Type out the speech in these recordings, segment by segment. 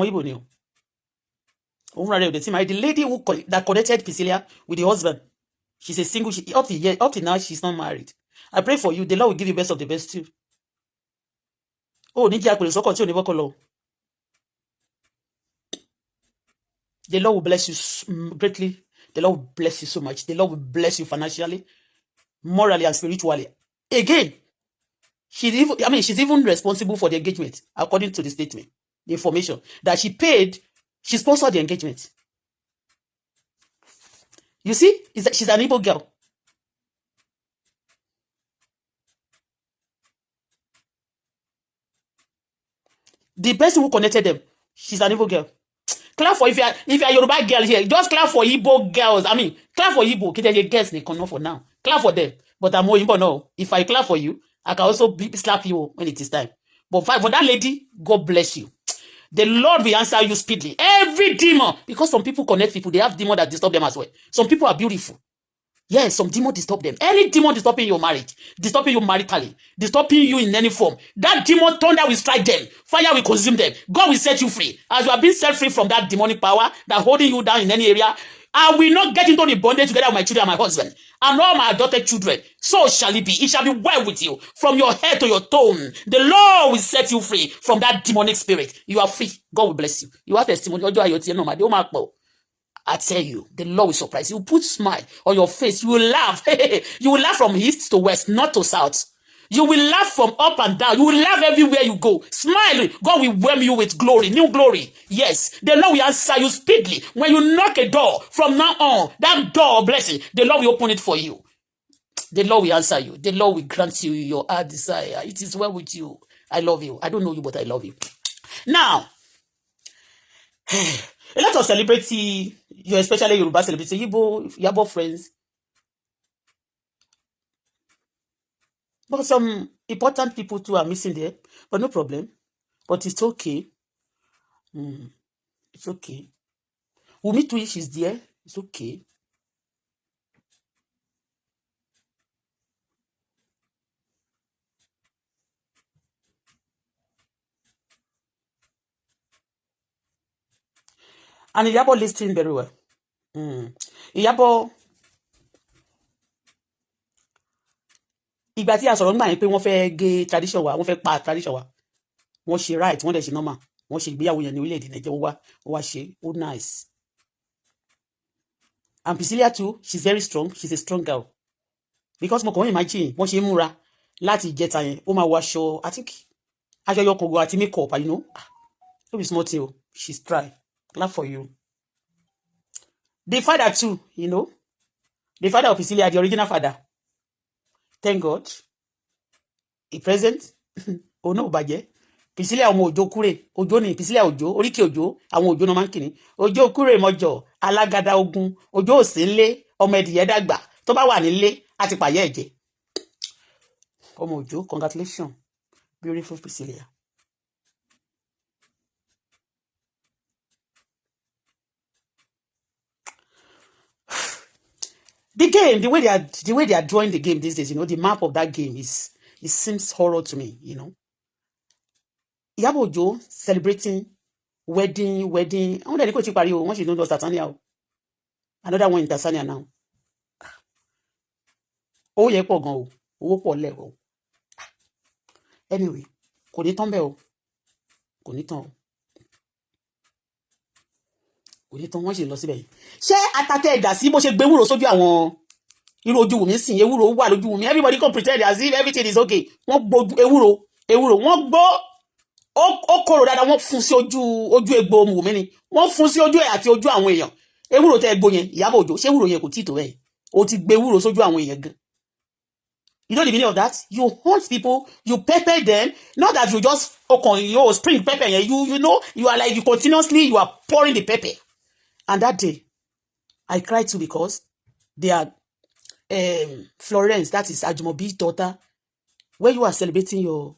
Igbo ni o. The lady that connected Priscilla with the husband, she's a single. Up to now, she's not married. I pray for you. The Lord will give you best of the best too. Oh, the Lord will bless you greatly. The Lord will bless you so much. The Lord will bless you financially, morally, and spiritually. Again, she's even responsible for the engagement, according to the statement, the information that she paid. She sponsored the engagement. You see, she's an Igbo girl. The person who connected them, she's an Igbo girl. Clap for if you're Yoruba girl here, just clap for Igbo girls. I mean, clap for Igbo. Girls they come for now. Clap for them. But I'm more Igbo now. If I clap for you, I can also slap you when it is time. But for that lady, God bless you. The Lord will answer you speedily. Every demon, because some people connect people, they have demons that disturb them as well. Some people are beautiful. Yes, some demon disturb them. Any demon disturbing your marriage, disturbing you maritally, disturbing you in any form, that demon thunder will strike them. Fire will consume them. God will set you free. As you are being set free from that demonic power that holding you down in any area, I will not get into the bondage together with my children and my husband and all my adopted children. So shall it be. It shall be well with you from your head to your toe. The Lord will set you free from that demonic spirit. You are free. God will bless you. You have testimony. I tell you, the Lord will surprise you. You put smile on your face. You will laugh. You will laugh from east to west, not to south. You will laugh from up and down. You will laugh everywhere you go. Smile. God will whelm you with glory, new glory. Yes, the Lord will answer you speedily. When you knock a door, from now on, that door of blessing, the Lord will open it for you. The Lord will answer you. The Lord will grant you your heart desire. It is well with you. I love you. I don't know you, but I love you. Now, a lot of celebrity, you especially Yoruba celebrity, Iyabo friends, but some important people too are missing there. But no problem. But it's okay. It's okay. Wumi too, she's there. It's okay. And Iyabo listening very well. Iyabo, ìgbà tí a sọ̀rọ̀ nígbà yẹn pé wọ́n fẹ́ gé tradition wa, wọ́n fẹ́ pa tradition wa, wọ́n ṣe right, wọ́n dẹ̀ ṣe normal, wọ́n ṣe ìgbéyàwó yẹn ní orílẹ̀-èdè Nàìjíríà, wọ́n wá ṣe ó nice. And Priscilla too, she's very strong. She's a strong girl. Because mo kàn imagine wọ́n ṣe múra láti ìjẹta yẹn, ó máa wọ aṣọ, I think aṣọ yọkọ̀gọ̀ àti makeup, you know. No be small thing. She's try. Glad for you. The father too, you know. The father of Priscilla, the original father. Thank God. He present. Oh no, bàjẹ́. Priscilla ọmọ Ojo kúrè. Ojo ni Priscilla Ojo, oríkì Ojo, àwọn Ojo no man kini. Ojo kúrè mọ́jọ, alágàdá ogun, Ojo ò sí nílé, ọmọ ẹdìyẹ dàgbà. Tó bá wà nílé, á ti pàyẹ́ ẹ̀jẹ̀. Ọmọ Ojo, congratulations. Beautiful Priscilla. The game, the way they are drawing the game these days, you know, the map of that game it seems horror to me, you know. Iyabo Ojo celebrating wedding. I want to go to Paris. Once you don't know Tanzania, another one in Tanzania now. Oh yeah, pọ̀ gan o, owó pọ̀ lẹ o. Anyway, kò ní tán bẹ́ẹ̀ o, kò ní tán o. Kò ní tán wọ́n ṣe lọ síbẹ̀ yìí. Ṣé atatẹ́ ẹ̀dà sí bó ṣe gbé ewúro sójú àwọn irú ojú Wùmí sìn ewúro wà lójú Wùmí, everybody come pretend as if everything is okay. Wọ́n gbó ewúro wọ́n gbó ó kóró dáadáa, wọ́n fún sí ojú egbò Wùmí ni, wọ́n fún sí ojú ẹ̀ àti ojú àwọn èèyàn. Ewúro tẹ́ gbó yẹn Iyabo Ojo, ṣé ewúro yẹn kò tí tó bẹ́ẹ̀, o ti gbé ewúro sójú àwọn èèyàn gan. You know the meaning of that? You hunt people, you pepper them, not that you just spring pepper. You know, you are like, you continuously, you are pouring the pepper. And that day, I cried too because they are Florence, that is Ajumobi's daughter, where you are celebrating your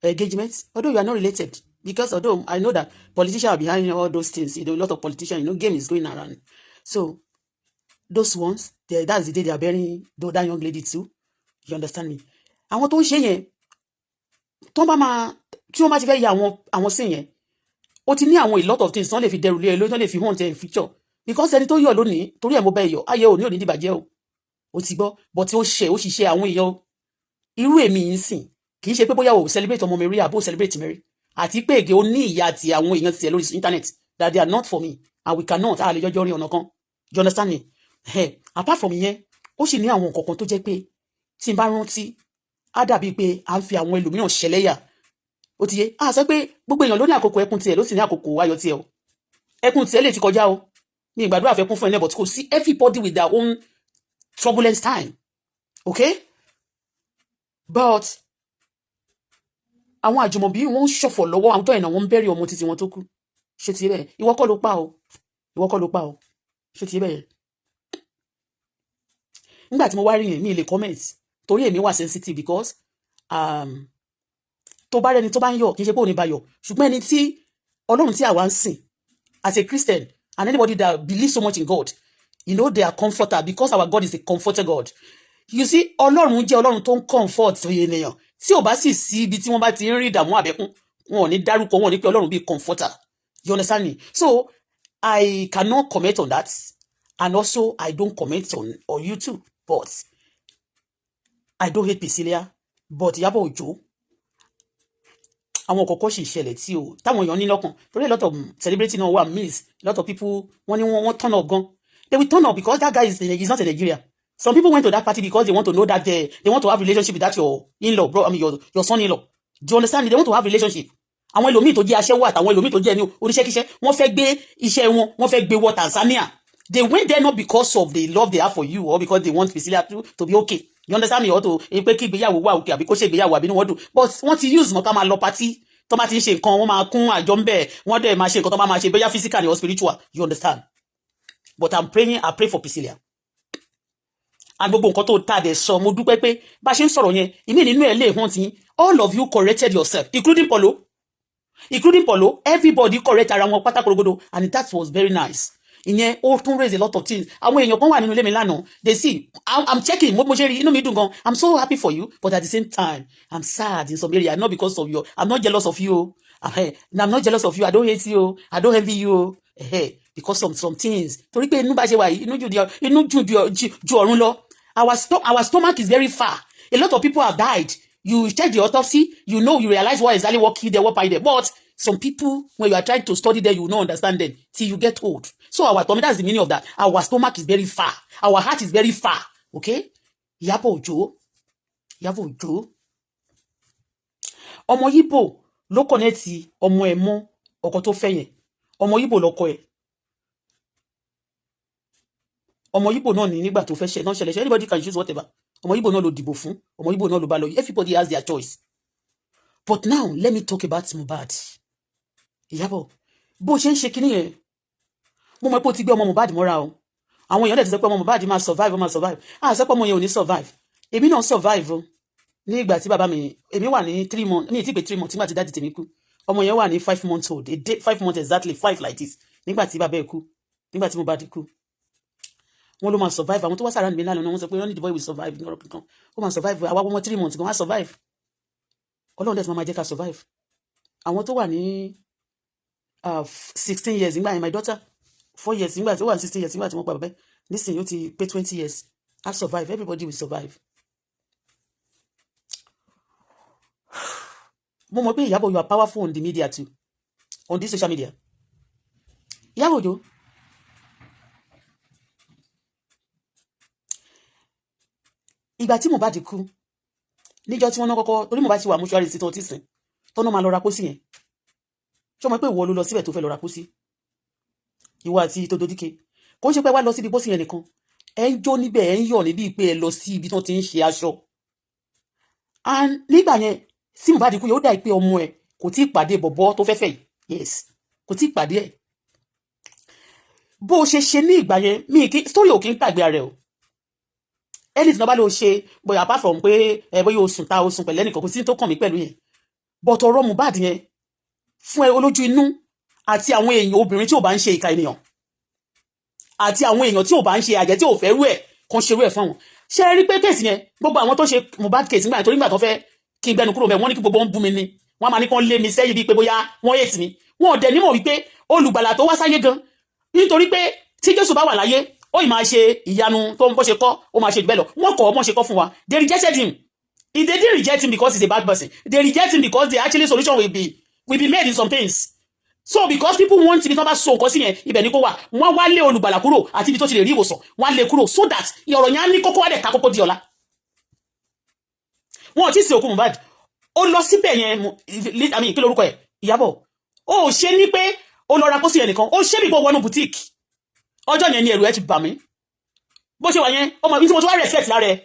engagement, although you are not related, because although I know that politicians are behind all those things, you know, a lot of politicians, you know, game is going around. So, those ones, that's the day they are burying that young lady too. You understand me? Àwọn tó ń ṣe yẹn, tó bá máa tí wọ́n bá ti fẹ́ ya àwọn sí yẹn, ó ti ní àwọn a lot of things tán lè fi dẹrù lé ẹ lórí tán lè fi hàn tẹ future because ẹni tó yọ̀ lónìí torí ẹ̀ mo bá ẹ yọ̀ ayé òní òní dìbàjẹ́ o ti gbọ́ but ó ṣiṣẹ́ àwọn èèyàn irú èmi yìí sìn kì í ṣe pé bóyá o celebrate ọmọ mi rí àbó celebrate mi rí àti pé ègé ó ní ìyá àti àwọn èèyàn tiẹ̀ lórí internet that they are not for me and we cannot a lè jọjọ́ rí ọ̀nà kan you understand me apart from yẹn ó sì ní àwọn nǹkan kan tó jẹ́ pé tí n bá rántí á dàbí pé à ń fi àwọn ẹlòmíràn ṣẹlẹ́yà ó ti yé a sọ pé gbogbo èèyàn ló ní àkókò ẹkún tiẹ̀ ló sì ní àkókò ayọ̀ tiẹ̀ o ẹkún tiẹ̀ lè ti kọjá o ní ìgbàdúrà fẹ́ kún fún ẹ̀ but kò sí everybody with their own turbulent time okay but àwọn àjùmọ̀bí wọ́n ń ṣọ̀fọ̀ lọ́wọ́ àwọn tó ẹ̀nà wọn ń bẹ̀rẹ̀ ọmọ títí wọn tó kú ṣé ti bẹ́ẹ̀ ìwọ kọ́ ló pa o ṣé ti bẹ́ẹ̀ nígbà tí mo wá rí yẹn mi lè comment torí èmi wà sensitive because tó bá rẹni tó bá ń yọ̀ kì í ṣe pé òní bá yọ̀ ṣùgbọ́n ẹni tí Ọlọ́run tí àwa ń sìn as a Christian and anybody that believes so much in God you know they are comforter because our God is a comforter God you see Ọlọ́run jẹ́ Ọlọ́run tó ń comfort ènìyàn tí ò bá sì sí ibi tí wọ́n bá ti ń rí ìdààmú àbẹ́kún wọn ò ní dárúkọ wọn ò ní pé Ọlọ́run bíi comforter you understand me so I cannot comment on that and also I don't comment on YouTube but I don't hate Priscilla but Iyabo Ojo àwọn kọ̀ọ̀kan sì ṣẹlẹ̀ tí o táwọn èèyàn ní lọ́kàn torí a lot of celebrity náà wà miss a lot of people wọ́n ní wọ́n turn up gan they will turn up because that guy is not in Nigeria. Some people went to that party because they want to know that they want to have relationship with that your in-law, bro. I mean your son-in-law. Do you understand? They want to have relationship. Àwọn ẹlòmíì tó jẹ́ aṣẹ́wó àtàwọn ẹlòmíì tó jẹ́ ní oníṣẹ́kíṣẹ́ wọ́n fẹ́ gbé iṣẹ́ wọn wọ́n fẹ́ gbé wọ Tanzania. They went there not because of the love they have for you or because they want Priscilla to be okay. You understand me? Or to pé kí ìgbéyàwó wà okay àbí kó ṣe ìgbéyàwó àbí ní wọ́n dùn. But wọ́n ti use mọ́ ká máa lọ party tó máa ti ń ṣe nǹkan wọ́n máa kún àjọ ń bẹ̀ wọ́n dẹ̀ máa ṣe nǹkan tó máa ṣe bóyá physical or spiritual. You understand? But I pray for Priscilla. And gbogbo nǹkan tó ta dẹ̀ sọ mo dúpẹ́ pé bá ṣe ń sọ̀rọ̀ yẹn ìmí nínú ẹ̀ lè hàn tí all of you corrected yourself including Polo everybody correct ara wọn pátá korogodo and that was very nice ìyẹn ó tún raise a lot of things àwọn èèyàn kan wà nínú ilé mi lánàá they see I'm checking mo ṣe rí inú mi dùn gan I'm so happy for you but at the same time I'm sad in some area not because of you I'm not jealous of you I'm not jealous of you I don't hate you I don't envy you because some things torí pé inú bá ṣe wà inú ju ọ̀run lọ. Our stomach is very far. A lot of people have died. You check the autopsy, you realize what exactly what killed them, what died them. But some people, when you are trying to study them, you will not understand them till you get old. So our stomach, that's the meaning of that. Our stomach is very far. Our heart is very far. Okay? Iyabo Ojo. Ọmọ Yíbò ló kọ̀nẹ́tì ọmọ ẹ̀ mọ́ ọkọ tó fẹ́ yẹn. Ọmọ Yíbò lọkọ ẹ̀. Ọmọ Yíbò náà ní nígbà tó fẹ́ ṣe náà ṣẹlẹ̀ anybody can choose whatever ọmọ Yíbò náà ló dìbò fún ọmọ Yíbò náà ló bá lọ everybody has their choice but now let me talk about Mohbad. Iyabo bó ṣe ń ṣe kinní yẹn mo mọ̀ pé ó ti gbé ọmọ Mohbad mọ́ra o àwọn èèyàn dẹ̀ ti sọ pé ọmọ Mohbad máa survive sọ pé ọmọ yẹn ò ní survive èmi náà survive o ní ìgbà tí bàbá mi èmi wà ní 3 months ní ìtìpé 3 months nígbà tí dáàdì tèmi kú ọmọ yẹn wà ní 5 months old a day 5 months exactly 5 like this nígbà tí bàbá ẹ̀ kú nígbà tí Mohbad kú wọ́n ló máa survive àwọn tó wá sára níbi lánàá wọ́n sọ pé only the boy will survive ní ọ̀rọ̀ kankan ó máa survive àwa ọmọ 3 months gan wá survive Ọlọ́run dẹ̀ tí máa jẹ́ ká survive àwọn tó wà ní 16 years nígbà yẹn my daughter 4 years nígbà tí ó wà ní 16 years nígbà tí wọ́n pa bàbá nísìnyí ó ti pé 20 years I survive everybody will survive. mo mọ̀ pé Iyabo you are powerful on the media too on this social media. Iyabo Ojo ìgbà tí Mohbad kú níjọ́ tí wọ́n náà kọ́kọ́ torí Mohbad ti wà mọ́ṣúárì sí tó ti sìn tó náà máa lọ ra pósí yẹn ṣé o mọ̀ pé ìwọ ló lọ síbẹ̀ tó fẹ́ lọ ra pósí ìwọ àti tó dodíke kò ń ṣe pé wá lọ síbi pósí yẹn nìkan ẹ ń jó níbẹ̀ ẹ ń yọ̀ níbi pé ẹ lọ sí ibi tó ti ń ṣe aṣọ and nígbà yẹn tí Mohbad kú yóò dà pé ọmọ ẹ kò tí ì pàdé bọ̀bọ̀ tó fẹ́fẹ́ yìí yes kò tí ì pàdé ẹ̀ bó ṣe ṣe ní ìgbà yẹn mi kí story ò kí ń tàgbé ara ẹ̀ o anything náà bá lọ ṣe but apart from pé bóyá o sùn pẹ̀lú ẹnìkan kò sí tó kàn mí pẹ̀lú yẹn but ọ̀rọ̀ Mohbad yẹn fún ẹ olójú inú àti àwọn èèyàn obìnrin tí ò bá ń ṣe ìka ènìyàn àti àwọn èèyàn tí ò bá ń ṣe àjẹ́ tí ò fẹ́ rú ẹ̀ kan ṣerú ẹ̀ fáwọn ṣe rí pé kéèsì yẹn gbogbo àwọn tó ṣe Mohbad kéèsì nígbà torí nígbà tó fẹ́ kí n gbẹnu kúrò bẹ́ẹ̀ wọ́n ní kí gbogbo wọn bú mi ni wọ́n máa ní kán lé mi sẹ́yìn bíi pé bóyá wọ́n hate mi wọn ò dẹ̀ nímọ̀ wípé olùgbàlà tó wá sáyé gan nítorí pé tí Jésù bá wà láyé ó ì máa ṣe ìyanu tó ń bó ṣe kọ́ ó máa ṣe jù bẹ́ẹ̀ lọ wọ́n kọ́ ṣe kọ́ fún wa they rejected him. If they didn't reject him because he's a bad person, they reject him because the actually solution will be made in some things. So because people want to become so nǹkan sí yẹn ibẹ̀ ni kó wà wọ́n wá lé olùgbàlà kúrò àti ibi tó ti lè rí ìwòsàn wọ́n lé kúrò so that ọ̀rọ̀ yẹn á ní kókó wá dẹ̀ ká kókó di ọ̀la. Wọn ò tí ì sin òkú Mohbad ó lọ síbẹ̀ yẹn àmì kí lórúkọ ẹ̀ Ìyábọ̀ ó ṣe ní pé ó lọ ra pósí ẹnìkan ó ṣe bí kó wọnú boutique ọjọ́ yẹn ni ẹ̀rù ẹ̀ ti bà mí bó ṣe wà yẹn ọmọ ibi tí mo ti wá respect lára ẹ̀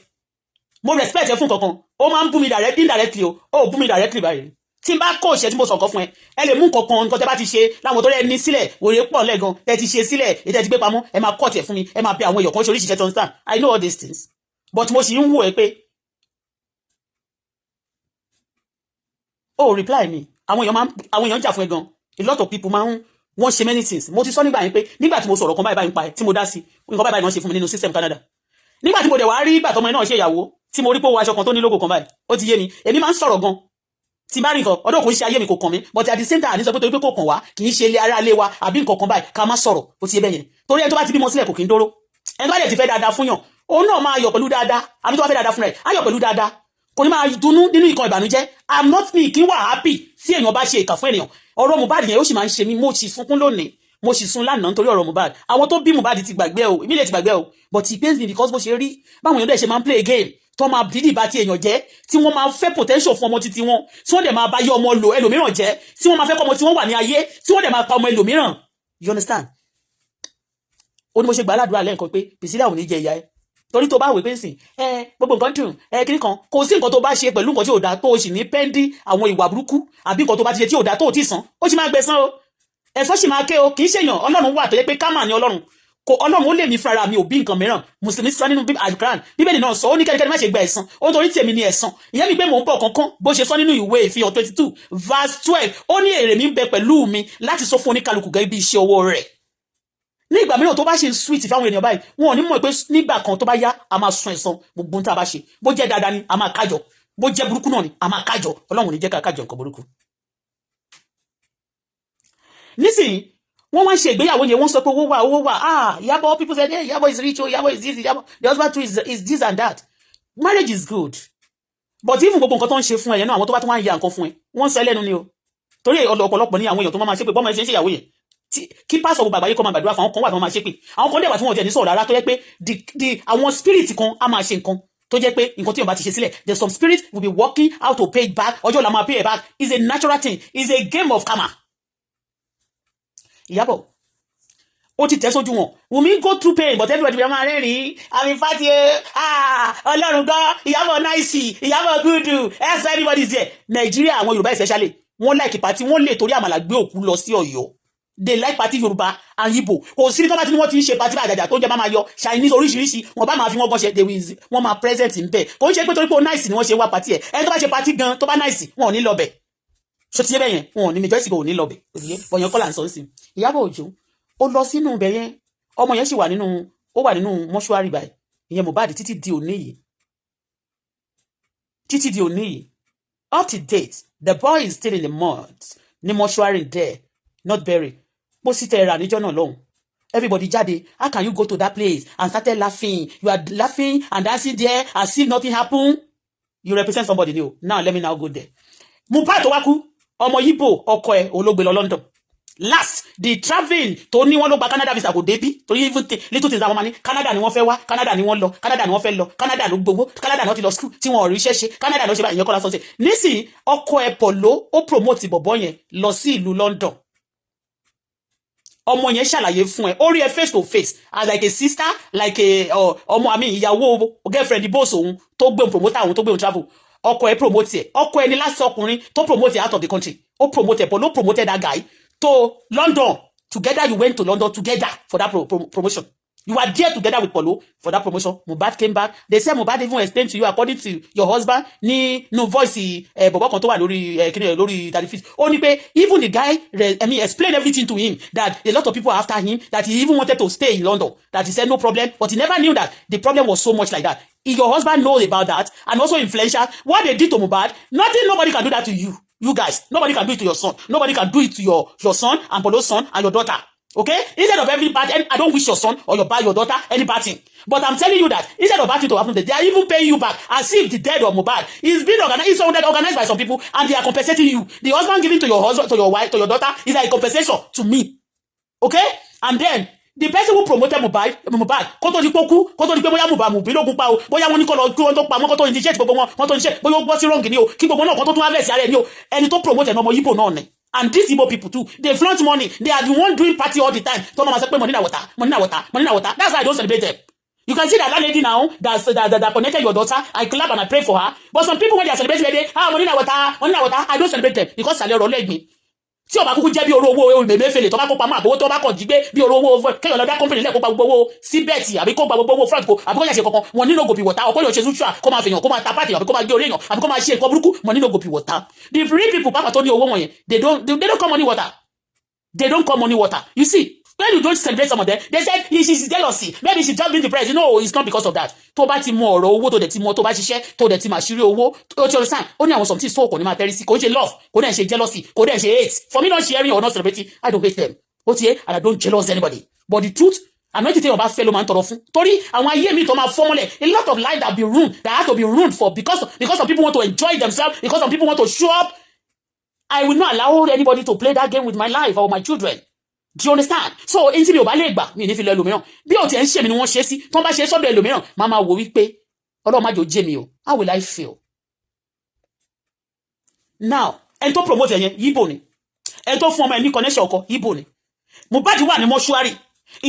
mo respect ẹ fún kankan ó máa ń bú mi indirectly o ó bú mi directly báyìí tí n bá kó ìṣẹ́ tí mo sọ̀kan fún ẹ lè mú nǹkan tẹ́ bá ti ṣe láwọn tó rẹ̀ ní sílẹ̀ òye pọ̀ lẹ́gan tẹ́ ti ṣe sílẹ̀ ètò ẹ̀ ti gbé pamọ́ ẹ máa kọ́ tiẹ̀ fún mi ẹ máa bẹ àwọn èèyàn kan ṣe oríṣiṣẹ́ tó ń stand I know all these things but mo sì ń wò ẹ pé ó reply mi àwọn èèyàn jà fún ẹ gan a lot of people máa ń wọ́n ṣe many things mo ti sọ nígbà yẹn pé nígbà tí mo sọ̀rọ̀ kan báyìí pa ẹ tí mo dá sí nǹkan báyìí náà ṣe fún mi nínú system Canada nígbà tí mo dẹ̀ wá rí ìgbà tọmọ ẹ náà ṣe ìyàwó tí mo rí pé ó wọ aṣọ kan tó ní logo kan báyìí ó ti yé mi èmi máa ń sọ̀rọ̀ gan tí bá rí nǹkan ọdún kò ń ṣe ayé mi kò kàn mí but at the same time àní sọ pé torí pé kò kàn wá kì í ṣe ilé ara ilé wa àbí nǹkan kan báyìí ká má sọ̀rọ̀ ó ti yé bẹ́yẹn torí ẹni tó bá ti bímọ sílẹ̀ kò kí ń dóró ẹni tó bá dẹ̀ ti fẹ́ dáadáa fún yàn òun náà máa yọ̀ pẹ̀lú dáadáa àbí tó bá fẹ́ dáadáa fún rẹ̀ á yọ̀ pẹ̀lú dáadáa kò ní máa dunnú nínú nǹkan ìbànújẹ́ I'm not me kí n wà happy tí èèyàn bá ṣe ìkà fún ènìyàn ọ̀rọ̀ Mohbad yẹn ó sì máa ń ṣe mí mo sì sunkún lónìí mo sì sun lánàá nítorí ọ̀rọ̀ Mohbad àwọn tó bí Mohbad ti gbàgbé o ìbílẹ̀ ti gbàgbé o but it pains me because bó ṣe rí báwọn èèyàn dẹ̀ ṣe máa ń play a game tó máa dídì bá ti èèyàn jẹ́ tí wọ́n máa fẹ́ potential fún ọmọ títí wọn tí wọ́n dẹ̀ máa bá yé ọmọ lò ẹlòmíràn jẹ́ tí wọ́n máa fẹ́ kọ́ ọmọ tí wọ́n wà ní ayé tí wọ́n dẹ̀ máa pa ọmọ ẹlòmíràn you understand ó ní mo ṣe gbà aládùúrà lẹ́ẹ̀kan pé Priscilla ò ní jẹ ìyá ẹ torí tó bá wè pé sìn gbogbo nǹkan dùn kiri kan kò sí nǹkan tó bá ṣe pẹ̀lú nǹkan tí ò dáa tó o sì ní pẹ́ndí àwọn ìwà burúkú àbí nǹkan tó bá ti ṣe tí ò dáa tó ò tí sàn ó sì máa gbẹ̀san o ẹ̀san sì máa ké o kì í ṣèyàn Ọlọ́run wà tó yẹ pé kámà ní Ọlọ́run kò Ọlọ́run ó lè mí fúnra mi ò bí nǹkan mìíràn mùsùlùmí sọ nínú Al-Quran bíbélì náà sọ ó ní kẹ́nikẹ́ni má ṣe gba ẹ̀san ó torí tèmi ní ẹ̀san ìyẹn mi pé mò ń bọ̀ kankan bó ṣe sọ nínú ìwé ìfihàn 22 verse 12 ó ní èrè mi ń bẹ pẹ̀lú mi láti sọ fún oníkálukú gẹ́gẹ́ bí iṣẹ́ ọwọ́ rẹ̀ ní ìgbà mìíràn tó bá ṣe sweet fáwọn ènìyàn báyìí wọn ò ní mọ̀ pé nígbà kan tó bá yá a máa sun ẹ̀san gbogbo ohun tá a bá ṣe bó jẹ́ dáadáa ni a máa kájọ bó jẹ́ burúkú náà ni a máa kájọ Ọlọ́run ní jẹ́ ká kájọ nǹkan burúkú. nísìnyí wọ́n wá ń ṣe ìgbéyàwó yẹn wọ́n sọ pé owó wà Iyabo people say hey Iyabo is rich o Iyabo is this Iyabo the husband too is this and that marriage is good but even gbogbo nǹkan tó ń ṣe fún ẹ yẹn náà àwọn tó bá tún wá ń ya nǹkan fún ẹ wọ́n ń sọ ẹlẹ́nu ni o torí ọ̀pọ̀lọpọ̀ ní àwọn èèyàn tó máa ṣe pé bọ́mọ ẹ ṣe ń ṣèyàwó yẹn kí pásọ̀ gbogbo àgbáyé kọ́ máa gbàdúrà fún àwọn kan wà tó máa ṣe pé àwọn kan dẹ̀ wà tí wọ́n jẹ́ ní sọ̀rọ̀ rárá tó yẹ pé àwọn spirit kan á máa ṣe nǹkan tó jẹ́ pé nǹkan tí yóò bá ti ṣe sílẹ̀ there's some spirit will be working how to pay it back ọjọ́ la máa pay it back is a natural thing is a game of karma. Ìyábọ̀ ó ti tẹ́ sójú wọn Wùmí go through pain but everybody bí wọ́n máa rẹ́rìn-ín àmì fati Ọlọ́run gan Ìyábọ̀ náìsì Ìyábọ̀ gúdù ẹ̀sọ́ everybody is there Nàìjíríà àwọn Yorùbá especially wọ́n like party wọ́n lè torí àmàlà gbé òkú lọ sí Ọ̀yọ́ they like party Yorùbá and Igbo kò sí tó bá ti ní wọ́n ti ń ṣe party bá àjàjà tó jẹ́ máa yọ Chinese oríṣiríṣi wọ́n bá máa fi wọ́n gan ṣe wọ́n máa present ń bẹ̀ kò ń ṣe pé torí pé ó nice ni wọ́n ṣe wá party ẹ̀ ẹni tó bá ṣe party gan tó bá nice wọn ò ní lọ bẹ̀ ṣó ti yé bẹ́yẹn wọn ò ní majority ò ní lọ bẹ̀ òsìyẹ bọ̀yàn kọ́là ń sọ sí Ìyábọ̀ Òjó ó lọ sínú ibẹ̀ yẹn ọmọ yẹn sì wà nínú mọ́ṣúárì báyìí ìyẹn Mohbad títí di òní yìí up to date the boy is still in the mud ní mọ́ṣúárì there not buried bó sì tẹ ra níjọ́ náà lọ́hùn everybody jáde how can you go to that place and started laughing you are laughing and dancing there as if nothing happen you represent somebody new now let me now go there Mohbad tó wá kú ọmọ Yíbò ọkọ ẹ̀ olóògbé lọ London last the traveling tó ní wọ́n ló gba Canada visa kò débí torí even little things àwọn máa ní Canada ni wọ́n fẹ́ wá Canada ni wọ́n lọ Canada ni wọ́n fẹ́ lọ Canada ló gbogbo Canada náà ti lọ school tí wọ́n ò rí iṣẹ́ ṣe Canada ló ṣe báyìí yẹn kọ́ lásán ṣe nísìnyí ọkọ ẹ̀ pọ̀ ló ó promote bọ̀bọ̀ yẹn lọ sí ìlú London ọmọ yẹn ṣàlàyé fún ẹ ó rí ẹ face to face as like a sister like a ọmọ àmì ìyàwó girlfriend boss òun tó gbé òun promoter òun tó gbé òun travel ọkọ ẹ promote ẹ ọkọ ẹ ní láti ọkùnrin tó promote ẹ out of the country ó promote ẹ but no promoted that guy to London together you went to London together for that promotion you were there together with Polo for that promotion Mohbad came back they said Mohbad even explained to you according to your husband ní no voice bọ̀bọ̀ kan tó wà lórí tàbí ó ní pé even the guy explained everything to him that a lot of people are after him that he even wanted to stay in London that he said no problem but he never knew that the problem was so much like that your husband knows about that and also influential what they did to Mohbad nobody can do that to you You guys, nobody can do it to your son. Nobody can do it to your son and Polo's son and your daughter. Okay? Instead of every bad, and I don't wish your son or your daughter any bad thing. But I'm telling you that instead of bad thing to happen, they are even paying you back as if the death of Mohbad is being organized. It's organized by some people and they are compensating you. The husband giving to your husband, to your wife, to your daughter is like compensation to me. Okay? And then the person who promoted Mohbad kó tó di poku kó tó di pé bóyá Mohbad lógun pa o bóyá wọ́n ní kó lọ kí wọ́n tó pa mọ́ kó tó initiate gbogbo wọn tó initiate bóyá ó gbọ́ sí wrong ni o kí gbogbo náà kó tó tún harvest ara ẹ̀ ni o ẹni tó promote ọmọ Igbo náà ni. And these Igbo people too, they flaunt money. They are the one doing party all the time. So mama say money na water, money na water, money na water. That's why I don't celebrate them. You can see that lady now that connected your daughter. I clap and I pray for her. But some people when they are celebrating, they money na water, money na water. I don't celebrate them because sale ro leg mi. Tí ó bá kúkú jẹ́ bí owó Emefiele tó bá kó pamọ́ àbówó tó bá kàn jí gbé bí owó kéèyàn lọ dá company lẹ̀ kó pa gbogbo owó Cbet àbí kó pa gbogbo owó front kó àbí kó yà ṣe kankan wọn nínú ògòpì wọ̀tá ọkọ̀ yóò ṣe súṣà kó máa fèèyàn kó máa ta pàtì àbí kó máa gé orí èèyàn àbí kó máa ṣe nǹkan burúkú wọn nínú ògòpì wọ̀tá. The real people papa tó ní owó wọ̀nyẹn they don't call money water. They don't call money water. You see, when you don't celebrate some of them, they said she's jealousy. Maybe she's just being depressed. You know, it's not because of that. Tó bá ti mọ ọ̀rọ̀ owó tó dẹ̀ ti mọ tó bá ṣiṣẹ́ tó dẹ̀ ti máa ṣírí owó tó ti understand. Ó ní àwọn something so kò ní máa tẹ́rí sí. Kò ń ṣe love, kò dẹ̀ ṣe jealousy, kò dẹ̀ ṣe hate. For me not sharing or not celebrating, I don't hate them. Ó ti yé, and I don't jealous anybody. But the truth, I'm not saying about fellow man tọrọ fún. Torí àwọn ayé mi tó máa fọ́mọ́lẹ̀. A lot of life that be ruined, that have to be ruined for because some people want to enjoy themselves, because some people want to show up. I will not allow anybody to play that game with my life or my children. Do you understand? So enti mi ò bá lè gbà mi ní fi lọ ẹlòmíràn bí ó ti ń ṣe mi ni wọ́n ṣe sí tí wọ́n bá ṣe sọ́dọ̀ ẹlòmíràn máa máa wò wípé Ọlọ́run má jò jẹ́ mi o. How will I feel? Now ẹni tó promote ẹ̀yẹn Igbo ni ẹni tó fún ọmọ ẹ̀ ní connection ọkọ Igbo ni. Mohbad wà ní mọ́ṣúárì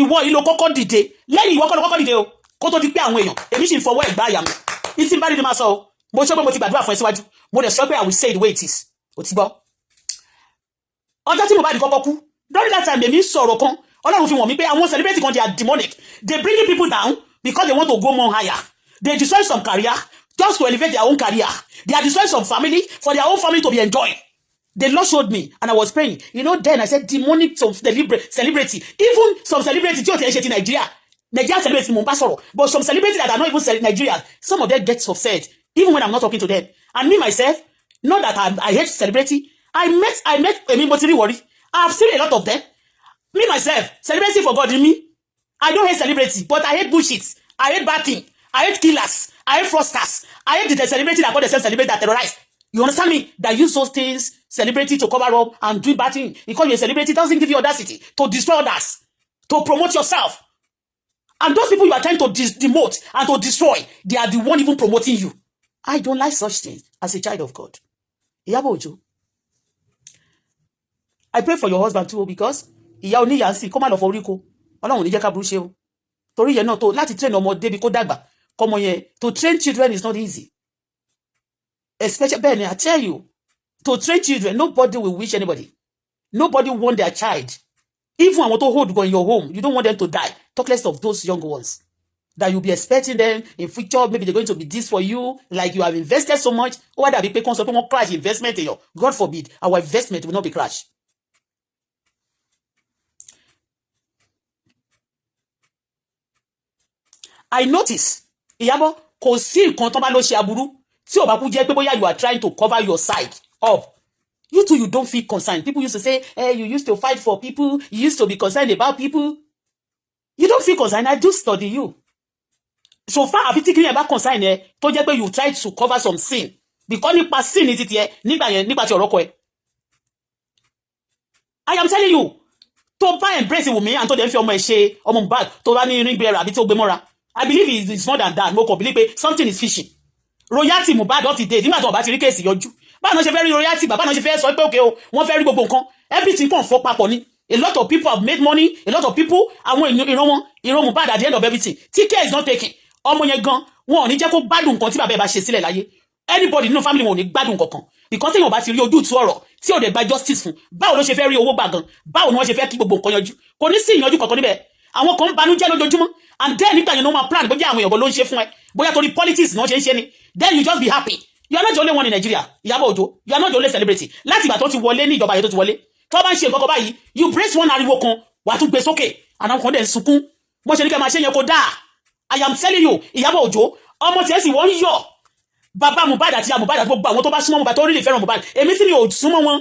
ìwọ ìlò kọ́kọ́ dìde lẹ́yìn ìwọ kọ́kọ́ dìde o kó tó di pé àwọn èèyàn èmi sì ń fọwọ́ ẹ̀gbá àyà mi ìtì bá dídí máa sọ o mo sọ pé mo ti gbàdúrà fún ẹ síwájú mo dẹ̀ sọ pé I will say the way it is o ti gbọ́ ọjọ́ tí Mohbad kọ́kọ́ kú during that time èmi sọ̀rọ̀ kan Ọlọ́run fi wọ̀n mi pé àwọn celebrity kan they are demonic. They bring people down because they want to go more higher. They destroy some career just to elevate their own career. They are destroying some family for their own family to be enjoying. The Lord showed me and I was praying. You know, then I said demonic some celebrity. Even some celebrity tí ó ti ẹ̀ ṣe ti Nigeria celebrity mo bá sọ̀rọ̀. But some celebrity that are not even Nigerians, some of them get upset even when I'm not talking to them. And me myself, not that I hate celebrity. I met Emi Motiri worry. I've seen a lot of them. Me myself, celebrity for God in me. I don't hate celebrity, but I hate bullshit. I hate bad thing. I hate killers. I hate fraudsters. I hate the celebrity that call themselves celebrity that terrorize. You understand me? That use those things, celebrity to cover up and do bad thing. Because you're a celebrity, doesn't give you audacity to destroy others, to promote yourself. And those people you are trying to demote and to destroy, they are the one even promoting you. I don't like such things as a child of God. Iyabo Ojo. I pray for your husband too because ìyá oníyà sí kó má lọ fọ orí ko Ọlọ́run ní jẹ́ ká burú ṣe o torí yẹn náà tó láti train ọmọdé bí kó dàgbà kọ́mọ yẹn to train children is not easy especially bẹ́ẹ̀ ni I tell you to train children nobody will wish anybody nobody want their child even àwọn tó hold go in your home you don't want them to die talk less of those young ones that you'll be expecting them in future maybe they're going to be this for you like you have invested so much ó wá dàbí pé kán sọ pé wọ́n crash investment èèyàn God forbid our investment will not be crash. I notice Iyabo kò sí nǹkan tó bá lọ ṣe aburú tí ó bá kú jẹ́ pé bóyá you are trying to cover your side up you too you don't feel concerned. People used to say you used to fight for people, you used to be concerned about people. You don't feel concerned. I do study you so far àfi tí kí yẹn bá concern ẹ tó jẹ́ pé you try to cover some sin because nípa sin ní títí ẹ nígbà tí ọ̀rọ̀ kọ ẹ I am telling you tó bá embrace Wùmí and tó dẹ̀ fi ọmọ ẹ ṣe ọmọ Mohbad tó bá ní ring bearer àbí tó gbé mọ́ra I believe it's more than that. Mo kàn believe pé something is fishy. Royalty Mohbad of the day. Nígbà tó bá ti rí case yọjú. Báwo náà ṣe fẹ́ rí royalty, bàbá náà ṣe fẹ́ sọ pé okay o, wọ́n fẹ́ rí gbogbo nǹkan. Everything kàn fọ́ papọ̀ ni. A lot of people have made money. A lot of people àwọn ìran Mohbad at the end of everything. Tí care is not taken. Ọmọ yẹn gan, wọn ò ní jẹ́ kó gbádùn nǹkan tí bàbá ẹ̀ bá ṣe sílẹ̀ láyé. Anybody nínú family wọn ò ní gbádùn kankan. Because téèyàn bá ti rí ojútùú ọ̀rọ̀ tí ò dẹ̀ gba justice fún. Báwo ló ṣe fẹ́ rí owó gbà gan? Báwo ni wọ́n ṣe fẹ́ kí gbogbo nǹkan yanjú? Kò ní sí ìyanjú kankan níbẹ̀. Àwọn kan banújẹ́ lójoojúmọ́ and then nígbà yẹn no ma plan bóyá àwọn èèyàn ló ń ṣe fún ẹ bóyá torí politics náà ṣe ń ṣe ni then you just be happy. You are not the only one in Nigeria Iyabo Ojo. You are not the only celebrity láti ìgbà tó ti wọlé ní ìjọba yẹn tó ti wọlé tó bá ń ṣe nǹkan báyìí you brace one ariwo kan wà tún gbé sókè àwọn kan dẹ̀ ń sunkún bó ṣe ní kẹ́ máa ṣe yẹn kó dáa. I am telling you Iyabo Ojo ọmọ tiẹ̀ sì wọ́n yọ̀ bàbá Mohbad àti ìyá Mohbad àti gbogbo àwọn tó bá súnmọ́ Mohbad tó rí lè fẹ́ràn Mohbad èmi tí mi ò súnmọ́ wọn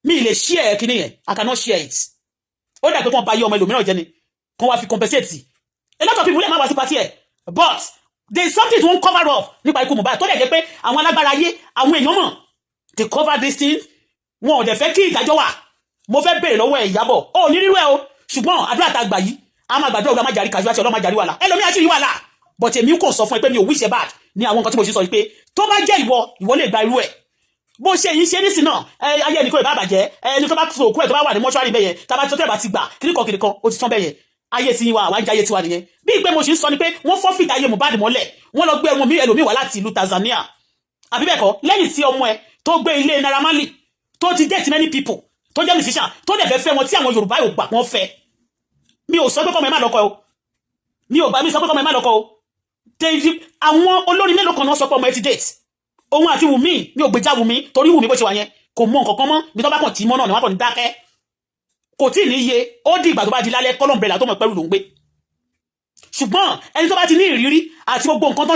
mi lè share kíní yẹn I cannot share it ó dà pé kàn bá yé ọmọ ẹlòmíràn jẹ ni kàn wá fi compensate a lot of people lè má wá sí party ẹ̀ but there is something to cover up nípa ikú Mohbad tó dẹ̀ jẹ́ pé àwọn alágbára ayé àwọn èèyàn mọ̀ they cover this thing wọn ò dẹ̀ fẹ́ kí ìdájọ́ wà mo fẹ́ béèrè lọ́wọ́ ẹ̀ Ìyábọ̀ ó ní rírú ẹ̀ o ṣùgbọ́n àdúrà tá a gbà yìí a máa gbàdúrà ọ̀gá má jàrí kàjú àti ọlọ́mà jàrí wàhálà ẹlòmí àti ìwàhálà but èmi kò sọ fún ẹ pé mi ò wish ẹ bad ní àwọn nǹkan tí mo ṣe sọ pé tó bá jẹ́ ìwọ lè gba irú ẹ̀ bó ṣe yìí ṣe nísìn náà ayé ẹnì kan ìbá bàjẹ́ ẹni tó bá sọ òkú ẹ̀ tó bá wà ní mọ́ṣúárì bẹ́yẹn tàbá tó tẹ̀ bá ti gbà kíríkan ó ti tán bẹ́yẹn ayé ti wà wájú ayé tiwa nìyẹn bí ìpè mo ṣe ń sọ ni pé wọ́n fọ́fìtì ayé Mohbad mọ́lẹ̀ wọ́n lọ gbé ọmọ mi ẹlòmíì wá láti ìlú Tanzania àbí bẹ́ẹ̀ kọ́ lẹ́yìn tí ọmọ ẹ tó gbé ilé Naira Marley tó ti date many people tó jẹ́ musician tó dẹ̀ fẹ́ wọn tí àwọn Yorùbá yóò gbà wọ́n fẹ́ mi ò sọ pé kọ́mọ ẹ má lọ́kọ o mi ò bá mi sọ pé kọ́mọ ẹ má lọ́kọ o àwọn olórin mélòó kan náà sọ pé ọmọ ẹ ti date òun àti Wùmí mi ò gbèjà Wùmí torí Wùmí bó ṣe wà yẹn kò mọ nǹkan kan mọ́ bí tó bá kàn tí mọ́ náà ni wọ́n kàn ní dákẹ́ kò tí ì ní iye ó di ìgbà tó bá di lálẹ́ kọ́lọ̀mbrẹ̀là tó mọ̀ pẹ́rù ló ń gbé ṣùgbọ́n ẹni tó bá ti ní ìrírí àti gbogbo nǹkan tó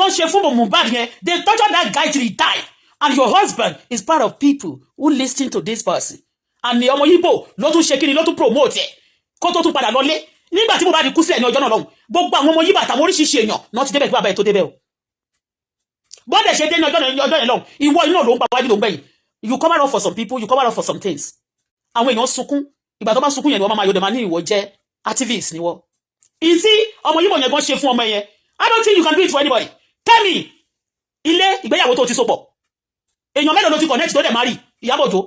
ń ṣe fún Mohbad yẹn they torture that guy till he die and your husband is part of people who listen to this person and ni ọmọ Yíbò ló tún ṣe kíni ló tún promote ẹ̀ kó tó tún padà lọlé nígbà tí Mohbad kú sílẹ̀ ní ọjọ́ náà lọ́hùn gbogbo àwọn ọmọ Yíbò àtàwọn oríṣiríṣi èèyàn náà ti débẹ̀ kí bàbá ẹ̀ tó débẹ̀ o bọ́dẹ̀ ṣe dé ní ọjọ́ yẹn lọ́hùn ìwọ iná ló ń pa wájú ló ń gbẹ̀yìn you cover up for some people you cover up for some things àwọn èèyàn sunkún ìgbà tó bá sunkún yẹn ni wọ́n máa yọ̀dẹ̀ máa ní ìwọ jẹ́ activist ni wọ́n ìsí ọmọ Yíbò yẹn gan ṣe fún ọmọ yẹn I don't think you can do it for anybody tell me ilé ìgbéyàwó tó ti so pọ̀ èèyàn mélòó ló ti connect tó dẹ̀ marry Iyabo Ojo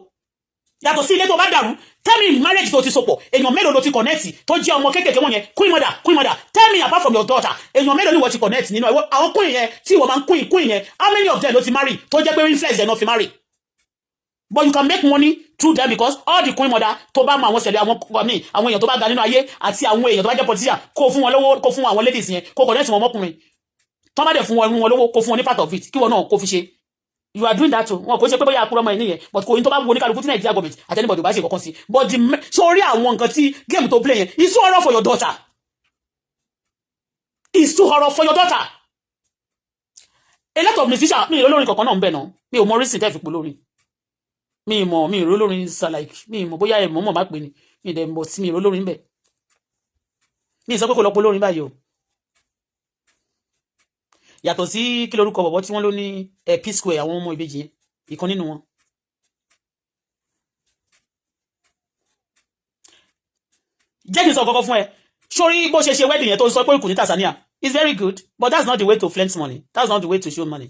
yàtọ̀ sí ilé tó bá dàrú tell me marriage tó ti so pọ̀ èèyàn mélòó ló ti connect tó jẹ́ ọmọ kékèké wọn yẹn queen mother tell me apart from your daughter èèyàn mélòó ni wọ́n ti connect nínú àwọn queen yẹn tí wọ́n máa ń queen yẹn how many of them ló ti marry tó jẹ́ pé influence ẹ̀ náà fi marry but you can make money through them because all the queen mother tó bá mọ àwọn ṣẹlẹ̀ àwọn èèyàn tó bá ga nínú ayé àti àwọn èèyàn tó bá jẹ́ politician kó fún wọn lówó kó fún àwọn ladies yẹn kó connect wọn mọ́kùnrin tó bá dẹ̀ fún wọn lówó kó fún wọn ní part of it kí wọn náà kó fi ṣe you are doing that too wọn kò ṣe pé bóyá àkúrọ̀ ọmọ ẹ̀ nìyẹn but kò ní tó bá wo ní kálukú tí Nigeria government àti anybody bá ṣe kankan sí but the sórí àwọn nǹkan tí game tó play yẹn is too horror for your daughter is too horror for your daughter a lot of musicians mi olórin kankan náà ń bẹ̀ náà mi ò mọ orísìí tẹ́ fi pò lórí mi ìró lórin like mi mọ̀ bóyá ẹ̀ mọ̀ má pè ní mi dẹ̀ mọ̀ sí mi ìró lórin bẹ̀ mi sọ pé kò lọ pò lórin báyìí o yàtọ̀ sí kí lórúkọ bọ̀bọ̀ tí wọ́n ló ní P-Square àwọn ọmọ ìbejì yẹn ìkan nínú wọn jẹ́ kí n sọ kọ́kọ́ fún ẹ sórí bó ṣe ṣe wedding yẹn tó sọ pé kò ní Tanzania it's very good but that's not the way to flaunt money that's not the way to show money.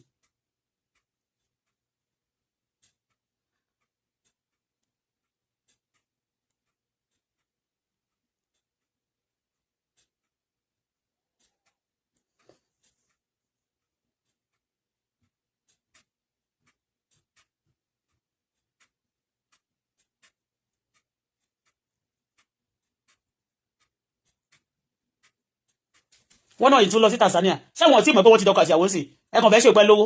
wọ́n náà ìtún lọ sí Tanzania ṣẹ́wọ̀n tí mọ̀ pé wọ́n ti dọ́kọ̀ àti àwọn sí ẹkàn fẹ́ ṣe pẹ́ lówó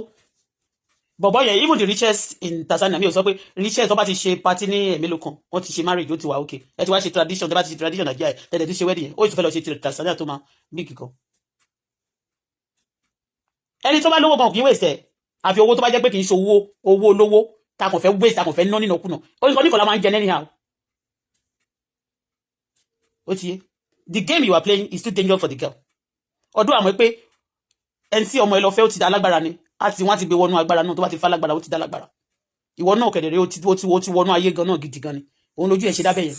bọ̀bọ̀ yẹn even the richest in Tanzania mi ò sọ pé richest tó bá ti ṣe party ní ẹ̀mélòó kan wọ́n ti ṣe marriage ó ti wà okay ẹ ti wá ṣe tradition tó bá ti ṣe tradition Nàìjíríà tẹ̀lẹ̀ ti ṣe wedding yẹn ó sì fẹ́ lọ ṣe Tanzania tó máa big kan ẹni tó bá lówó kan kì í waste ẹ̀ àfi owó tó bá jẹ́ pé kì í ṣe owó lówó ta kàn fẹ́ waste ta kàn fẹ́ ná nínú ọkùnà oníkan níkan la máa ń jẹ anyhow ó ti yé the game you are playing is too dangerous for the girl ọdún àmọ́ pé ẹni tí ọmọ ẹ lọ fẹ́ ó ti dá lágbára ni àti wọ́n ti gbé wọnú agbára náà tó bá ti fa lágbára ó ti dá lágbára ìwọ náà kẹ̀dẹ̀rẹ́ ó ti wọnú ayé gan náà gidi gan ni òun lójú ẹ̀ ṣe dábẹ́ yẹn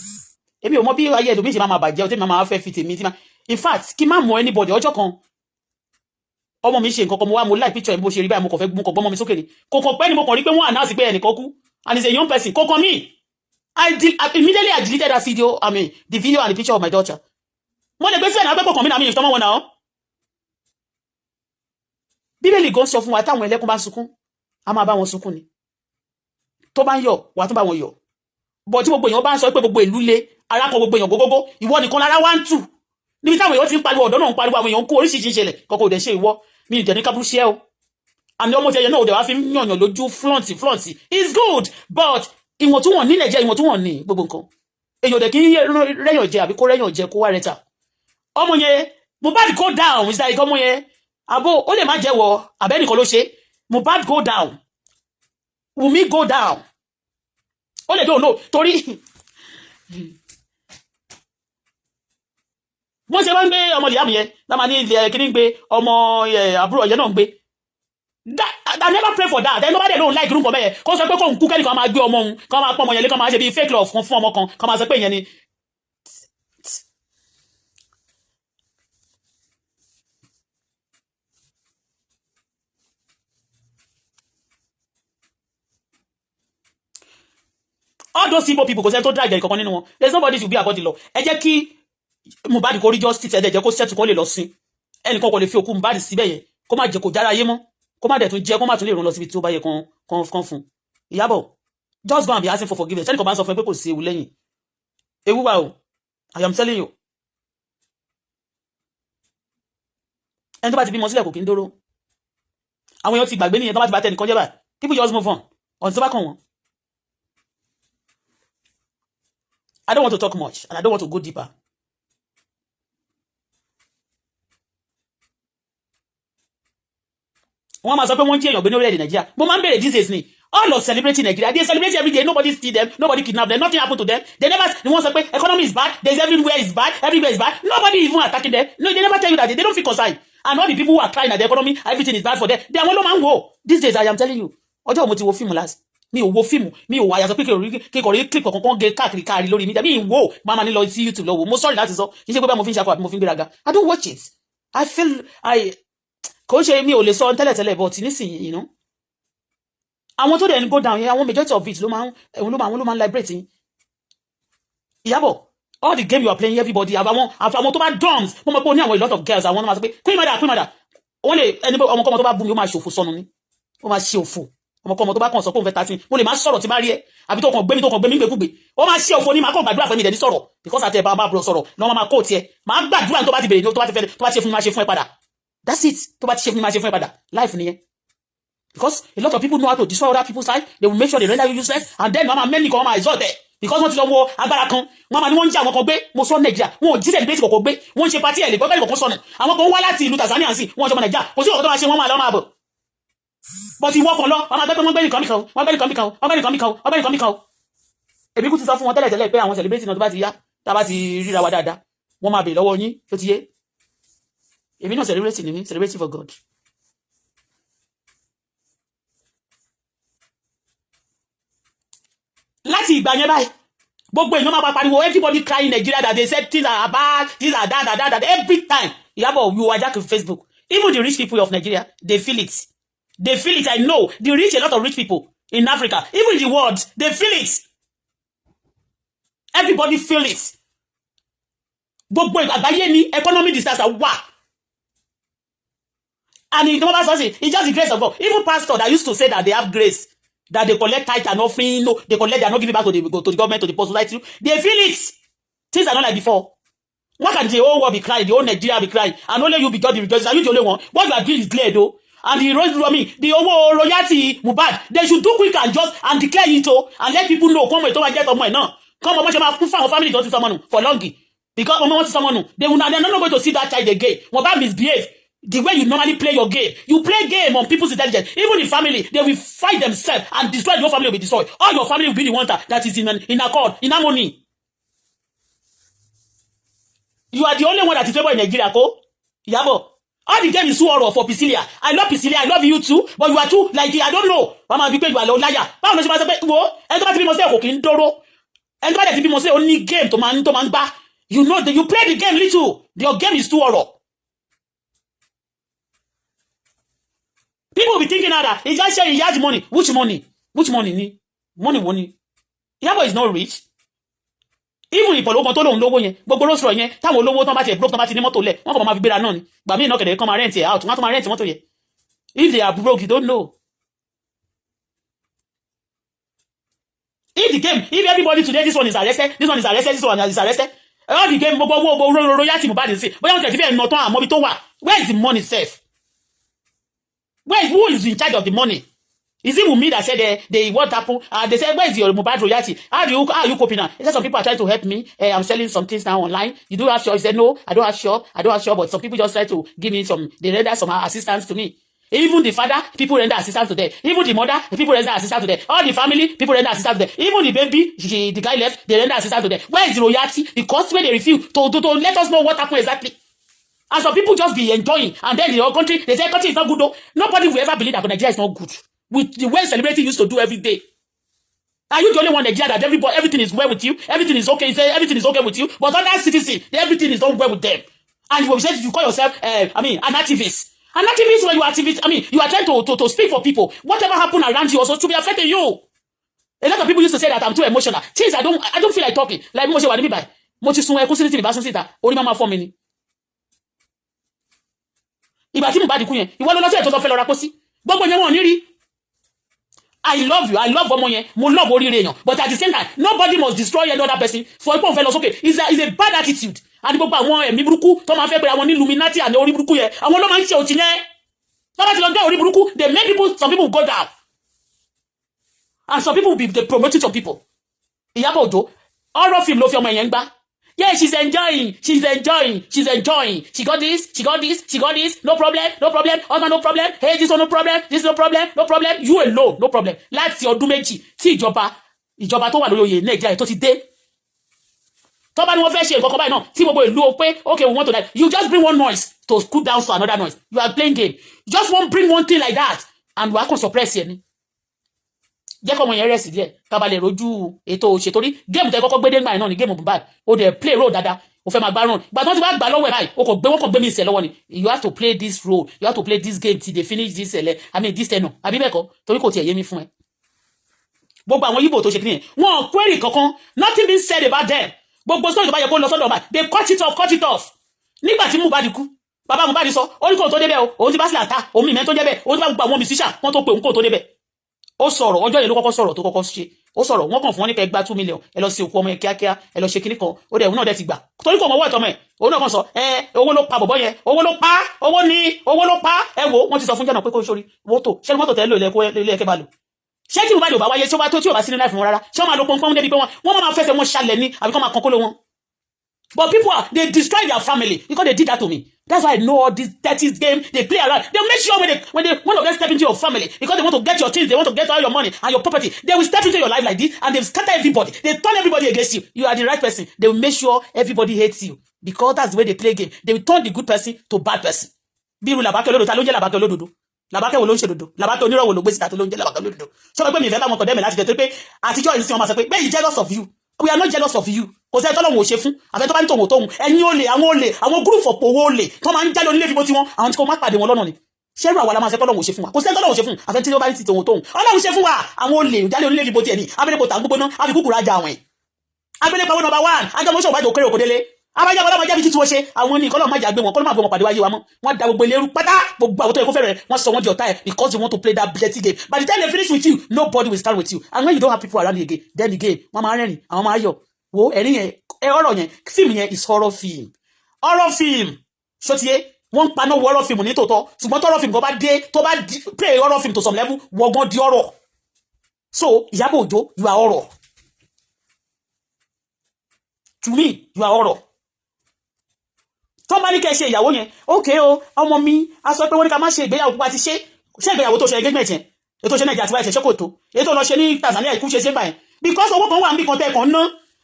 èmi ò mọ bí ayé ẹ̀dùn mi ṣe máa bàjẹ́ ọtí máa fẹ́ fi tèmi in fact kí má mọ anybody ọjọ́ kan ọmọ mi ṣe nǹkan kan mo wá mo like picture ẹ̀ bó ṣe rí báyìí mo kàn fẹ́ mú kàn gbọ́mọ mi sókè ni kò kàn pẹ́ ni mo kàn rí pé wọ́n announce pé ẹnìkan kú and it's a young person kò kàn mí immediately I deleted that video the video and the picture of my daughter mo lè gbé sí ẹ̀nà agbẹ́kọ̀ọ́ kan mi náà mi ìfitọ́mọ́ wọn náà bíbélì gan sọ fún wa táwọn ẹlẹ́kùn bá sunkún a máa bá wọn sunkún ni tó bá ń yọ̀ wà tó bá wọn yọ̀ bọ̀ tí gbogbo èèyàn bá ń sọ pé gbogbo ìlú le arákọ̀ gbogbo èèyàn gógógó ìwọ nìkan lára wá ń tù níbi táwọn èèyàn ti ń pariwo ọ̀dọ́ náà ń pariwo àwọn èèyàn kó oríṣiríṣi ìṣẹ̀lẹ̀ kọ́kọ́ òdẹ̀ ṣe ìwọ mi ìjẹ́ ní kábúrú ṣẹ́ o àní ọmọ tẹ̀yẹ náà òdẹ̀ wá fi ń yànyàn lójú flaunt it's good but ìwọ̀ntúnwọ̀n nílẹ̀ jẹ́ ìwọ̀ntúnwọ̀n ní gbogbo nǹkan èèyàn òdẹ̀ kí rẹ́yàn jẹ àbí kó rẹ́yàn jẹ kó wá rẹ́ta ọmọ yẹn Mohbad go down it's like ọmọ yẹn àbò ó lè má jẹ́wọ́ àbẹ́nìkan ló ṣe Mohbad go down Wunmi go down ó lè don't know torí wọ́n ṣe wá ń gbé ọmọ ìyá mi yẹn láma ní ilẹ̀ kíní ń gbé ọmọ àbúrò yẹn náà ń gbé I never pray for that. Then nobody don't like room for me. Kó sọ pé kó ń kú kẹ́ni kan máa gbé ọmọ òun kan máa pọ́n ọmọ yẹn lé kan máa ṣe bí fake love fún ọmọ kan máa sọ pé ìyẹn ni. All those Igbo people kò sẹ́ni tó drag ẹ̀rí kankan nínú wọn. There's nobody should be above the law. Ẹ jẹ́ kí Mohbad kó rí justice ẹ̀ jẹ́ kó settle kó lè lọ sin. Ẹnìkan kò lè fi òkú Mohbad síbẹ̀ yẹn kó má jẹ́ kó jára ayé mọ́. Kó má dẹ̀ tún jẹ́ kó má tún lè rán lọ síbi tí ó bá yẹ kan fún. Iyabo, just go and be asking for forgiveness. Ẹnìkan bá ń sọ fún ẹ pé kò sí ewu lẹ́yìn. Ewu wà o. I am telling you. Ẹni tó bá ti bímọ sílẹ̀ kò kí ń dóró. Àwọn èèyàn ti gbàgbé nìyẹn tó bá ti bá tẹnìkan jẹ́ báyìí. People just move on. Ọ̀n tó bá kàn wọ́n. I don't want to talk much and I don't want to go deeper. Wọ́n máa sọ pé wọ́n jí èèyàn gbé ní orílẹ̀-èdè Nàìjíríà. Mo máa ń bèrè these days ni. All of celebrating Nigeria. They celebrate every day. Nobody steal them. Nobody kidnap them. Nothing happened to them. They never. They won't say economy is bad. There's everywhere is bad. Everywhere is bad. Nobody even attacking them. No, they never tell you that. They don't feel concerned. And all the people who are crying at the economy, everything is bad for them. They are no man wo. These days, I am telling you. Ọjọ́ mo ti wo fíìmù last. Mi ò wo fíìmù. Mi ò wá yàtọ̀ pé kí kò rí clip kankan gé káàkiri lórí media. Mi ò wo. Mama ní lọ sí YouTube lọ wo. Mo sorry láti sọ. Kì í ṣe pé bá mo fi ń ṣakọ àbí mo fi ń gbéraga. I don't watch it. I feel kò ṣe mi ò lè sọ tẹ́lẹ̀tẹ́lẹ̀ but nísìnyí, you know. Àwọn tó dẹ̀ ń go down yẹn, àwọn majority of it ló máa ń liberate yín. Iyabo, all the game you are playing, everybody, àwọn tó bá drums, mo mọ̀ pé ó ní àwọn a lot of girls, àwọn máa sọ pé, Queen Mother. Wọ́n lè, ọmọkọ́mọ tó bá bú mi, ó máa ṣòfò sọnù ni. Ó máa ṣe òfò. Ọmọkọ́mọ tó bá kàn sọ pé òun fẹ́ ta sí mi, mo lè máa sọ̀rọ̀ tí máa rí ẹ, àbí tó kàn gbé mi gbékúgbé. Ó máa ṣe òfò ni, máa kàn gbàdúrà fún mi dẹ̀ ní sọ̀rọ̀. Because àti ẹ̀bá bro sọ̀rọ̀, ní wọ́n máa kó tiẹ̀. Máa gbàdúrà tó bá ti bèrè, tó bá ti ṣe fún mi, máa ṣe fún ẹ padà. That's it. Tó bá ti ṣe fún mi, máa ṣe fún ẹ padà. Life nìyẹn. Because a lot of people know how to destroy other people's life. They will make sure they render you useless. And then mama many come exalt there. Because wọ́n ti lọ wo agbára kan. Mama ni wọ́n ń jà àwọn kan gbé. Mo sọ Nigeria. Wọ́n ò jí celebrate kọ̀kọ̀ gbé. Wọ́n ń ṣe party ẹ̀ lè gbọ́gbẹ́ ìkọ̀kan sọnù. Àwọn kan wá láti ìlú Tanzania sí. Wọ́n ṣọmọ Nigeria. Kò sí ọ̀kan tó máa ṣe wọ́n máa lọ máa bọ̀. But ìwọ kan lọ. Mama gbé pé wọ́n gbé nìkan mìkan. Wọ́n gbé nìkan mìkan. Èmi kú ti sọ fún wọn tẹ́lẹ̀ pé àwọn celebrate náà tó bá ti yá. Tá bá ti ríra wa dáadáa. Wọ́n máa bèèrè lọ́wọ́ yín. Tó ti yé. Èmi náà celebrate ni mi. Celebrate for God. Láti ìgbà yẹn báyìí gbogbo èèyàn máa pariwo everybody cry in Nigeria that they said things are bad, things are that every time Iyabo you hijack Facebook. Even the rich people of Nigeria, they feel it. I know the rich, a lot of rich people in Africa, even in the world, they feel it. Everybody feel it. Gbogbo àgbáyé ni economic disaster wà. And it's just the grace of God. Even pastor that used to say that they have grace, that they collect tithe and offering, no, they collect, they are not giving back to the government, to the society. They feel it. Things are not like before. Why can the whole world be crying, the whole Nigeria be crying, and only you be God be rejoicing? Are you the only one? What you are doing is clear though. And the Omo Iyabo Mohbad, they should do quick and just and declare it and let people know. Come to get money now. Come on, family don't see someone for long. Because Omo wants someone, they're not going to see that child again. Mohbad misbehave. The way you normally play your game. You play game on people's intelligence. Even in family, they will fight themselves and destroy. Your family will be destroyed. All your family will be the one that is in accord, in harmony. You are the only one that is able in Nigeria, ko? Iyabo. All the game is too horror for Pisilia. I love Pisilia. I love you too. But you are too, like, I don't know. Mama, you are a liar. Báwo ló ṣe máa sọ pé, wo, ẹni tó bá ti bímọ sí kò kí ń dóró. Ẹni tó bá ti bímọ sí only game to man gbá. You know that you play the game little. Your game is too horror. People will be thinking that he just saying he has money. Which money? Ni? Money. Iyabo is not rich. Even if ológun tó lóhun lówó yẹn, gbogbo ló sọ̀rọ̀ yẹn, táwọn olówó tán bá ti broke tán bá ti ní mọ́tò lẹ̀, wọ́n kàn máa fi gbéra náà ni. Gbà mí náà kẹ̀dẹ̀ kan máa rent it out, wọ́n tún máa rent mọ́tò yẹn. If they are broke, you don't know. If everybody today, this one is arrested, this one is arrested. All the game, gbogbo royalty Mohbad is bóyá wọ́n tẹ̀ sí fẹ́ nà tán àmọ́ bí tó wà. Where is the money safe? Who is in charge of the money? Is it with me that said they what happened? They said, where is your Mohbad royalty? How are you coping now? He said some people are trying to help me. I'm selling some things now online. You do have sure? He said, no, I don't have sure. But some people just try to give me they render some assistance to me. Even the father, people render assistance to them. Even the mother, people render assistance to them. All the family, people render assistance to them. Even the baby, the guy left, they render assistance to them. Where is the royalty? The cost where they refuse to let us know what happened exactly. And some people just be enjoying. And then the whole country, they say country is not good though. Nobody will ever believe that Nigeria is not good. With the way celebrity used to do every day. Are you the only one in Nigeria that everything is well with you? Everything is okay. Everything is okay with you. But other citizens, everything is not well with them. And you say you call yourself, an activist. An activist when you are activist, you are trying to speak for people. Whatever happened around you also should be affecting you. A lot of people used to say that I'm too emotional. Things I don't feel like talking. Like mo ṣe wà níbí báyìí. Mo ti sun ẹkún sí ní bá sun síta. Orí máa fọ́ mi ni. Ìgbà tí mo bá dikú yẹn, ìwọ ló lọ sí ẹ̀ tó fẹ́ lọ ra pósí. Gbogbo yẹn wọn ò ní rí. I love you. I love ọmọ yẹn. Mo love oríire èèyàn. But at the same time, nobody must destroy another person for ipò òfin lọ sókè. It's a bad attitude. And gbogbo àwọn ẹ̀mí burúkú tó máa fẹ́ pé àwọn ní Illuminati àti orí burúkú yẹn. Àwọn ló máa ń ṣe òtí yẹn. Tó bá ti lọ gbé orí burúkú, they make people, some people go down. And some people they promoting some people. Iyabo Ojo, horror film ló fi ọmọ yẹn gbá. Yeah, she's enjoying. She got this. No problem. Husband, no problem. Hey, this one, no problem. No problem. You alone, no problem. Láti ọdún méjì tí ìjọba tó wà lórí oyè Nàìjíríà tó ti dé. Tó bá ní wọ́n fẹ́ ṣe nǹkan kan báyìí náà tí gbogbo ìlú ó pé, okay, we want to die. You just bring one noise to cool down to another noise. You are playing game. You just bring one thing like that and we are going to suppress yẹn ni. Jẹ́ kọ́ ọmọ yẹn rest díẹ̀ ká bá lè rojú ètò òṣètórí géèmù tẹ́ kọ́kọ́ gbé dé ńgbà náà ni géèmù Mohbad ó dẹ̀ play role dáadáa ó fẹ́ máa gbá run gbà tó ti bá gbà lọ́wọ́ ẹ̀ báyìí ó kò gbé wọ́n kò gbé mi ìṣẹ̀ lọ́wọ́ ni you have to play this role you have to play this game till they finish this this tenor àbí bẹ́ẹ̀ kọ́ torí kò tiẹ̀ yé mi fún ẹ. Gbogbo àwọn Yíbò tó ṣe kíni yẹn wọn query kankan nothing been said about them gbogbo story tó bá yẹ kó lọ sọ́dọ̀ ọba they cut it off nígbà tí Mohbad kú bàbá Mohbad sọ ó ní kò tó débẹ̀ o òun ti bá sílẹ̀ àtà òun mi mẹ́ tó débẹ̀ òun ti bá gbogbo àwọn musician wọ́n tó pé òun kò tó débẹ̀ ó sọ̀rọ̀ ọjọ́ yẹn ló kọ́kọ́ sọ̀rọ̀ tó kọ́kọ́ ṣe ó sọ̀rọ̀ wọ́n kàn fún wọn ní kẹ́ gba 2 million ẹ lọ sí òkú ọmọ yẹn kíákíá ẹ lọ ṣe kinní kan ó dẹ̀ òun náà dẹ̀ ti gbà torí kò mọ̀ ọwọ́ ìtọ́mọ̀ ẹ̀ òun náà kàn sọ owó ló pa bọ̀bọ̀ yẹn owó ló pa ẹ wo wọ́n ti sọ fún jẹ́nà pé kó sórí mọ́tò ṣé mọ́tò tẹ́ lò ilé ẹ̀kẹ́ bá lò ṣé tí mo bá lò bá wáyé tí ó bá sí ní láìfún wọn rárá ṣé wọ́n máa lo pọ́npọ́n débi pé wọ́n máa fẹsẹ̀ wọn ṣalẹ̀ ní àbí kọ́ máa kan kóló wọn. But people they destroy their family because they did that to me. That's why I know all this dirty game they play around. They make sure when they want to get step into your family because they want to get your things, they want to get all your money and your property. They will step into your life like this and they scatter everybody. They turn everybody against you. You are the right person. They will make sure everybody hates you because that's the way they play game. They will turn the good person to bad person. Biru Labake Olodo ta ló jẹ́ Labake Olodo. Labake wo ló ń ṣe dodo. Labake onírọ́ wo ló gbé síta tó ló ń jẹ́ Labake Olodo. So pé mi fẹ́ bá wọn ko dem láti jẹ́ pé àtijọ́ yìí sí wọn máa sọ pé we jealous of you. We are not jealous of you. Kò sẹ́ tọ́lọ́run ò ṣe fún àfẹ́ tó bá ní tòun tóun ẹ̀yin àwọn group of owó olè tó máa ń jálẹ̀ onílé fífó tí wọ́n àwọn tí kò má pàdé wọn lọ́nà ni ṣẹ́rù àwa la máa sẹ́ tọ́lọ́run ò ṣe fún wa kò sẹ́ tọ́lọ́run ò ṣe fún àfẹ́ tí ó bá ní ti tòun tóun Ọlọ́run ṣe fún wa àwọn olè jálẹ̀ onílé fífó tiẹ̀ ní abẹ́lẹ́pọ̀ tà gbogbo náà àfi kúkúrú ajá àwọn ẹ̀ abẹ́lẹ́pọ̀ number 1 ajọmọ́ṣọ́ òbájọ́ òkèrè òkòdélé abájá ọlọ́mọ jẹ́ bí títí wọ́n ṣe àwọn ní kọ́lọ́ máa jà gbé wọn kọ́lọ́ máa gbé wọn pàdé wáyé wa mọ́ wọ́n da gbogbo ilérú pátá gbogbo àwọn tó yẹ kó fẹ́rẹ̀ wọ́n sọ wọ́n di ọ̀tá ẹ̀ because they want to play that dirty game by the time they finish with you nobody will stand with you and when you don't have people around you again then again wọ́n máa rẹ́rìn àwọn máa yọ̀ wo ẹ̀rín yẹn ọ̀rọ̀ yẹn fíìmù yẹn is horror film ṣótiyé wọ́n ń paná wọ horror film ní tòótọ́ ṣùgbọ́n tọ́rọ̀ film kan bá dé tó bá play horror film to some level wọ́gbọ́n di horror so Iyabo Ojo you are horror to me you are horror tó bá ní kẹ́ ṣe ìyàwó yẹn okay o ọmọ mi a sọ pé wọ́n ní ká má ṣe ìgbéyàwó bá ti ṣe ìgbéyàwó tó ṣe engagement yẹn ètò ṣe Nàìjíríà ti wáyé ṣe kò tó ètò lọ ṣe ní Tanzania ikú ṣe ṣe báyìí because owó kan wà níbi kan tẹ́ kàn ná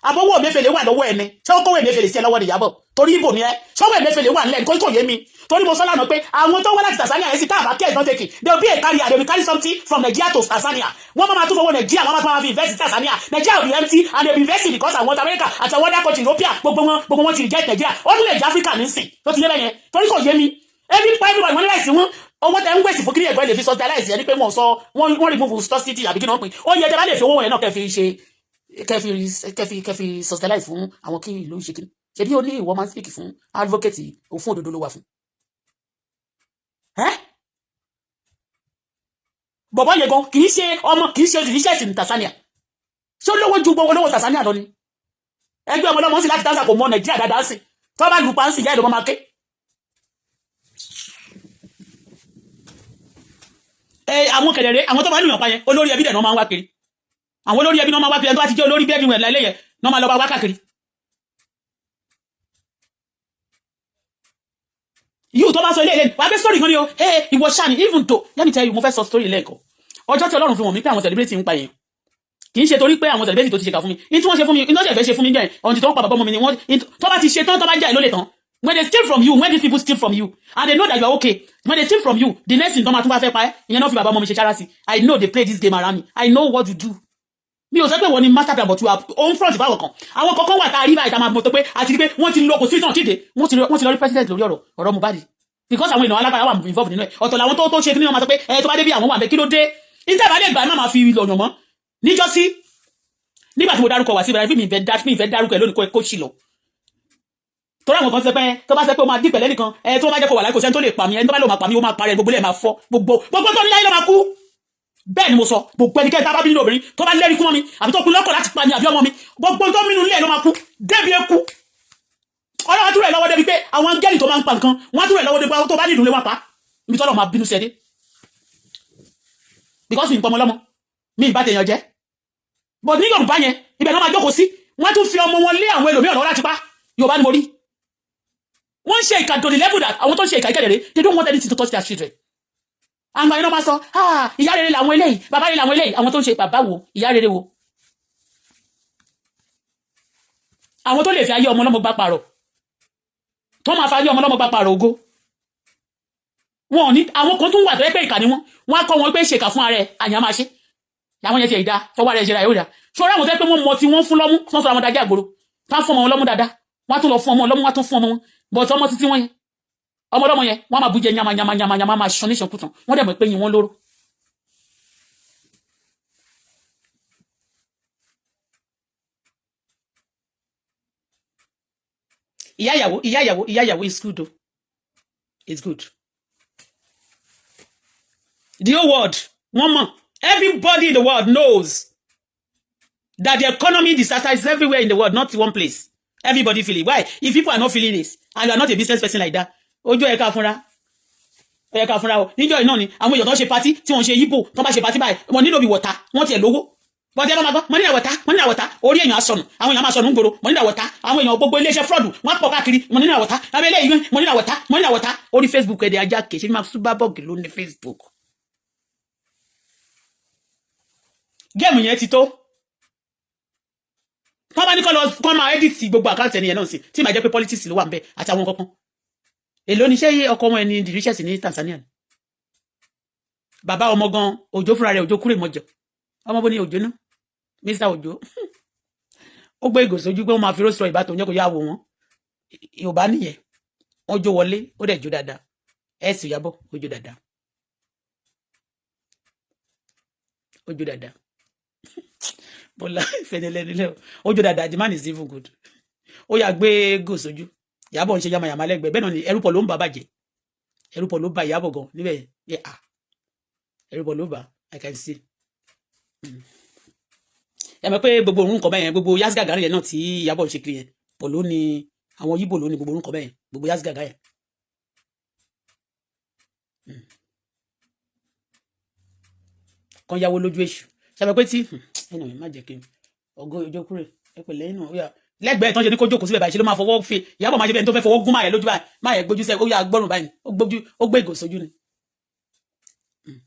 àbọ̀wọ́ Emefiele wà lọ́wọ́ ẹni ṣé ó kọ́wọ́ Emefiele sí ẹ lọ́wọ́ Iyabo torí ibo ni ẹ ṣọ́wọ́ Emefiele wà nílẹ̀ nǹkan tó yé mi torí mo sọ lánàá pé àwọn tó wá láti Tanzania yẹn sí tá àbá care is not taking they will be a carrier they will carry something from Nigeria to Tanzania wọ́n máa tún fọwọ́ Nigeria wọ́n máa fi invest in Tanzania Nigeria will be empty and they will be investing because àwọn America àti àwọn other country Europe gbogbo wọn ti reject Nigeria ó tún lè jẹ́ Africa nísìn tó ti lé bẹ́yẹn torí kò yé mi everybody wọ́n ní láìsí wọn owó tẹ ń gbèsè fún kíní ẹ̀gbọ́n lè fi socialize ẹni pé wọ́n sọ wọ́n remove subsidy àbí kí náà pín ó yẹ tẹ bá lè fi owó yẹn náà kẹfì socialize fún àwọn kí ìlú ṣe kíní ṣe bí ó ní ìwọ máa ń speak fún advocate òfin òdodo ló wà fún bọ̀bọ̀ yẹn gan kìí ṣe ọmọ kìí ṣe òṣìṣẹ́ ìsìn Tanzania ṣé olówó ju gbogbo olówó Tanzania lọ ni ẹgbẹ́ ọmọ ọlọ́mọ sí láti Tanzania kò mọ Nàìjíríà dáadáa sí tó bá lù pa ń sì yá ìlú máa ké àwọn kẹ̀dẹ̀rẹ́ àwọn tó bá lùyàn pa yẹn olórí ẹbí dẹ̀ náà máa ń wá kiri àwọn olórí ẹbí náà máa ń wá kiri ẹni tó bá ti jẹ́ olórí bí ẹbí wọn lálẹ́ yẹn náà máa lọ bá wá káàkiri. yóò tó bá sọ ilé ilé wàá gbé story kan ni o ìwọ ṣáà ni even though let me tell you mo fẹ́ sọ story lẹ́ẹ̀kan ọjọ́ tí Ọlọ́run fi wọ̀n mí pé àwọn celebrity ń pa yẹn kì í ṣe torí pé àwọn celebrity tó ti ṣe kà fún mi ní tí wọ́n ṣe fún mi ní tó ṣe fẹ́ ṣe fún mi jẹ́ ọ̀n tí tó ń pa bàbá ọmọ mi ni wọ́n tó bá ti ṣe tán tó bá jà ló lè tán when they steal from you when these people steal from you and they know that you are okay when they steal from you the next thing tó máa tún bá fẹ́ pa ẹ́ ìyẹn náà fi bàbá ọmọ mi ṣe charity I know they play this game around me I know what to do mi ò sọ pé wọ́n ni master plan but you are on front fáwọn kan àwọn kankan wà tá a rí báyìí tá a máa mọ̀ tó pé àti rí pé wọ́n ti lọ kò sí ìtàn tíde wọ́n ti lọ rí president lórí ọ̀rọ̀ Mohbad because àwọn èèyàn alágbára wà involved nínú ẹ̀ ọ̀tọ̀ làwọn tó ṣe kí ni wọ́n máa sọ pé tó bá dé bí àwọn wà bẹ́ẹ̀ kí ló dé níta ìbálẹ̀ ìgbà máa fi lọ̀yàn mọ́ níjọ́sí nígbà tí mo dárúkọ wá sí ibà mi ìfẹ́ dárúkọ ẹ̀ lónìí kó ṣì lọ torí àwọn kan sọ pé tó bá sọ pé ó máa dípẹ̀ lẹ́nìkan tó bá jẹ́ kó wà láì kò sẹ́ni tó lè pa mí ẹni tó bá lò máa pa mí ó máa parẹ́ gbogbo lẹ́ẹ̀ máa fọ́ gbogbo tó ní láyé ló máa kú bẹ́ẹ̀ ni mo sọ gbogbo ẹnikẹ́ni tá a bá bí nínú obìnrin tó bá lẹ́rìí kú mọ́ mi àbí tó kú lọ́kọ̀ láti pa mi àbí ọmọ mi gbogbo tó mínú ilé ló máa kú débi eku ọlọ́wọ́ dúró ẹ̀ lọ́wọ́ débi pé àwọn angẹ́lì tó máa ń pa nǹkan wọ́n dúró ẹ̀ lọ́wọ́ débi pé tó bá nílùú lé wọn pa ibi tọ́lọ̀ máa bínú sẹ́dé because mi ń pọmọ lọ́mọ mi ń bá tèèyàn jẹ́ but ní Yorùbá yẹn ibẹ̀ náà máa jókòó sí wọ́n tún fi ọmọ wọn lé àwọn ẹlòmíràn lọ́wọ́ láti pa Yorùbá ni mo rí wọ́n ń ṣe ìkà to the level that àwọn tó ń ṣe ìkà ìkẹ́dẹ̀rẹ́ they don't want anything to touch their children àwọn àyìnbá máa sọ ìyá rere làwọn eléyìí bàbá rere làwọn eléyìí àwọn tó ń ṣe bàbá wo ìyá rere wo àwọn tó lè fi ayé ọmọ ọlọ́mọ gbà pààrọ̀ tó máa fa ayé ọmọ ọlọ́mọ gbà pààrọ̀ ògo wọn ò ní àwọn kan tún wà tó yẹ pé ìkà ni wọn á kọ́ wọn pé ṣèkà fún ara ẹ̀ àyàn máa ṣe àwọn yẹn ti ìdá fọwọ́ ara ẹ̀ ṣe ra ẹ̀ ó dà ṣọ́ra àwọn tó yẹ pé wọ́n mọ tí wọ́n fún lọ́mú wọ́n sọ àwọn dájá àgbòrò tá fún ọmọ wọn lọ́mú dáadáa wọ́n á tún lọ fún ọmọ lọ́mú wọ́n á tún fún ọmọ wọn bọ̀tọ̀ ọmọ títí wọn yẹn ọmọ ọlọ́mọ yẹn wọ́n máa bújẹ yamayama máa ṣan níṣan kùtàn wọ́n dẹ̀ mọ̀ pé yín wọ́n lóró. ìyá ìyàwó is good o it's good. The whole world wọ́n mọ̀ everybody in the world knows that the economy disaster is everywhere in the world not one place everybody feel it why if people are not feeling this and you are not a business person like that ojú ẹ̀ka fúnra o níjọ́ iná ni àwọn èèyàn tó ṣe party tí wọ́n ṣe yípo tó bá ṣe party báyìí wọ́n nílò bí wọ̀ta wọ́n tiẹ̀ lówó bọ́dé ẹ bá máa gbọ́ money na wọ̀ta orí èèyàn asọ̀nù àwọn èèyàn máa sọ̀nù ń gbòòrò money na wọ̀ta àwọn èèyàn gbogbo iléeṣẹ́ fraud wọ́n pọ̀ káàkiri money na wọ̀ta àwọn eléyìí money na wọ̀ta orí Facebook ẹ̀dẹ̀ ajá kèṣe máa súbà bọ́ọ̀gì ló ní Facebook. géèmù yẹn ti tó wọ́n bá ní kọ́ máa edit gbogbo àkáǹtì ẹni yẹn náà sí tí màá jẹ́ pé politics ló wà ń bẹ àti àwọn kankan èló ni ṣé ọkọ wọn ẹni the richest ní Tanzania bàbá ọmọ gan Òjó fúnra rẹ̀ Òjó kúrè mọ́jọ ọmọ bó ní Òjó náà Mr. Òjó ó gbé ìgò sójú pé wọ́n máa fi rọ́ọ̀sì ìbátan òun jẹ́ kó yá wò wọ́n Yorùbá nìyẹn wọ́n jó wọlé ó dẹ̀ jó dáadáa ẹ̀sìn Ìyábọ̀ ó jó dáadáa Bola fẹnilẹ́nilẹ́ ó jó dáadáa the man is even good ó yà gbé gò sójú Ìyábọ̀ ń ṣe yamayama lẹ́gbẹ̀ẹ́ bẹ́ẹ̀ náà ni ẹrúpọ̀ ló ń bà bàjẹ́ ẹrúpọ̀ ló bà Ìyábọ̀ gan níbẹ̀ yẹ ẹrúpọ̀ ló bà I can see ẹ mọ̀ pé gbogbo orun kan bẹ́yẹn gbogbo yasgaga yẹn náà tí Ìyábọ̀ ń ṣe kiri yẹn pọ̀ ló ní àwọn yíbò ló ní gbogbo orun kan bẹ́yẹn gbogbo yasgaga yẹn kan yáwó lójú èṣù ṣàbẹ̀ pé tí ẹnà mi má jẹ́ kí n ọgọ́ ìjọ kúrè ẹ pẹ̀lẹ́ inú ọ̀yà lẹ́gbẹ̀ẹ́ tán ṣe ní kó jókòó síbẹ̀ báyìí ṣe ló máa fọwọ́ fi Ìyábọ̀ máa ṣe bẹ́ẹ̀ tó fẹ́ fọwọ́ gún máyẹ̀ lójú báyìí máyẹ̀ gbójú sẹ́ ó yà gbọ́rùn báyìí ó gbé ìgò sójú ni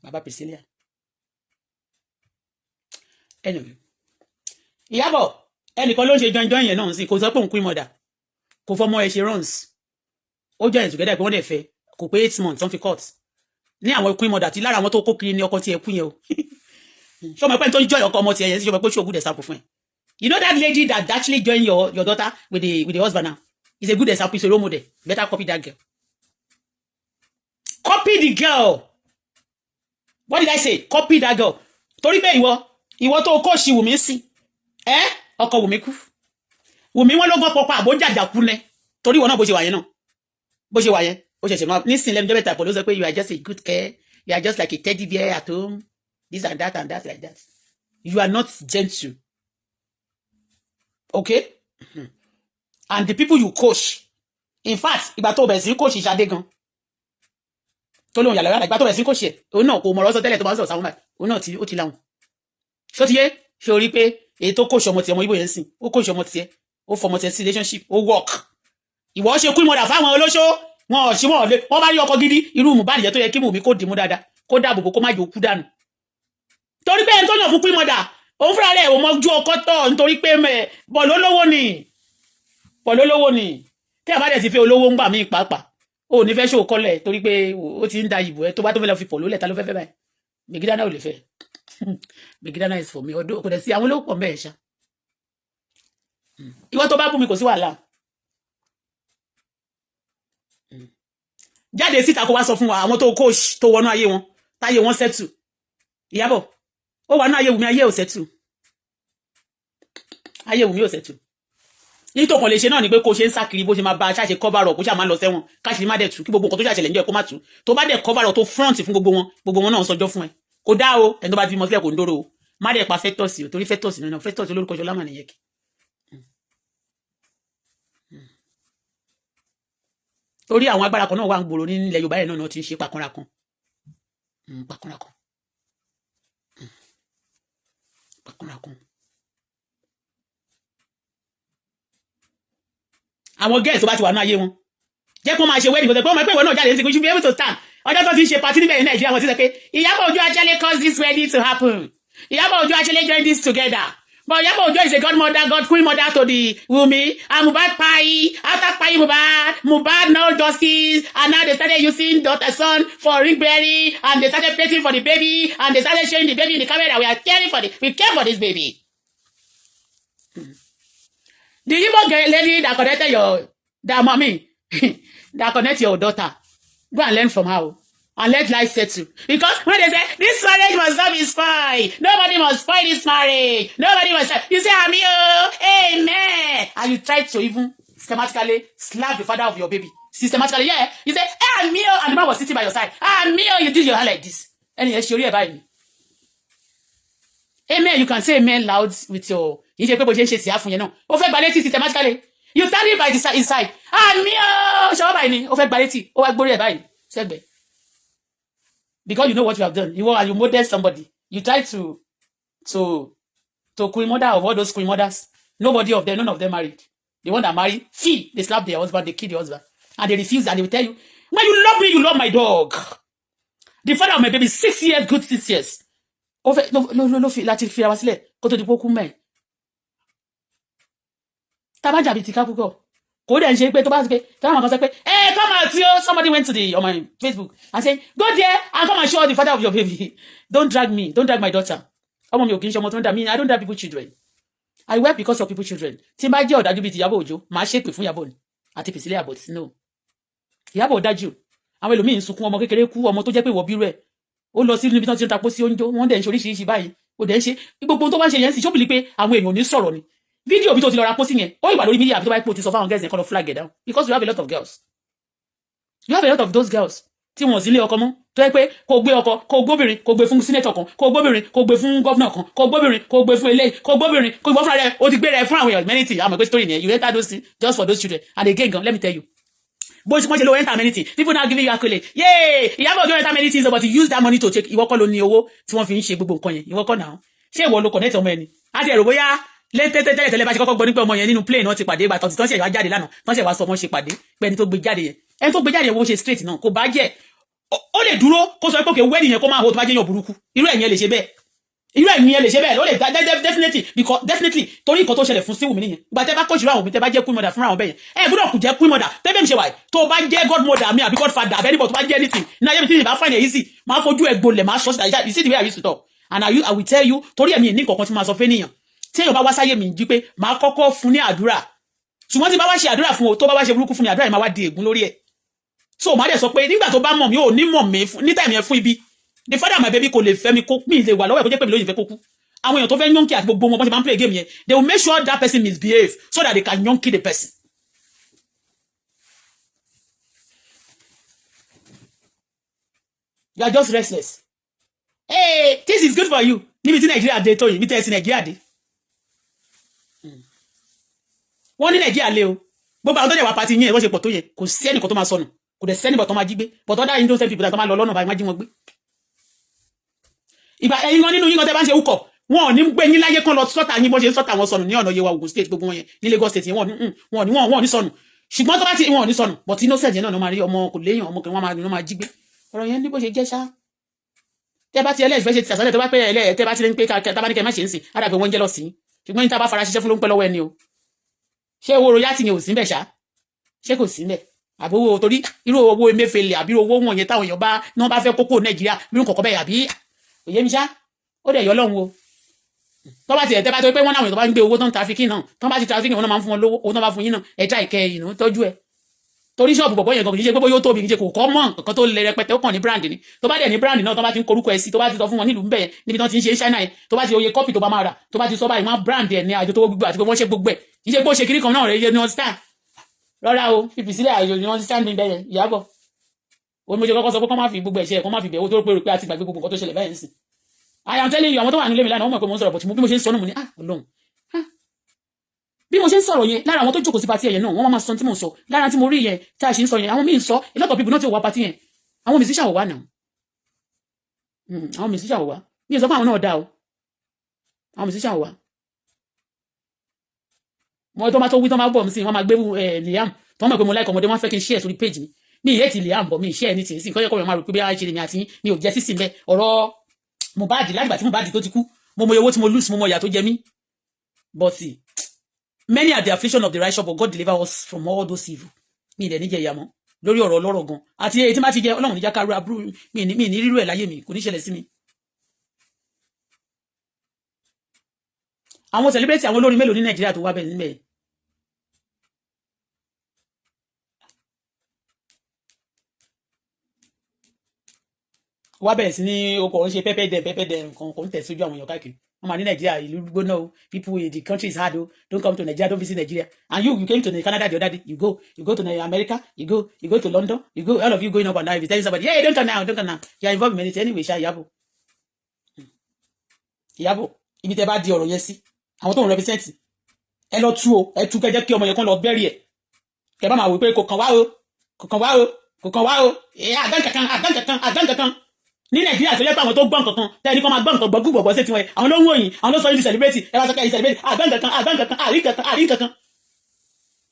bàbá Priscilla ẹnì Ìyábọ̀ ẹnìkan ló ń ṣe jọjọ́ yẹn náà sí kò sọ pé òun queen mother kò fọmọ ẹ ṣe runs ó jẹ́ ìtùgẹ́dẹ́ pé wọ́n dẹ̀ fẹ́ kò pé 8 months wọ́n fi court ní àwọn queen mother tí lára àwọn tó kó kiri ní ọkọ tí ẹ kú yẹn o ṣọmọ pẹ́ tó ń jọ ọkọ ọmọ tí ẹ yẹn sí ṣọmọ pé ṣó good example fún ẹ. You know that lady that actually joined your daughter with the husband now is a good example, is a role model. Better copy that girl. Copy the girl. What did I say? Copy that girl. Torí pé ìwọ tó kó ṣì Wùmí sí. Ọkọ Wùmí kú. Wùmí wọ́n ló gbọ́ pọpọ àbó jàjà kú nẹ. Torí ìwọ náà bó ṣe wà yẹn náà. Bó ṣe wà yẹn. Ó ṣẹ̀ṣẹ̀ máa nísìn lẹ́nu débẹ̀tà pọ̀ ló sọ pé you are just a good care. You are just like a teddy bear at home. This and that like that. You are not gentle. Okay? And the people you coach. In fact, ìgbà tó bẹ̀rẹ̀ sí coach Ṣadé gan. tó lóun yàrá ìgbà tó bẹ̀ sí kò ṣe òun náà kò mọ̀rọ̀ sọ tẹ́lẹ̀ tó bá ń sọ̀rọ̀ sáwọn báyìí òun náà ó ti láwọn ṣó ti yé ṣe orí pé èyí tó kó ṣọmọ tiẹ̀ ọmọ Ìgbò yẹn sìn ó kó ṣọmọ tiẹ̀ ó fọmọ tiẹ̀ sí relationship ó work ìwọ ṣe kú ìmọ̀dà fáwọn olóṣó wọn ò ṣí wọn lé wọn bá rí ọkọ gidi irú Mohbad yẹn tó yẹ kí Wùmí kó dìmú dáadáa kó dáàbò bò kó má jò kú dànù torí pé ẹni tó yàn fún kú ìmọ̀dà òun fúnra rẹ̀ ò mọ ojú ọkọ tọ̀ nítorí pé bọ̀ lólówó ni tí a bá dẹ̀ ti fẹ́ olówó ń gbà mí pàápàá ó ní fẹ́ ṣòwò kọ́lẹ̀ torí pé ó ti ń da ìbò ẹ tó bá tó fẹ́ lọ fi pọ̀ lólẹ̀ ta ló fẹ́ fẹ́ báyìí Megidana ò lè fẹ́ Megidana is for me ọdún kò dẹ̀ sí àwọn olówó pọ̀ mẹ́ẹ̀ ṣá ìwọ tó bá bú mi kò sí wàhálà jáde síta kó wá sọ fún wa àwọn tó coach tó wọnú ayé wọn táyé wọn settle Ìyábọ̀ ó wà ní ayé Wùmí ayé ò settle ayé Wùmí ò settle ní tó kàn lè ṣe náà ni pé kó ṣe ń sákiri bó ṣe máa bá a ṣáṣe cover up kó ṣáà máa lọ sẹ́wọ̀n káṣí má dẹ̀ tú kí gbogbo nǹkan tó ṣàṣẹlẹ̀ ń jẹ́ kó má tú tó bá dẹ̀ cover up tó front fún gbogbo wọn náà sọjọ́ fún ẹ kò dá o ẹni tó bá bímọ sílẹ̀ kò ń dóró o má dẹ̀ pa Festus o torí Festus nínú Festus olórúkọ ṣọlá mà nìyẹn kì torí àwọn agbára kan náà wà ń gbòòrò ní ilẹ̀ Yorùbá yẹn náà ti ń ṣe pàkànra kan àwọn girls tó bá ti wà ní ayé wọn jẹ́ kó máa ṣe wedding kò tẹ́ pé ọmọ ẹgbẹ́ ìwọ náà jáde sí kò ṣùgbọ́n able to stand ọjọ́ tó ti ń ṣe party níbẹ̀ ní Nàìjíríà wọn ti sọ pé Iyabo Ojo actually caused this wedding to happen Iyabo Ojo actually joined this together but Iyabo Ojo is a godmother god queen mother to the Wunmi and Mohbad pai after pai Mohbad no justice and now they started using daughter son for ring bearing and they started placing for the baby and they started showing the baby in the camera we care for this baby. The Igbo lady that connected that mommy, that connect your daughter, go and learn from her and let life settle. Because when they say, this marriage must not be spoiled, nobody must spoil this marriage, nobody must, you say, Amio, amen. And you try to even systematically slap the father of your baby. Systematically, yeah. You say, hey, Amio, and the man was sitting by your side. Amio, you did your hand like this. And you're sure about me. Amen, you can say amen loud with your you say people change ṣe fún yẹn náà ó fẹ́ gba létí systematically you standing by the side mi o ṣọwọ́ báyìí ni ó fẹ́ gba létí ó wá gbórí ẹ̀ báyìí sẹ́gbẹ̀ because you know what you have done and you model somebody you try to queen mother of all those queen mothers none of them married the one that married they slap their husband they kill the husband and they refuse and they will tell you when you love me you love my dog the father of my baby 6 years good 6 years ó fẹ́ ló fi láti fi ara wa sílẹ̀ kó tó di pé ó kú mẹ́ẹ̀ tabaja bi ti ka púpọ̀ kò dẹ̀ ń ṣe pé tó bá ti pé táwọn kan sọ pé come out yo somebody went to on my Facebook and say go there and come and show the father of your baby don't drag my daughter ọmọ mi ò kì í ṣe ọmọ tó ń dà mí I don't drag people children I wear because of people children tí n bá jẹ́ ọ̀dájú bíi ti Iyabo Ojo máa ṣépè fún Iyabo ni àti Priscilla Abbott no Iyabo dájú àwọn ẹlòmíì ń sunkún ọmọ kékeré kú ọmọ tó jẹ́ pé ìwọ bírú ẹ̀ ó lọ sí níbi tí wọ́n ti ń tapó sí oúnjẹ wọ́n dẹ̀ ń ṣe oríṣiríṣi báyìí ó dẹ̀ ń ṣe gbogbo tó bá ń ṣe yẹn sì ṣóbìlì pé àwọn èèyàn ò ní sọ̀rọ̀ ni fídíò bí tó ti lọ ra pósí yẹn ó ìwà lórí mídíà àbí tó bá ipò ti sọ fáwọn girls yẹn kọ́ lọ flag it down because you have a lot of girls you have a lot of those girls tí wọn ò sí ilé ọkọ mọ́ tó yẹ pé kò gbé ọkọ kò gbóbìnrin kò gbé fún senator kan kò gbóbìnrin kò gbé fún governor kan kò gbóbìnrin kò gbé fún eléyìí kò gbóbìnrin kò gbọ́ fúnra rẹ̀ ó ti gbé rẹ̀ fún àwọn èèyàn many things àmọ́ pé story nìyẹn you enter those things just for those children and again gan let me tell you bó ṣe lo enter many things people now giving you accolade yay Iyabo Ojo enter many things but you use that money to take ìwọ kọ́ ló ní owó tí wọ́n fi ń ṣe gbogbo nǹkan yẹn ìwọ kọ́ náà ṣé ìwọ ló connect ọmọ ẹni àti ẹ̀rọ bóyá tẹ́lẹ̀ bá ṣe kọ́kọ́ gbọ́ nípa ọmọ yẹn nínú plane náà ti pàdé ìgbà tọ́sí tọ́sí ẹ̀wá jáde lánàá tọ́sí ẹ̀wá sọ ọmọ ṣe pàdé pé ẹni tó gbé jáde yẹn ẹni tó gbé jáde yẹn wọ́n ṣe straight náà kò bá jẹ́ ó lè dúró kó sọ pé òkè wedding yẹn kó máa hó tó bá jẹ́ yàn burúkú irú ẹ̀yìn ẹ̀ lè ṣe bẹ́ẹ̀ ó lè definitely torí nǹkan tó ṣẹlẹ̀ fún sí Wùmí nìyẹn ìgbà tẹ́ bá kó ìṣúra àwọn òbí tẹ́ bá jẹ́ queen mother fúnra àwọn bẹ́yẹn ẹ gbọ́dọ̀ kù jẹ́ queen mother tẹ́bẹ̀ mi ṣe wà tó bá jẹ́ godmother mi àbí godfather àbẹ́ níbọ̀ tó bá jẹ́ anything ní ayé mi tí mi bá find it easy máa fojú ẹ̀ gbolẹ̀ máa sọ síta you see the way I used to talk and I will tell you torí ẹ̀mí ní nǹkan tí máa sọ fẹ́ nìyàn tí èèyàn bá wá sáyé mi jí pé máa kọ́kọ́ fún ní àdúrà ṣùgbọ́n tí bá wá ṣe àdúrà fún o tó bá wá ṣe burúkú fún mi àdúrà yìí máa wá di ègún lórí ẹ̀ so màá dẹ̀ sọ pé nígbà tó bá mọ̀ mí ò ní mọ̀ mí ní tàìmì ẹ̀ fún ibi the father of my baby kò lè fẹ́ mi kó mi lè wà lọ́wọ́ ẹ̀ kó jẹ́ pé mi lóyìn fẹ́ kó kú àwọn èèyàn tó fẹ́ yọ̀ǹkì àti gbogbo wọn bọ́n ṣe máa ń play game yẹn they will make sure that person misbehave so that they can yọ̀ǹkì the person. You are just restless. Hey, this is good for you. Níbi tí Nàìjíríà dé tó yìí, níbi tí ẹ sí Nàìjíríà dé. Wọ́n ní Nàìjíríà lé o. Gbogbo àwọn tó jẹ́ wà pàtí yẹn wọ́n ṣe pọ̀ tó yẹn kò sí ẹnìkan tó máa sọnù. kò dẹ̀ sẹ́ni bọ̀ tó máa jí gbé but other innocent people tó máa lọ lọ́nà báyìí máa jí wọn gbé ìgbà ẹ̀yin wọn nínú yín kan tẹ́ bá ń ṣe wúkọ̀ wọn ò ní gbé yín láyé kan lọ sọ́tà yín bó ṣe ń sọ́tà wọn sọnù ní ọ̀nà Yewa Ogun state gbogbo wọn yẹn ní Lagos state wọn ò ní sọnù ṣùgbọ́n tó bá ti wọn ò ní sọnù but innocent yẹn náà máa rí ọmọ kò léèyàn ọmọ kan wọn máa jí gbé ọ̀rọ̀ yẹn ní bó ṣe jẹ́ ṣá tẹ́ bá ti ẹlẹ́ẹ̀fẹ́ ṣe ti sàṣálẹ̀ tó bá pẹ́ ẹlẹ́ẹ̀ tẹ́ bá ti rí pé tá bá ní kẹ́ má ṣe ń sìn á dàgbé wọ́n jẹ́ lọ sí ṣùgbọ́n yín tá bá fara ṣiṣẹ́ fún ló ń pẹ́ lọ́wọ́ ẹni o ṣé owó royalty yẹn ò sí ń bẹ̀ ṣá ṣé kò sí ń bẹ̀ àbówó torí irú owó Emefiele àbí owó wọ̀nyẹn táwọn èèyàn bá ní wọ́n bá fẹ́ kókó Nàìjíríà nínú kọ̀ọ̀kan bẹ́ẹ̀ àbí òye mi ṣá ó dẹ̀ yọ lọ́hùn o tó bá tiẹ̀ tẹ́ bá tó pé wọ́n láwọn èèyàn tó bá ń gbé owó tó ń trafficking náà tó bá ti trafficking wọn náà máa ń fún wọn lówó owó tó bá fún yín náà ẹ̀dá ìkẹ́ ìnú tọ́jú ẹ̀ torí ṣọ́ọ̀bù bọ̀bọ̀ yẹn gan kì í ṣe pé bóyá ó tóbi kì í ṣe kò kọ́ mọ́ nǹkan tó lè rẹpẹtẹ ó kàn ní brand ni tó bá dẹ̀ ní brand náà tó bá ti ń korúkọ ẹ̀ sí tó bá ti sọ fún wọn nílùú bẹ́ẹ̀ níbi tí wọ́n ti ń ṣe China yẹn tó bá ti oye kọ́pì tó bá máa rà tó bá ti sọ báyìí wọ́n brand ẹ̀ ní àjọ tó gbogbo àti pé wọ́n ṣe gbogbo ẹ̀ kì í ṣe pé ó ṣe kiri kan náà rẹ̀ yẹ ní understand rọra o fìfì sílẹ̀ àjò ní understand ní bẹ́ẹ̀ Ìyábọ̀ ó ní mo ṣe kọ́kọ́ sọ pé kọ́ má fi gbogbo ẹ̀ ṣe ẹ̀ kọ́ má fi bẹ̀ ó tó rò pé àti gbàgbé gbogbo nǹkan tó ṣẹlẹ̀ báyìí ń sìn I am telling you àwọn tó wà nílé mi lánàá wọ́n mọ̀ pé mo ń sọ̀rọ̀ bọ̀ tí bí mo ṣe ń sọ náà mo ní Ọlọ́run bí mo ṣe ń sọ̀rọ̀ yẹn lára àwọn tó jókòó sí pati ẹ̀yẹn náà wọ́n máa sọ tí mo sọ lára tí mo rí yẹn tí a ṣe ń sọ yẹn àwọn míì ń sọ a lot of people náà ti wà pati yẹn àwọn musician wò wá náà àwọn musician wò wá mi ò sọ pé àwọn náà dá o àwọn musician wò wá mo tó máa tó wí tó máa bọ̀ mí sí wọ́n máa gbé Liam tó mọ̀ pé mo like ọmọdé wọ́n fẹ́ kí n share sórí page mi ìyẹ́ ti Liam bọ̀ mi share ní tìǹsì kọ́yẹ́kọ́ mi máa rò pé bí a ṣe lè mi àti mi ò jẹ́ sísìn bẹ́ẹ̀ ọ̀rọ̀ Mohbad lágbà tí Mohbad tó ti kú mo mọ owó tí mo lose mo mọ ìyà tó jẹ mí but many are the affliction of the righteous but God deliver us from all those evil mi ìdẹ̀ níjẹ ìyàmọ́ lórí ọ̀rọ̀ ọlọ́rọ̀ gan àti èyí tí má ti jẹ ọlọ́run níjà kárú aburú mi ní rírú ẹ̀ láyé mi kò ní ṣẹlẹ̀ sí mi. àwọn celebrate àwọn olórin mélòó ní Nàìjíríà tó wá bẹ̀ níbẹ̀ wá bẹ̀rẹ̀ sí ní okò ń ṣe pẹ́pẹ́ dẹ̀ nǹkan kò ń tẹ̀ sójú àwọn èèyàn káàkiri wọ́n máa ní Nàìjíríà ìlú gbóná o people the country is hard o don't come to Nigeria don't visit Nigeria and you came to Canada the other day you go to America you go to London you go all of you going up and down if you tell somebody hey don't come now you are involved in anything anyway ṣá Iyabo ibi tẹ́ bá di ọ̀rọ̀ yẹn sí àwọn tó ń represent ẹ lọ tú o ẹ tú kẹjẹ kí ọmọ yẹn kan lọ bẹ́rì ẹ̀ kẹ bá máa wí pé kò kàn wá o àdán kankan ní Nàìjíríà tó yẹ pé àwọn tó gbọ́n kankan tẹ́ni kan máa gbọ́n nǹkan gbọ́gbọ́ sí tiwọn àwọn ló ń wòyìn àwọn ló sọ yìí celebrate ẹ bá sọ kẹ́ celebrate àdán kankan àrí kankan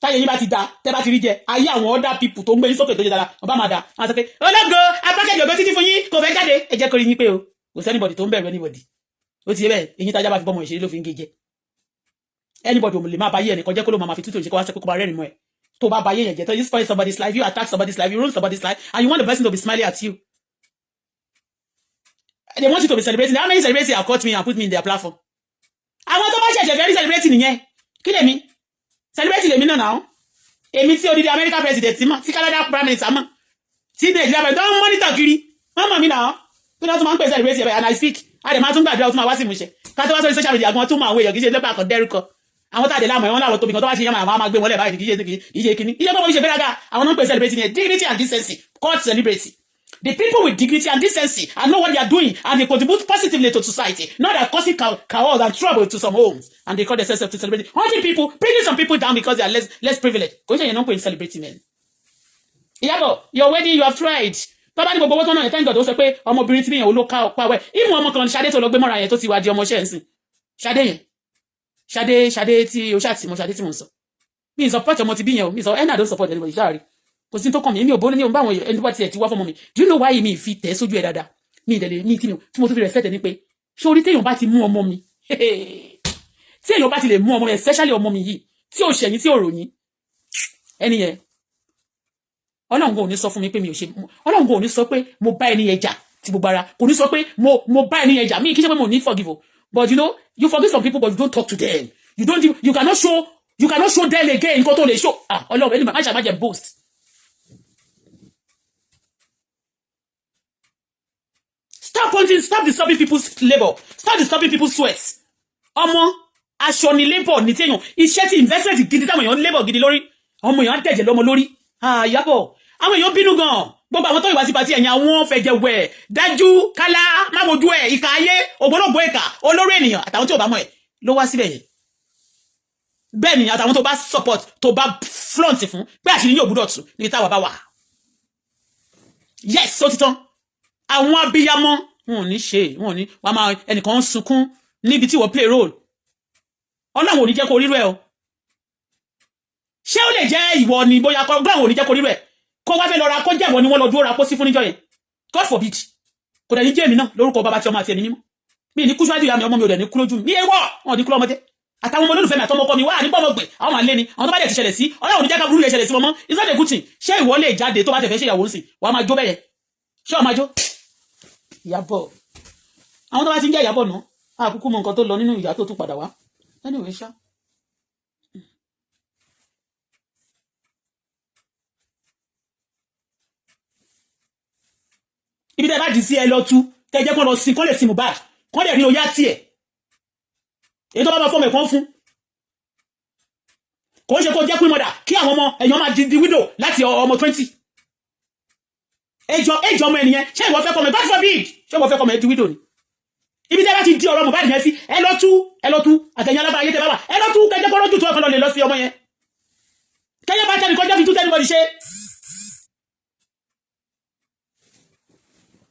táyé yín bá ti da tẹ́ bá ti rí jẹ ayé àwọn other people tó ń gbé yín sókè tó jẹ dára wọn bá máa da wọn sọ pé ológo abákẹ́jọ ògbó títí fún yín kò fẹ́ jáde ẹ jẹ́ kó rí yín pé o kò sí anybody tó ń bẹ̀rù anybody ó ti yẹ bẹ́ẹ̀ eyín tájá bá fi bọ́mọ ìṣeré ló fi ń gé jẹ anybody ò lè máa bá yé ẹnìkan jẹ́ kó ló máa fi tútù ìṣe kó wá sẹ́kó kó máa rẹ́rìn mọ́ ẹ tó bá bá yé yẹn jẹ́ tó you spoil somebody's life you attack somebody's life you ruin somebody's life and you want the person to be smiling at you. They want you to be celebrating. How many celebrities have caught me and put me in their platform? Àwọn tó bá ṣẹ̀ṣẹ̀ fẹ́ rí celebrating nìyẹn. Kí lèmi? Celebrating lèmi náà náà. Èmi tí odidi American president ti mọ̀, tí Canada prime minister mọ̀, tí Nigeria president tó ń monitor kiri. Wọ́n mọ̀ mí náà. Bí wọ́n tún máa ń pè celebrating and I speak. A dẹ̀ máa tún gbàdúrà ó tún máa wá sí ìmúṣẹ. Ká tó wá sórí social media gan tún mọ àwọn èèyàn kì í ṣe lẹ́pà kan dẹ́rùkọ. Àwọn tá a dẹ̀ láàmú ẹ̀ wọ́n láwọn tóbi kan tó bá ṣe yánmà àwọn máa gbé wọn lẹ̀ báyìí kì í ṣe kíní. Iye bọ́ wọ́n ṣe fẹ́ràn ká àwọn náà ń pè celebrating yẹn dignity and decency called celebrity. The people with dignity and decency and know what they are doing and they contribute positively to society, not that causing chaos and trouble to some homes. And they call themselves to celebrate. Hunting people, bringing some people down because they are less privileged. Because you're not going to celebrate men. Iyabo, your wedding, you have tried. Baba ni gbogbo owó tó náà thank God ó sọ pé ọmọbìnrin tí bí yẹn ó ló ká ọ̀pá wẹ̀. Ìmú ọmọ kan Ṣadé tó lọ gbé mọ́ra yẹn tó ti wá di ọmọ ṣẹ́ ń sìn. Ṣadé yẹn. Ṣadé tí ó ṣàtì mọ́ Ṣadé tí mo ń sọ. Mi support ọmọ ti bí yẹn o. Mi sọ ẹ̀nà don't support anybody ṣáàrí. Kò sí tó kàn mí, mi ò bó ní bá àwọn ẹni bá tiẹ̀ ti wá fọ́mọ mi. Do you know why mi fi tẹ̀ sójú ẹ̀ dáadáa? Mi ìdẹ̀lẹ̀ mi tí mo tún fi respect ẹ̀ ní pé ṣé orí téèyàn bá ti mú ọmọ mi tí èèyàn bá ti lè mú ọmọ mi especially ọmọ mi yìí tí ò ṣẹ̀yìn tí ò ròyìn ẹni yẹn Ọlọ́run kò ní sọ fún mi pé mi ò ṣe Ọlọ́run kò ní sọ pé mo bá ẹni yẹn jà tí gbogbo ara kò ní sọ pé mo bá ẹni yẹn jà mi kì í ṣe pé mo ní forgive o but you know you forgive some people but you don't talk to them you cannot show them again nǹkan tó lè show Ọlọ́run ẹni má ṣàmájẹ boast. Stop disturbing people's labor. Stop disturbing people's sweat. Ọmọ aṣọ ni labor ní téèyàn iṣẹ́ tí investment gidi táwọn èèyàn labor gidi lórí. Ọmọ èèyàn tẹ̀jẹ̀ lọ́mọ lórí. Iyabo. Àwọn èèyàn bínú gan. Gbogbo àwọn tó ìwà sí pàtí ẹ̀yìn àwọn fẹ̀jẹ̀ wẹ̀ dájú kálá má wojú ẹ̀ ìka ayé ògbólógbò ìka olórí ènìyàn àtàwọn tí ò bá mọ̀ ẹ̀ ló wá síbẹ̀ yẹn. Bẹ́ẹ̀ ni àtàwọn tó bá support tó bá flaunt fún pé àṣírí yóò gbúdọ̀ tú níbi táwa bá wà. yes so titan àwọn abiyamọ wọn ò ní ṣe wọn ò ní wàá máa ẹnìkan ń sunkún níbi tí wọ́n play role Ọlọ́run ò ní jẹ́ kó rírú ẹ̀ o ṣé ó lè jẹ́ ìwọ ni bóyá Ọlọ́run ò ní jẹ́ kó rírú ẹ̀ kó wá fẹ́ lọ ra kó jẹ́wọ́ ni wọ́n lọ dúró ra pósí fún níjọ́ yẹn God forbid kò dẹ̀ ní jẹ́ èmi náà lórúkọ bàbá tí ọmọ àti ẹ̀mí mímọ́ mi ní kú síwájú ìyá mi ọmọ mi ò dẹ̀ ní kú lójú mi ewọ́ wọn ò ní kú lọ́mọdé àtàwọn ọmọ olólùfẹ́ mi àtọmọ ọkọ mi wà ní pọ́mọ gbẹ̀ àwọn máa lé ni àwọn tó bá dẹ̀ ti ṣẹlẹ̀ sí Ọlọ́run ò ní jẹ́ ká burú yẹn ṣẹlẹ̀ sí wọn mọ́ it's not a good thing ṣé ìwọ lè jáde tó bá tẹ̀ fẹ́ ṣe ìyàwó ń sìn wàá máa jó bẹ́yẹn ṣé ọ máa jó Ìyábọ̀ àwọn tó bá ti ń jẹ́ Ìyábọ̀ náà àkúkú mọ nǹkan tó lọ nínú ìyá tó tún padà wá anyway ṣá ibi tẹ́ bá dì sí ẹ lọ tú tẹ́ jẹ́ kó lọ sin kó lè sin Mohbad kó lè rí oyá tiẹ̀ èyí tó bá máa fọ́ọ̀mù ẹ̀kọ́ fún kò ń ṣe kó jẹ́ pín mọ́dà kí àwọn ọmọ ẹ̀yàn máa di widow láti ọmọ 20 ẹjọ́ ọmọ ẹnìyẹn ṣé ìwọ fẹ́ kọ́ mẹ́ God forbid ṣé ìwọ fẹ́ kọ́ mẹ́ di widow ni ibi tẹ́ bá ti di ọ̀rọ̀ Mohbad yẹn sí ẹ lọ tú àtẹ̀yìn alábàá ayé tẹ́ bá wà ẹ lọ tú kẹjẹ́ kó lójú tó ọkọ̀ lọ lè lọ sí ọmọ yẹn kẹjẹ́ bá tẹ́lẹ̀ kọjá fi tú tẹ́lẹ̀ bọ́dì ṣe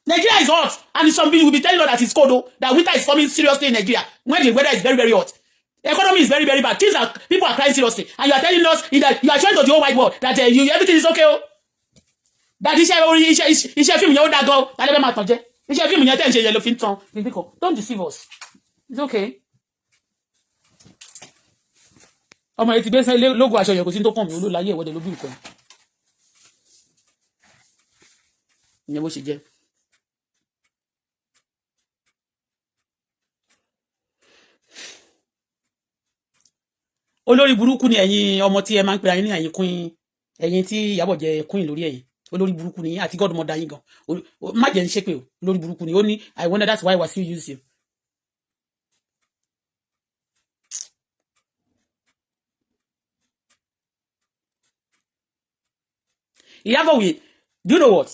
Nigeria is hot, and some people will be telling us that it's cold, though, that winter is coming seriously in Nigeria when the weather is very, very hot. The economy is very, very bad. People are crying seriously, and you are telling us that you are showing to the whole wide world that everything is okay. Oh. That iṣẹ́ film yẹn ó dágọ́ lálẹ́ máa tàn jẹ́ iṣẹ́ film yẹn tẹ̀ ń ṣe yẹn ló fi ń tan bíbíkọ. Don't deceive us. It's okay. Ọmọ yẹn ti gbé sẹ́yìn lógo aṣọ yẹn kò sí tó kàn mí olóòláyé ìwọ́de ló bí nǹkan. Ìyẹn bó ṣe jẹ́. Olórí burúkú ni ẹ̀yin ọmọ tí ẹ máa ń pè ayín ní ẹ̀yin queen ẹ̀yin tí Ìyábọ̀ jẹ́ queen lórí ẹ̀yin olórí burúkú ni àti godmother yín gan má jẹ́ ń ṣépè o olórí burúkú ni ó ní I wonder that's why Wasiu use you. Iyabo, do you know what?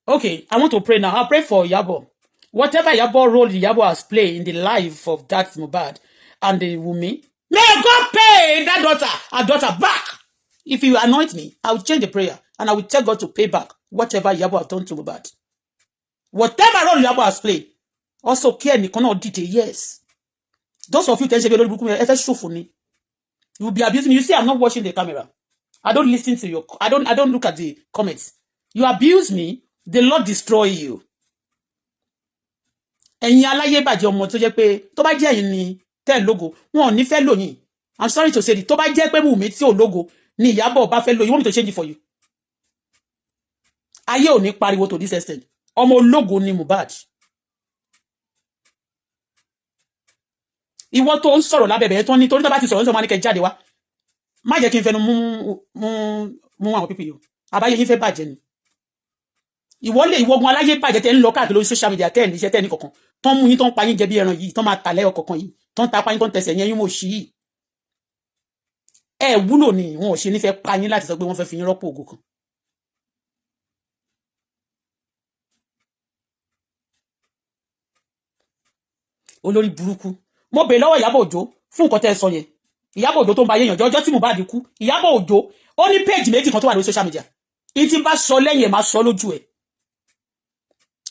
Okay, I want to pray now. I'll pray for Iyabo. Whatever Iyabo role Iyabo has played in the life of that Mohbad and the Wunmi, may God pay that her daughter back. If you anoint me, I will change the prayer and I will tell God to pay back whatever Iyabo has done to Mohbad. Whatever role Iyabo has played, also care nìkan náà dìde, yes. Those of you tell me you will be abusing me. You see, I'm not watching the camera. I don't listen to your. I don't look at the comments. You abuse me, the Lord destroy you. Ẹ̀yin aláyé bàjẹ́ ọmọ tó jẹ́ pé tó bá jẹ́ ẹ̀yin ni tẹ́ logo wọn ò ní fẹ́ lò yín. I'm sorry to say it. Tó bá jẹ́ pé Wunmi tí ò logo ni Iyabo bá fẹ́ lò. You want me to change it for you? Ayé ò ní pariwo to this extent. Ọmọ logo ni Mohbad. Ìwọ tó ń sọ̀rọ̀ lábẹ́bẹ̀ tó ní torí tó bá ti sọ̀rọ̀ ń sọ máa ní kẹ́ jáde wá. Má jẹ́ kí n fẹnu mú àwọn pípì yìí. Àbáyé yín fẹ́ bàjẹ́ ni. Ìwọ́gun aláyé bàjẹ́ tẹ́ ń lọ káàkiri lórí social media tẹ́ ní iṣẹ́ tẹ́ ní kankan. Tán mú yín tán pa yín jẹ bí ẹran yìí, tán máa tàlẹ́ ọkọ̀kan yìí, tán ta pa yín tán tẹsẹ̀ yẹn yín mo ṣí yìí. Ẹ wúlò ni wọn ò ṣe ní fẹ́ pa yín láti sọ pé wọ́n fẹ́ fi yín rọ́pò ògo kan. Olórí burúkú. Mo bẹ̀ lọ́wọ́ Iyabo Ojo fún nǹkan tẹ́ sọ yẹn. Iyabo Ojo tó ń ba yéèyàn jẹ́ ọjọ́ tí Mohbad kú. Iyabo Ojo ó ní page méjì kan tó wà lórí social media. Ìtì bá sọ lẹ́yìn ẹ̀ máa sọ lójú ẹ̀.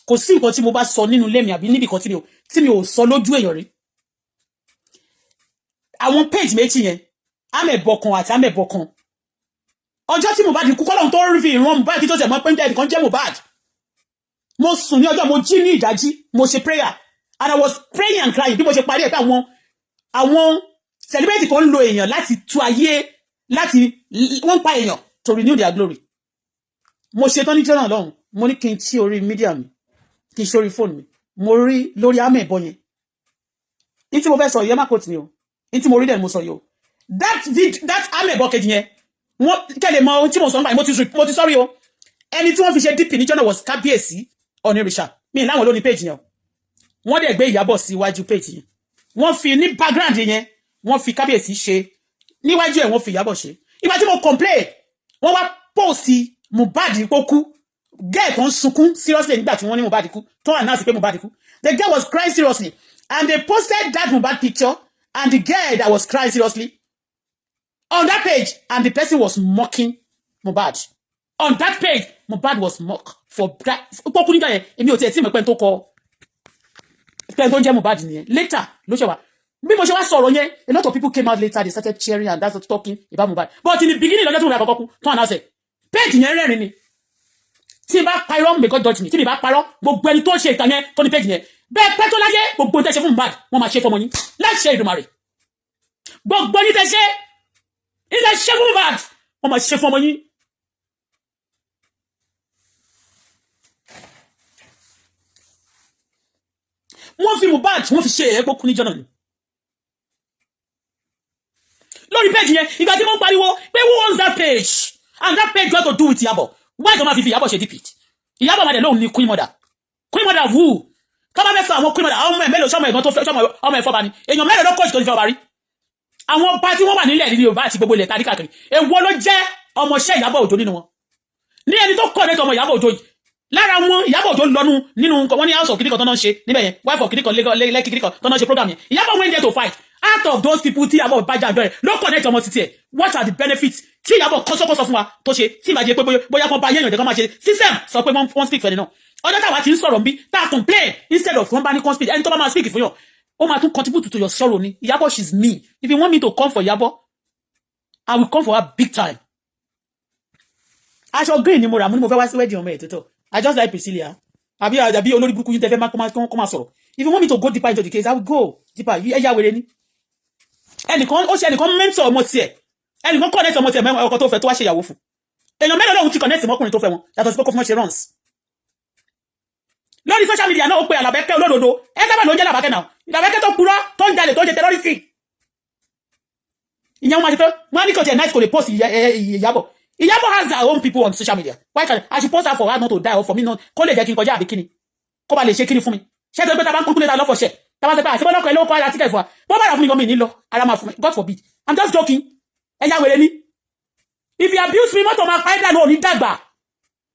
Kò sí nǹkan tí mo bá sọ nínú ilé mi àbí níbi kan tí mi ò sọ lójú èèyàn rí. Àwọn page méjì yẹn amẹ̀bọ̀kan àti amẹ̀bọ̀kan. Ọjọ́ tí Mohbad kú kọ́lọ́run tó rí fi ìran Mohbad kí tó tẹ̀ mọ́ pé ń jẹ́ ẹnìkan jẹ́ Mohbad. Mo sùn ní ọjọ́ mo jí ní ìdájí mo ṣe prayer and I was praying and crying bí mo ṣe parí ẹ̀ pé àwọn celebrity kan ń lo èèyàn láti tú ayé láti wọ́n pa èèyàn to renew their glory. Mo ṣe tán ní jọ́nà lọ́hùn mo ní kí n tí orí mídíà mi kí n ṣorí fóònù mi mo rí lórí amẹ̀bọ yẹn. Ní tí mo fẹ́ sọ yẹn má quote mi o. Ní tí mo rí dẹ̀ mo sọ yìí o. That amẹ̀bọ kejì yẹn wọ́n kẹ́lẹ̀ mọ ohun tí mo sọ nípa mo ti sọ́rí o. Ẹni tí wọ́n fi ṣe DP ní jọ́nà was Kábíyèsí Onírìṣà mi láwọn lóní page yẹn o. Wọ́n dẹ̀ gbé Ìyábọ̀ sí iwájú page yẹn. Wọ́n fi ní background yẹn wọ́n fi Kábíyèsí ṣe níwájú ẹ̀ wọ́n fi Ìyábọ̀ ṣe. Ìgbà tí mo complain wọ́n wá post Mohbad kó kú girl kan sunkún seriously nígbà tí wọ́n ní Mohbad kú tó announce pé Mohbad kú. The girl was crying seriously and they posted that Mohbad picture and the girl that was crying seriously on that page and the person was mocking Mohbad. On that page, Mohbad was mocked for that. Èmi ò tiẹ̀ tí mo pẹ́ tó kọ pẹ́ tó ń jẹ́ Mohbad nìyẹn. Later, ló ṣe wá. Bí mo ṣe wá sọ̀rọ̀ yẹn, a lot of people came out later, they started cheering and that's talking about Mohbad. But in the beginning, lọ́jọ́ tí mo rà kọ́kọ́ kú, tó àná ṣe, page yẹn rẹ́rìn ni. Tí n bá parọ́, may God judge me. Tí mi bá parọ́, gbogbo ẹni tó ṣe ìtàn yẹn tó ní page yẹn. Bẹ́ẹ̀ pẹ́ tó láyé, gbogbo tẹ́ ṣe fún Mohbad, wọ́n máa ṣe fọmọ yín. Láti ṣe Èdùmàrè. Gbogbo ní tẹ́ ṣe, ilẹ̀ ṣe fún Mohbad, wọ́n máa ṣe fọmọ yín. Wọ́n fi Mohbad, wọ́n fi ṣe ẹ̀ẹ́pọ̀ kú níjọ́ náà ni. Lórí page yẹn, ìgbà tí mo pariwo pé who owns that page? And that page got to do with Iyabo. Why don't I fi Iyabo ṣe dip it? Iyabo máa dẹ̀ lóhùn ní queen mother. Queen mother of who? Tọ́ba fẹ́ sọ àwọn queen mother, àwọn ọmọ ẹ̀ mélòó sọmọ ẹ̀gbọ́n tó fẹ́ sọmọ ọmọ ẹ̀fọ́ bá ní. Èèyàn mélòó ló kọ́ọ̀tù tó ti fẹ́ ọba rí. Àwọn ọba tí wọ́n wà nílẹ̀ ní Yorùbá àti gbogbo ilẹ̀ tàbí káàkiri. Èwo ló jẹ́ ọmọọṣẹ́ Iyabo Ojo nínú wọn? Ní ẹni tó kọ́ ọmọ Iyabo Ojo yìí. Lára wọn Iyabo Ojo lọ́nu nínú wọn ní house of kìnìkan tó náà ṣe níbẹ̀ yẹn, wife of kìnìkan lẹ́kì kìnìkan tó náà ṣe program yẹn. Iyabo went there to fight. Out of those people tí Iyabo bá jà bẹ̀rẹ̀ ló connect ọmọ títí ẹ̀. What are the benefits tí Iyabo kọ́sọ́kọ́sọ́ fún wa tó ṣe tí ìbàjẹ́ pé bóyá kan bá yẹ̀yàn jẹ́ kan máa ṣe system sọ pé wọ́n speak fẹ́ni náà. Ọjọ́ táwa ti ń sọ̀rọ̀ bí tá a complain instead of wọ́n bá ní kan speak ẹni tó bá máa speak fún yàn ó máa tún contribute to your sorrow ni. Iyabo she's me. If you want me to come for Iyabo, I will come for her big time. Aṣọ green ni mo rà mo ní mo fẹ́ wá sí wedding ọmọ ẹ̀ tó tọ̀. I just like Priscilla. Àbí olórí burúkú yín tẹ́fẹ́ máa sọ̀rọ̀. If you want me to go deeper into the case, I will go deeper. Ẹ̀yà wèrè ni. Ẹnìkan ó ṣe ẹnìkan mentor ọmọ tiẹ̀. Ẹnìkan connect ọmọ tiẹ̀ mẹ́wàá ọkọ tó fẹ́ tó wá ṣe ìyàwó fún. Èèyàn mélòó lòun ti connect mọ́kùnrin tó fẹ́ wọn. Yàtọ̀ sí pé kó fún wọn ṣe runs. Lórí social media náà ó pe Àlàbẹ́kẹ́ olódodo. Ẹ sábà ló ń jẹ́ Làbákẹ́ náà. Làbákẹ́ tó purọ́ tó ń jalè tó ń ṣe terrorist. Ìyẹn wọn máa ṣe pé wọ́n á ní kò tiẹ̀ nice kò lè post Iyabo. Iyabo has her own people on social media. Why can't I should post her for her not to die or for me not? Kó lè jẹ́ kí n kọjá àbí kíni. Kó bá lè ṣe kíni fún mi. Ṣé tó gbé ta bá ń kúnkún létà lọ́fọ̀ ṣẹ̀. Ta bá ṣe pé àṣẹ bọ́lọ́kọ̀ ẹ̀ ló kọ́ ara tíkẹ̀ fún wa. Bó bá rà fún mi gan mi ní lọ. Ara máa fún mi. God forbid. I'm just joking. Ẹ̀yà wèrè ni. If you abuse me, mọ́tò máa pa ẹ́ dànù òní dàgbà.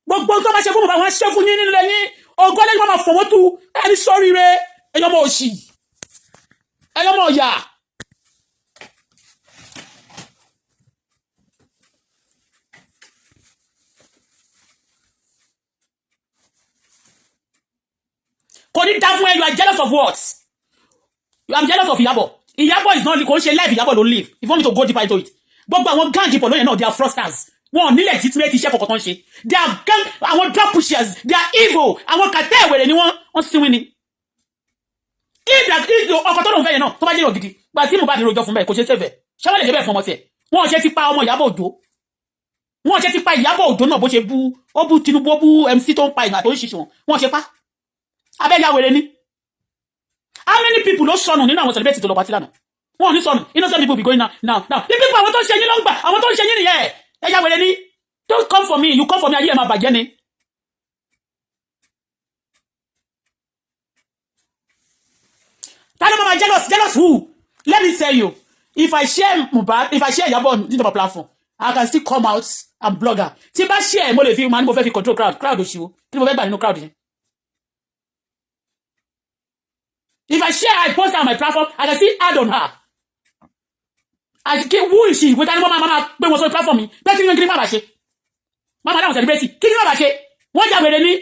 Gbogbo tó bá ṣe fún mi bá wọn ṣe fún yín nínú lẹ́yìn. Ògo lẹ́yìn máa fọ̀ wọ́n tú. Ẹni sọ́rí rẹ̀. Ẹyọ́ mọ̀ òṣì. Ẹyọ́ mọ̀ ọ̀yà. Kò ní dá fún ẹ, you are jealous of what? You are jealous of Iyabo. Iyabo is not kò ń ṣe life Iyabo don't live. If you want me to go deeper into it. Gbogbo àwọn gang people lóyè náà they are fraudsters. Wọ́n ní legitimate iṣẹ́ kọ̀ọ̀kan tó ń ṣe. They are gang àwọn drug pushers. They are evil. Àwọn kàtẹ́ ìwèrè ni wọ́n sì wí ni. If ọkọ̀ tó lòun fẹ́ yẹn náà tó bá jẹ́ ìrọ̀ gidi. Gba tí mo bá ní rojọ́ fún bẹ́ẹ̀ kò ṣe sẹ́fẹ̀. Ṣé wọ́n lè ṣe bẹ́ẹ̀ fún ọmọ tiẹ̀? Wọ́n ṣe ti pa ọmọ Iyabo Ojo. Wọ́n ṣe ti pa Iyabo Ojo náà bó ṣe bú ó bú Tinubu ó bú MC tó ń pa ìgbà tó ń ṣiṣẹ́ wọn. Wọ́n ṣe pa. Abẹ́yà wèrè ni. How many people ló sọnù nínú àwọn celebrity tó lọ pàtí lánàá? Wọ́n ní sọnù. Innocent people be going now. The people àwọn tó ń ṣe yín ló ń gbà. Àwọn tó ń ṣe yín nìyẹn. Ẹ̀yà wèrè ni. Don't come for me. You come for me. Ayé ẹ̀ máa bàjẹ́ ni. Tell them I'm jealous. Jealous who? Let me tell you. If I share Mohbad, if I share Iyabo on the platform, I can still come out and blog her. Tí bá share mo lè fi man mo fẹ́ fi control crowd òṣìwò. Kí mo fẹ́ gbà nínú crowd yẹn. If I share, I post on my platform, I can still add on her. Who is she? With any mama, but was on platform me. That's even Mama she. Mama down celebrity. Kí ni Mama she? Wọ́n ja wèrè ni.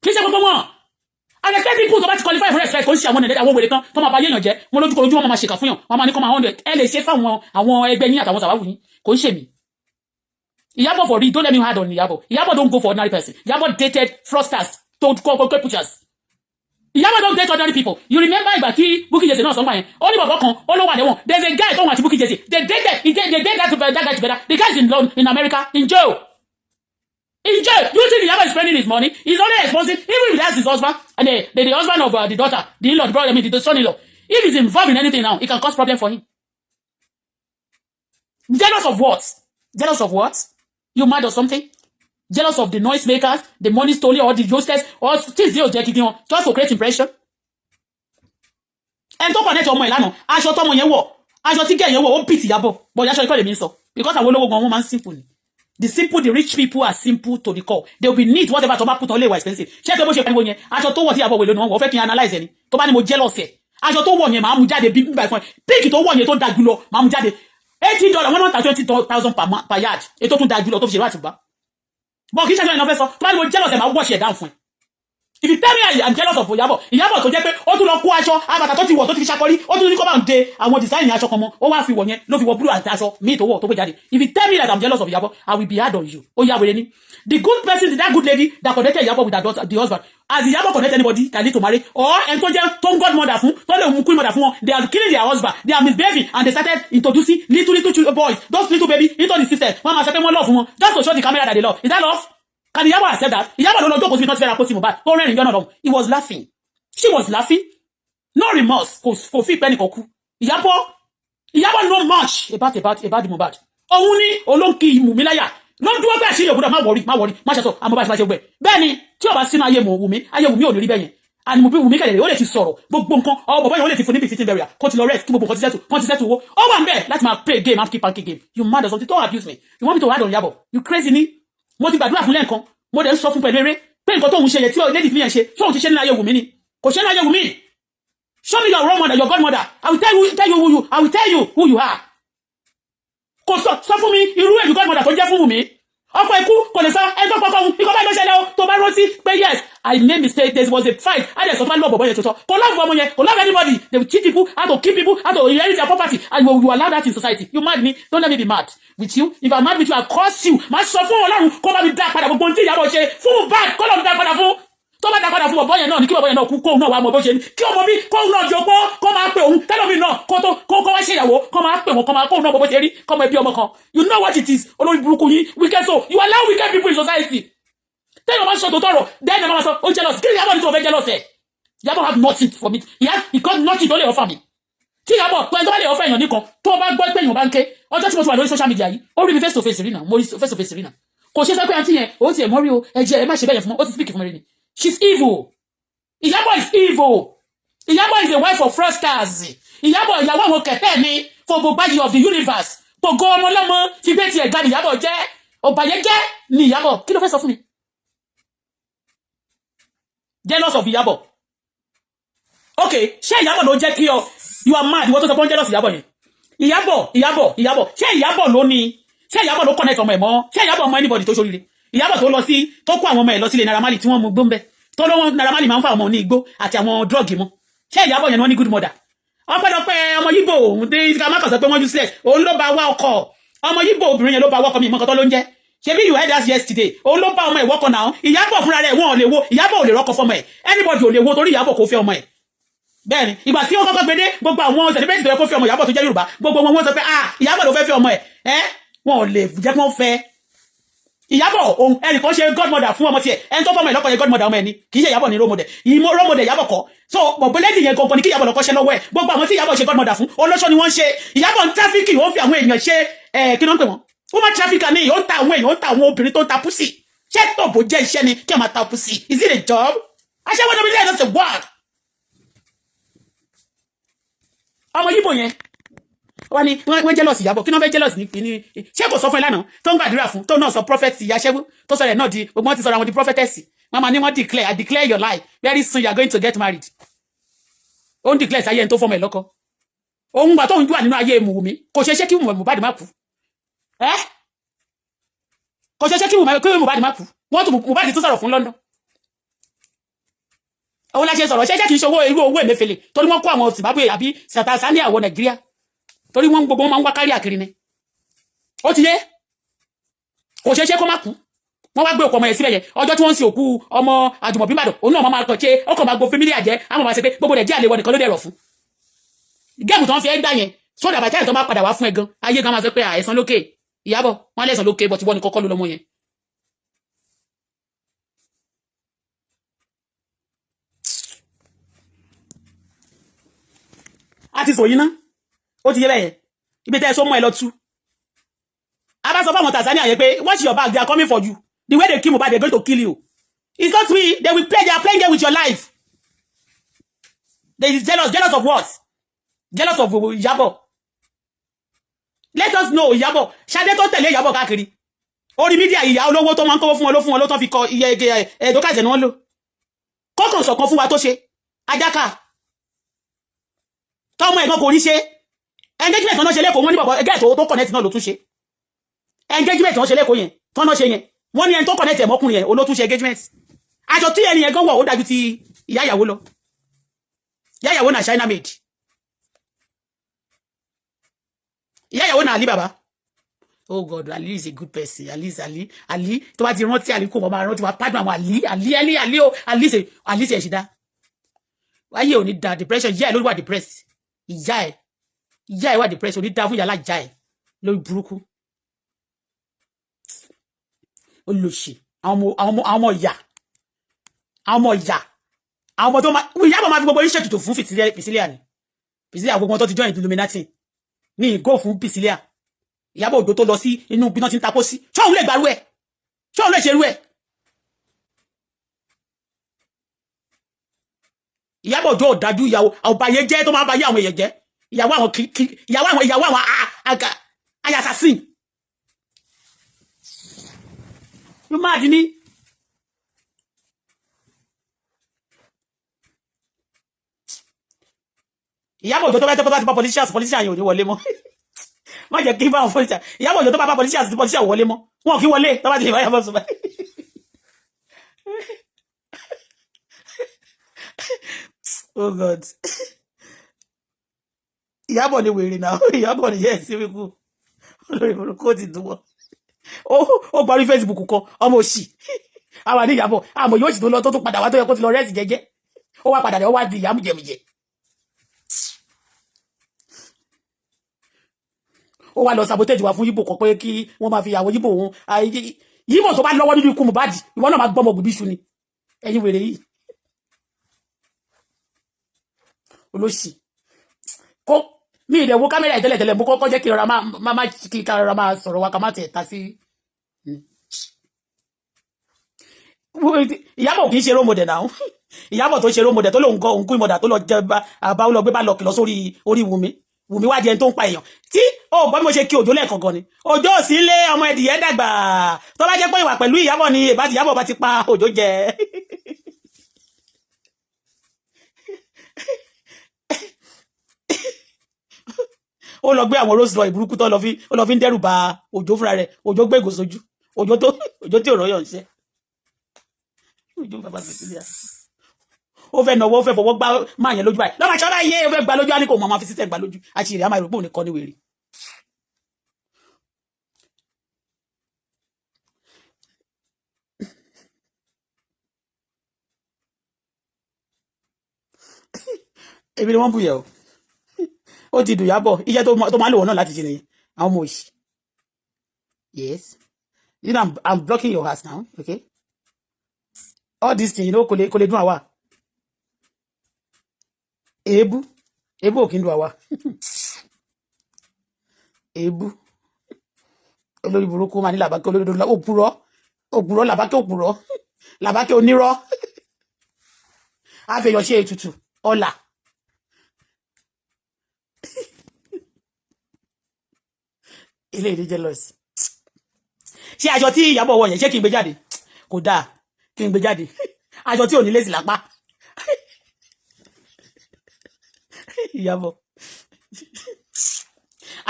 Kí ṣe gbogbo wọn. And expect people to qualify for respect. Kò sí àwọn ẹ̀dẹ̀ àwọn wèrè kan tó máa bá yéèyàn jẹ́. Wọ́n lójú kojú wọn máa ṣèkà fún yàn. Wọ́n máa ní kó máa 100. Ẹ lè ṣe fáwọn àwọn ẹgbẹ́ yín àtàwọn sàwáwù yín. Kò ń ṣe mí. Iyabo for real, don't let me hard on Iyabo. Iyabo don't go for ordinary person. Iyabo dated fraudsters to go pushers. Iyabo don't date ordinary people. You remember ìgbà tí Bukky Jesse náà sọ ngbà yẹn. Ó ní bàbá kan, ó ló wà lẹ́wọ̀n. There's a guy tó wà tí Bukky Jesse. They dated that guy together. The guy is in America, in jail. In jail. You think Iyabo is spending his money? He's only exposing, even if that's his husband, and the husband of the daughter, the in-law, the brother, I mean, the son-in-law. If he's involved in anything now, it can cause problem for him. Jealous of what? Jealous of what? You mad or something? Jealous of the noise makers, the money stolen, or the hostess, or things they just to create impression. And don't connect ọmọ ìlànà. Aṣọ tọmọ yẹn wọ̀. Aṣọ tí gẹ̀ yẹn wọ̀ ó beat Iyabo. But aṣọ ikọ́ lè mi sọ. Because àwọn olówó gan wọ́n máa ń simple ni. The rich people are simple to the core. They will be neat, whatever to put on lè wà expensive. Ṣé pé bó ṣe pariwo yẹn, aṣọ tó wọ̀ tí Iyabo wẹ̀ lónìí wọ́n fẹ́ kí n analyze ẹni. Tó bá ní mo jealous ẹ̀. Aṣọ tó wọ̀ yẹn máa mú jáde bí bíbá ìfọ̀n. Pink tó wọ̀ yẹn tó da jùlọ máa mú jáde. $80, $120,000 per yard. Ètò tún da jùlọ tó fi ṣe wá àtìgbà. But kì í ṣe ẹni ọ̀fẹ́ sọ tó bá ní mo jealous ẹ̀ máa wash it down fún ẹ. If you tell me I'm jealous of Iyabo tó jẹ́ pé ó tún lọ kó aṣọ àbàtà tó ti wọ̀ tó ti fi ṣakọrí ó tún ní kó bá ń de àwọn design aṣọ kan mọ́ ó wá fi wọ̀ yẹn ló fi wọ̀ blue àti aṣọ míì tó wọ̀ tó gbé jáde. If you tell me that I'm jealous of Iyabo, I will be hard on you. Ó yá wèrè ni. The good person, that good lady that connected Iyabo with her daughter, the husband, as Iyabo connect anybody that need to marry, or and tó jẹ́ tó ń godmother fún tó lè mú queen mother fún wọn, they are killing their husband, they are misbehaving, and they started introducing little boys, those little baby into the system. Wọ́n máa sọ pé wọ́n love fún wọn just to show the camera that they love. Is that love? Can Iyabo accept that? Iyabo ló lọ jókòó síbi tó ti fẹ́ ra pósí Mohbad tó rẹ́rìn jọ́nà lọ́hùn. He was laughing. She was laughing. No remorse. Kò fi pẹ́ni kọ̀ọ̀kú. Iyabo know much about Mohbad. Òun ni olóńkì Wùmí láyà. Ló ń dúró bẹ́ẹ̀ sí ìyókù má worry. Má ṣe sọ Mohbad ṣe gbẹ. Bẹ́ẹ̀ ni tí ó bá sínú ayé Wùmí ò ní rí bẹ́ẹ̀ yẹn. And Wùmí kẹ̀lẹ̀ ó lè ti sọ̀rọ̀ gbogbo nǹkan bọ̀bọ̀ yẹn ó lè ti fún níbi fitting burial kó ti lọ rest kí gbogbo nǹkan ti settle owó. Ó wà ń bẹ̀ láti máa play game keep pancake game. You mad or something? Don't abuse me. You want me to hard on Iyabo? You crazy ni? Mo ti gbàdúrà fún lẹ́ǹkan. Mo dẹ̀ ń sọ fún pẹ̀lú eré pé nǹkan tóun ṣe yẹ tí lady fi yẹn ṣe ṣé òun ti ṣe nínú ayé Wùmí ni? Kò ṣe nínú ayé Wùmí. Show me your role model, your godmother. I will tell you who you are. Kò sọ fún mi irú èmi godmother tó jẹ́ fún Wùmí. Ọkọ ikú kò lè sọ ẹjọ́ pọ̀pọ̀ ohun ikọ́ báyìí ló ṣẹlẹ̀ o tó bá rántí pé yes I made mistake there was a fight I just sọ love ọmọ yẹn tó sọ kò love ọmọ yẹn kò love anybody they will cheat people how to kill people how to inherit their property and you allow that in society. You mad me? Don't let me be mad with you. If I'm mad with you I curse you. Máa sọ fún Ọlọ́run kó bá mi dá padà gbogbo ohun tí Iyabo ṣe fún bad kó lọ mi dá padà fún tó bá dá padà fún bọ̀bọ̀ yẹn náà ní kí bọ̀bọ̀ yẹn náà kú kóun náà wà mọ̀ bó ṣe ní kí ọmọ bí kóun náà jọpọ̀ kó máa pè òun tẹ́lọ̀mí náà kó wá ṣe ìyàwó kó máa pè wọn kó máa kóun náà bó ṣe rí kó máa bí ọmọ kan. You know what it is olórí burúkú yín wicked so you allow wicked people in society. Tẹ́lọ̀ máa ń sọ tó tọrọ then ẹ̀ máa sọ ó jealous kí ni Iyabo ní tó fẹ́ jealous ẹ̀. Iyabo have nothing for me he got nothing tó lè offer me. Tí Iyabo tó ẹni tó bá lè offer èèyàn nìkan tó bá gbọ́ pé èèyàn bá ń ké ọjọ́ tí mo ti wà lórí social media yìí ó rí mi face to face rí náà mo rí face to face rí náà kò ṣe sọ pé àǹtí yẹn ó ti ẹ̀ mọ́rí o ẹ̀jẹ̀ ẹ̀ má ṣe bẹ́ẹ̀ yẹn fún ó ti speak fún mi rí ni. She's evil. Iyabo is evil. Iyabo is a wife of fraudsters. Iyabo ìyàwó àwọn kẹ̀kẹ́ ni for gbogbo of the universe. Gbogbo ọmọ lọ́mọ fi bẹ́ẹ̀ ti ẹ̀gbá ni Iyabo jẹ́. Ọ̀bàyẹ́ jẹ́ ni Iyabo. Kí ló fẹ́ sọ fún mi? Jealous of Iyabo. Okay, ṣé Iyabo ló jẹ́ kí ọ? You are mad. Ìwọ tó sọ pé jealous Iyabo yẹn. Iyabo. Ṣé Iyabo ló ní? Ṣé Iyabo ló connect ọmọ ẹ̀ mọ́? Ṣé Iyabo mọ anybody tó ṣoríire? Iyabo tó lọ sí tó kó àwọn ọmọ ẹ̀ lọ sílé Naira Marley tí wọ́n mú gbó ń bẹ́. Tó lọ́wọ́ Naira Marley máa ń fa ọmọ ní igbó àti àwọn drug mọ́. Ṣé Iyabo yẹn wọ́n ní good mother? Ọpẹ́lọpẹ́ ọmọ Yíbò òun dé ká má kàn sọ pé wọ́n useless. Òun ló bá wá ọkọ. Ọmọ Yíbò obìnrin yẹn ló bá wá ọkọ mi ìmọ̀ kan tó ló ń jẹ́. Ṣebí you heard us yesterday. Òun ló bá ọmọ ẹ̀ wọ́kọ náà. Iyabo fúnra rẹ̀ wọ́n ò lè wo. Iyabo ò lè rọ́kọ fọmọ ẹ̀. Anybody ò lè wo torí Iyabo kò fẹ́ ọmọ ẹ̀. Bẹ́ẹ̀ni ìgbà tí ó kọ́kọ́ gbede gbogbo àwọn celebrity tó yẹ kó fẹ́ ọmọ Iyabo tó jẹ́ Yorùbá gbogbo wọn wọ́n sọ pé Iyabo ló fẹ́ ọmọ ẹ̀ wọn ò lè jẹ́ kó fẹ́ Iyabo ohun ẹnìkan ṣe godmother fún ọmọ tiẹ̀ ẹni tó fọmọ ẹ̀ lọ́kọ yẹn godmother ọmọ ẹ̀ ni kì í ṣe Iyabo ní role model Iyabo kọ́ so bọ̀bọ̀ lẹ́dì yẹn gangan ni kí Iyabo lọ́kọ́ ṣe lọ́wọ́ ẹ̀ gbogbo àwọn tí Iyabo ṣe godmother fún olóṣó ni wọ́n ṣe Iyabo ń tráfíkì ó fi àwọn èèyàn ṣe kí ló ń pè wọ́n woman trafficker ni ó ń ta àwọn èèyàn ó ń ta àwọn obìnrin tó ń ta pussy ṣé tòbó jẹ́ iṣẹ́ ni kí ẹ máa ta pussy is it a job aṣẹ́wó ni wọ́n just a word ọmọ Yíbò yẹn wọ́n jealous Iyabo kí náà fẹ́ jealous ní ṣé kò sọ fún ẹ lánàá tó ń gbàdúrà fún tó náà sọ prophet Yashewu tó sọ rẹ̀ náà di gbogbo wọn ti sọ àwọn di prophetess mama ni wọ́n I declare your life very soon you are going to get married ó ń declare sáyé ẹni tó fọmọ ẹ̀ lọ́kọ òun gbà tó ń wà nínú ayé Wùmí kò ṣe ṣe kí Mohbad má kú kò ṣe ṣe kí Mohbad má kú wọ́n tún Mohbad tó sọ̀rọ̀ fún London òun la ṣe sọ̀rọ̀ ṣe kì í ṣe irú owó Emefiele torí wọ́n kó àwọn Zimbabwe àbí Tanzania wọ Nàìjíríà torí wọ́n gbogbo wọn máa ń wá kárí àkiri ni ó ti yé kò ṣe ṣe kó má kú wọ́n wá gbé òkú ọmọ yẹn síbẹ̀ yẹn ọjọ́ tí wọ́n ń sin òkú ọmọ Àjùmọ̀bí Ìbàdàn òun náà máa kàn ṣe ọkọ̀ máa gbo fímílì àjẹ́ àwọn máa ṣe pé gbogbo Nàìjíríà lè wọ nìkan ló dẹ̀rọ̀ fún géèmù tó ń fi ẹ́ gbà yẹn sódà bàtà tó máa padà wá fún ẹ gan ayé gan máa sọ pé àìsàn lókè Iyabo wọn lẹ́sàn lókè bọ̀ tí wọ́n ní kọ́kọ́ ló lọ́mọ yẹn. a ti sọ yín ná ó ti yé bẹ́ẹ̀ ibi tẹ́ ẹ sọ mọ́ ẹ lọ tú a bá sọ fún àwọn Tanzania yẹn pé watch your back they are coming for you the way they kill Mohbad they are going to kill you it's not me they are playing game with your life they is jealous of what jealous of Iyabo let us know Iyabo Ṣadé tó tẹ̀lé Iyabo káàkiri orí mídíà ìyá olówó tó máa ń kówó fún wọn ló tán fi kọ iye ẹ̀ẹ́dọ́kàṣẹ̀ ni wọ́n lò kọ́kàn sọ̀kan fún wa tó ṣe ajáka tọ́mọ ẹ̀gbọ́n kò rí ṣe engagement náà ṣe lẹ́kọ̀ọ́ wọn ní bàbá ẹgẹ́ tó connect náà ló tún ṣe engagement náà ṣe lẹ́kọ̀ọ́ yẹn tọ́nà ṣe yẹn wọ́n ní ẹni tó connect ẹ̀mọ́kùnrin yẹn olótúnṣe engagement aṣọ tí ẹni yẹn gan wọ̀ ó dájú ti ìyá ìyàwó lọ ìyá ìyàwó náà China made ìyá ìyàwó náà Ali baba oh God Ali is a good person Ali tó bá ti rántí Ali kò mọ̀ máa rántí wá pardon àwọn Ali o Ali ṣe ẹ̀ṣìdá wáyé ò ní da depression ìyá ẹ̀ lórí wà depressed ìyá ẹ̀ wà depressed ò ní da fún ìyá lájà ẹ̀ lórí burúkú olùsì àwọn ọmọ ìyá àwọn ọmọ tó máa Ìyábọ̀ máa fi gbogbo iṣẹ́ tutù fún Pìsílíà ni Pìsílíà gbogbo tó ti join Illuminati ní ìgò fún Pìsílíà Ìyábọ̀ Òjó tó lọ sí inú bí wọ́n ti ń takó sí ṣọ́hun lè gbàrú ẹ̀ ṣọ́hun lè ṣerú ẹ̀ Ìyábọ̀ Òjó ọ̀dájú ìyàwó ọ̀bàyé jẹ́ tó máa bá yé àwọn èèyàn jẹ́ ìyàwó àwọn ayasasin ló máa dín ní Ìyábọ̀ Òjó tó bá ti bá politicians yìí ò ní wọlé mọ́ má jẹ́ kí bá wọn politicians Ìyábọ̀ Òjó tó bá politicians wọlé mọ́ wọn kì í wọlé tó bá ti bá Ìyábọ̀ sọ báyìí oh God Ìyábọ̀ ni wèrè náà Ìyábọ̀ ni yẹ́ sí wíkú olórí burúkú ti dùn wọ́n ó gbarí Facebook kan ọmọ òsì àwọn àní Ìyábọ̀ àmọ́ yóò sì tó lọ tó tún padà wá tó yẹ kó ti lọ rẹ́ẹ̀sì jẹ́jẹ́ ó wá padà dé ó wá di ìyá mùjẹmùjẹ ó wá lọ sabotage wa fún Yíbò kan pé kí wọ́n máa fi àwọn Yíbò òun Yíbò tó bá lọ́wọ́ nínú ikú Mohbad ìwọ náà máa gbọ́mọ gbùbí iṣu ni ẹ̀yin wèrè yìí olóṣì kó mi ìdẹ̀ wo kámẹ́rà ìtẹ́lẹ̀tẹ́lẹ̀ mo kọ́kọ́ jẹ́ kí rọra máa sọ̀rọ̀ wa ká má tẹ̀ ta sí Ìyábọ̀ kì í ṣe rómọdẹ̀ náà Ìyábọ̀ tó ṣe rómọdẹ̀ tó lóun gan òun kú ìmọ̀dà tó lọ jẹ àbá ó lọ gbé bá lọ kìlọ̀ sórí orí Wùmí wá jẹun tó ń pa èèyàn tí ó gbọ́ bí mo ṣe kí Òjó lẹ́ẹ̀kan gan ni Òjó sí ilé ọmọ ẹdìyẹ dàgbà tó bá jẹ́ pé ìwà pẹ̀lú Ìyábọ̀ ni ìbá ti Ìyábọ̀ bá ti pa Òjó jẹ ó lọ gbé àwọn rose boy burúkú tó ó lọ fi ń dẹ́rù ba Òjó fúnra rẹ̀ Òjó gbé ìgòsójú Òjó tí ò rọ́yọ̀ ń ṣe Òjó bàbá Pìsílíà ó fẹ́ náwó ó fẹ́ fọwọ́ gbá máa yẹn lójú báyìí lọ́mọ ṣọ́ra yé ó fẹ́ gbá lójú á ní kò mọ̀ máa fi sísẹ̀ gbá lójú àṣírí àmà ìròpò nìkan ní wèrè. èmi ni wọ́n bù yẹ o ó ti dùn Ìyábọ̀ iṣẹ́ tó máa lò wọ́n náà láti ṣe nìyẹn àwọn ọmọ òṣì yes you know I'm blocking your house now okay all this thing you know kò lè dùn àwa èébú ò kí ń dùn àwa èébú olórí burúkú máa ní Làbákẹ́ olórí òpùrọ́ Làbákẹ́ onírọ́ àfẹ́yọ̀ ṣe ètùtù ọ̀là ilé ìdí jealous ṣé aṣọ tí Ìyábọ̀ wọ̀ yẹn ṣé kí n gbé jáde kò dáa kí n gbé jáde aṣọ tí ò ní lèsì lápá Ìyábọ̀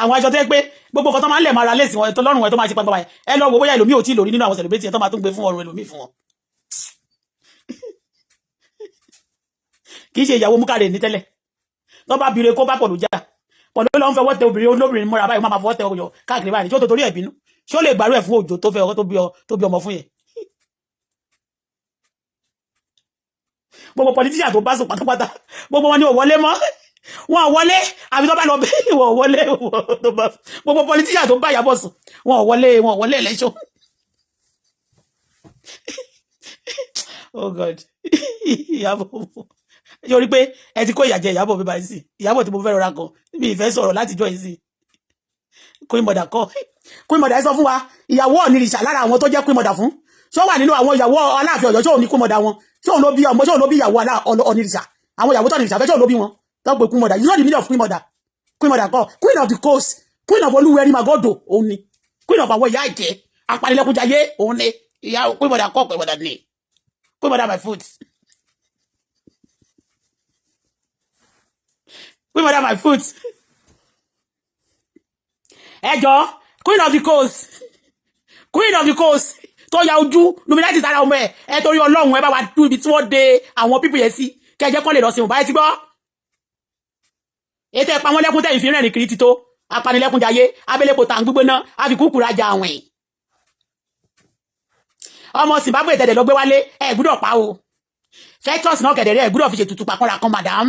àwọn aṣọ tó yẹ pé gbogbo nǹkan tó máa ń lẹ̀ máa ra lèsì wọn ẹ̀tọ́ lọ́rùn wọn tó máa ṣe pàpàpà ẹ lọ wo bóyá ẹlòmíì ò tí ì lórí nínú àwọn celebrity tó máa tún gbé fún ọrùn ẹlòmíì fún wọn kì í ṣe ìyàwó múkàrè ní tẹ́lẹ̀ tó bá bire kó bá pọ̀ lójà pọ̀ ló lọ́ ń fẹ́ wọ́tẹ obìnrin olóbìnrin mọ́ra báyìí máa fọwọ́ tẹ ọyọ káàkiri báyìí ṣó tó torí ẹ̀ bínú ṣó lè gbàrú ẹ̀ fún Òjó tó fẹ́ ọkọ tó bí ọmọ fún yẹn gbogbo politician tó bá sùn pátápátá gbogbo wọn ni ò wọlé mọ́ wọn ò wọlé àbí tó bá lọ bẹ́ẹ̀ wọn ò wọlé gbogbo politician tó bá Ìyábọ̀ sùn wọn ò wọlé election oh God Ìyábọ̀ yóò rí pé ẹ ti kó ìyàjẹ Ìyábọ̀ bí báyìí sí Ìyábọ̀ tí mo fẹ́ rọra kan mi ìfẹ́ sọ̀rọ̀ láti jọ yìí sí Queen Mother kọ́ Queen Mother sọ fún wa ìyàwó Ọ̀nìrìṣà lára àwọn tó jẹ́ Queen Mother fún ṣó wà nínú àwọn ìyàwó Aláàfin Ọ̀yọ́ ṣó ní Queen Mother wọn ṣó ló bí ìyàwó Ọ̀nìrìṣà àwọn ìyàwó tó Ọ̀nìrìṣà fẹ́ ṣó ló bí wọn tó gbé Queen Mother you know the meaning of Queen Mother kọ́ Queen of the coast Queen of Olúwẹ̀rí Magodo òun ni Queen of àwọn ìyá ìjẹ́ apanilẹ́kúnjayé òun ni ìyá Queen Mother kọ́ Queen Mother ni Queen Mother my foot Queen Mother my foot ẹjọ́ Queen of the coast tó ya ojú luminati sára ọmọ ẹ torí Ọlọ́run ẹ bá wa tú ibi tí wọ́n de àwọn pípù yẹn sí kẹjẹ kọ́ lè lọ sí Mohbad ẹ ti gbọ́ ètò ẹ̀pà wọn lẹ́kún tẹ̀yìn fi rẹ́rìn kiri tító apanilẹ́kún jayé abẹ́lẹ́pọ̀ tà ń gbígbóná àfikúkú rajà àwìn ọmọ Zimbabwe tẹ̀dẹ̀ lọ gbé wálé ẹ gbúdọ̀ pa o fetus náà kẹ̀dẹ̀ rẹ̀ ẹ gbúdọ̀ fi ṣètùtù pàkọ́ra kan madam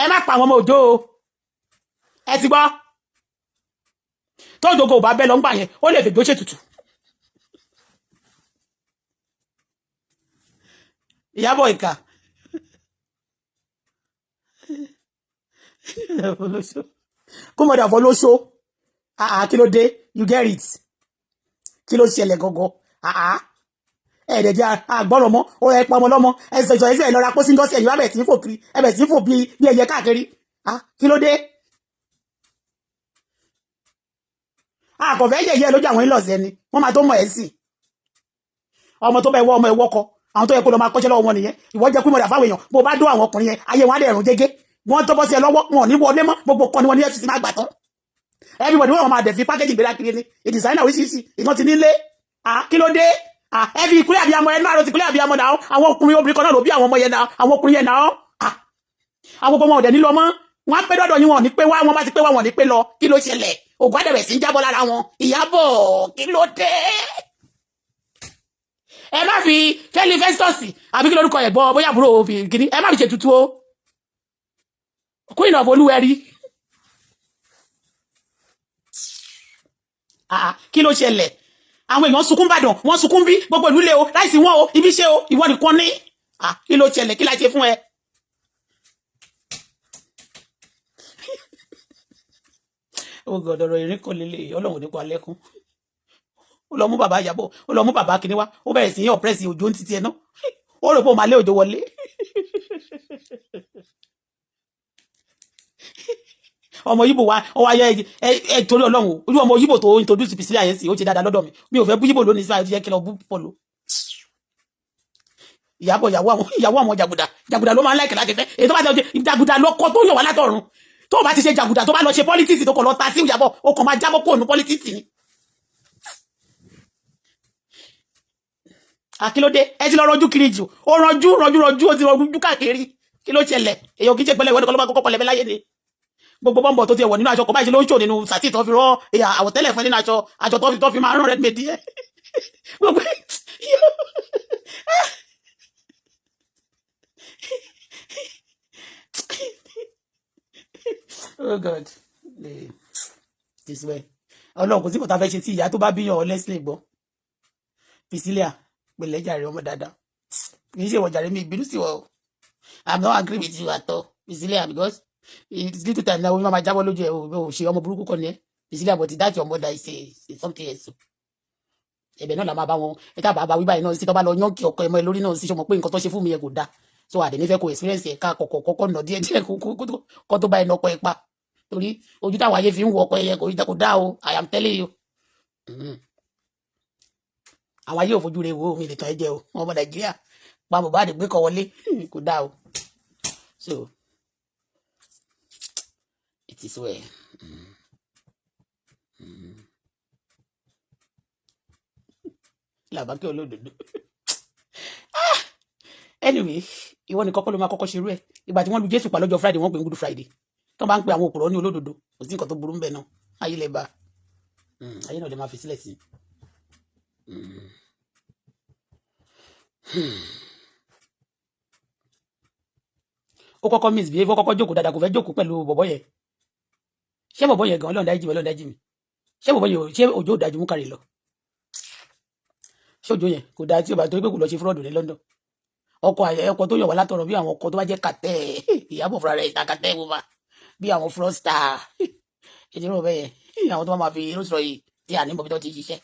ẹ má pa àwọn ọmọ Òjó o ẹ ti gbọ́ tó jogo bá bẹ́ lọ ń gbà yẹn ó lè fègbó ṣètùtù Ìyábọ̀ ìkà kó mọ̀dà fọlọ́ṣọ́ kí ló dé you get it kí ló ṣẹlẹ̀ gangan ẹ̀ẹ́dẹ̀jẹ̀ àgbọ̀rọ̀ mọ́ ó ẹ pamọ́ lọ́mọ ẹsẹ̀ ìjọ ẹsẹ̀ ìlọra pósí ńdọ́sí ẹ̀yìn abẹ̀ tí ń fò kiri ẹbẹ̀ tí ń fò bí ẹyẹ káàkiri kí ló dé àkọ̀fẹ́ yẹ̀yẹ́ lójú àwọn ìlọ̀sẹ̀ ni wọ́n máa tó mọ̀ ẹ́ sí ọmọ tó bẹ̀ wọ́ ọmọ ẹ̀wọ́ kọ àwọn tó yẹ kó lọ máa kọ́ṣẹ́ lọ́wọ́ wọn nìyẹn ìwọ jẹ́ kúmọ̀dà fáwọn èèyàn bó bá dó àwọn ọkùnrin yẹn ayé wọn á dẹ̀ rùn jẹ́gẹ́ wọ́n tó bọ́ sí ẹ lọ́wọ́ wọn ò ní wọlé mọ́ gbogbo kan ni wọ́n ní FCC máa gbà tán everybody wọ́n máa dẹ̀ fi pákéjì gbéra kiri ni ìdìsáínà oríṣiríṣi ìtàn ti nílé kí ló dé ẹ fi ìkúlẹ̀ àbíamọ ẹ náà ló ti kúlẹ̀ àbíamọ náà àwọn ọkùnrin obìnrin kan náà ló bí àwọn ọmọ yẹn náà àwọn ọkùnrin yẹn náà àwọn ọmọ ọ̀dẹ̀ nílò mọ́ wọn á pẹ́ dọ́dọ̀ yín wọn ò ní pé wá wọn bá ti pé wá wọn ò ní pé lọ kí ló ṣẹlẹ̀ ògùn àdẹ̀bẹ̀ sí ń jábọ́ lára wọn Ìyábọ̀ kí ló dé ẹ má fi fẹ́lí fẹ́sítọ́ọ̀sì àbí kí lórúkọ ẹ̀gbọ́n bóyá àbúrò òfin kìíní ẹ má fi ṣètùtù o Queen of Olúwẹ̀rí kí ló ṣẹlẹ̀ àwọn èèyàn sunkún bàdàn wọ́n sunkún bí gbogbo ìlú lé o láìsí wọn o ibi ṣe o ìwọ nìkan ní kí ló ṣẹlẹ̀ kí la ṣe fún ẹ. ó gbọ́dọ̀ ìrìn kan lélẹ̀ Ọlọ́run nípa lẹ́kún ó lọ mú bàbá Ìyábọ̀ ó lọ mú bàbá kìnní wá ó bẹ̀rẹ̀ sí ní ọ̀pẹ́rẹ́sì Òjó ní títí ẹ náà ó rò pé ó máa lé Òjó wọlé ọmọ Yíbò wa ó wáyé ẹ torí Ọlọ́run ojú ọmọ Yíbò tó introduce Priscilla yẹn sí ó ti dáadáa lọ́dọ̀ mi ò fẹ́ bú Yíbò lónìí sí àyè kí lọ bú pọ̀lọ́ Ìyábọ̀ ìyàwó àwọn jàgùdà ló máa ń láìkẹ́ láti fẹ́ èyí tó bá ti jàgùdà lọ́kọ́ tó yọ̀ wá látọ̀run tó bá ti ṣe jàgùdà tó bá lọ ṣe politics tó kọ̀ lọ ta sí Ìyábọ̀ ó kàn máa jábọ́ kó nu politics ni. Akílódé ẹ ti lọ rọjú kiri jù ó rọjú ó ti rọjú káàkiri kí ló ṣẹlẹ̀ èyàn kì í ṣe pẹ̀lẹ́ ìwé nìkan ló máa kọ́kọ́ pẹ̀lẹ́ láyé ni gbogbo bọ́ǹbọ̀ tó ti wọ̀ nínú aṣọ kò báyìí ló ń ṣò nínú sàtì tó fi rán àwọ̀tẹ́lẹ̀ fún nínú aṣọ tó fi máa rán red made yẹ gbogbo oh God this way Ọlọ́run kò sí kò tá fẹ́ ṣe tí ìyá tó bá bíyàn Leslie gbọ́ Priscilla pẹ̀lẹ́ jàre ọmọ dáadáa kì í ṣe wọ̀ jàre mi ìbínú sí wọ I'm not angry with you at all Priscilla because it's little time now wọ́n máa jábọ́ lójú ẹ̀ ò ṣe ọmọ burúkú kan ní ẹ́ Priscilla but that's your mother is something else ẹ̀bẹ̀ náà la máa bá wọn ẹ̀ta bàbá wíwá iná sí tó bá lọ yán kí ọkọ ẹ̀mọ́ ẹ lórí náà sí ṣọmọ pé nǹkan tó ṣe fún mi yẹn kò dáa so àdénífẹ́ kò experience ẹ̀ka kọ̀kọ̀ nà díẹ̀ kọ́ tó bá ẹnu ọkọ ẹ̀ pa torí ojú táwọn ayé fi ń wọ ọkọ ẹ̀yẹ kò dáa o I am telling you àwọn ayé òfojú rẹ̀ wo mi lè tàn ẹ́ jẹ o ọmọ Nàìjíríà pa Mohbad gbé kọ wọlé kò dáa o so it is well. Làbákẹ́ olódodo anyway ìwọ nìkan kọ́ ló máa kọ́kọ́ ṣerú ẹ̀ ìgbà tí wọ́n lu Jésù pa lọ́jọ́ Friday wọ́n pè ń Good Friday tó bá ń pe àwọn òpùrọ́ ní olódodo kò sí nǹkan tó burú ń bẹ̀ náà ayé lè ba ayé náà lè máa fi sílẹ̀ sí ó kọ́kọ́ misbehave ó kọ́kọ́ jókòó dáadáa kò fẹ́ jókòó pẹ̀lú bọ̀bọ́ yẹn ṣé bọ̀bọ́ yẹn gan Ọlọ́run dájú mi ṣé bọ̀bọ́ yẹn ṣé Òjó dájú mú kárí lọ ṣé Òjó yẹn kò dáa tí ó bá torí pé kò lọ ṣe fúrọ́ọ̀dù ní London ọkọ tó yọ̀ wá látọ̀rọ̀ bí àwọn ọkọ tó bá jẹ́ kàtẹ́ Ìyábọ̀ fúnra rẹ̀ ìta kàtẹ́ wọ́n bí àwọn frosta ètò ìrọ̀ bẹ́yẹn àwọn tó máa fi irú sọ̀rọ̀ yìí tí à ní bọ̀bí tó ti ṣiṣẹ́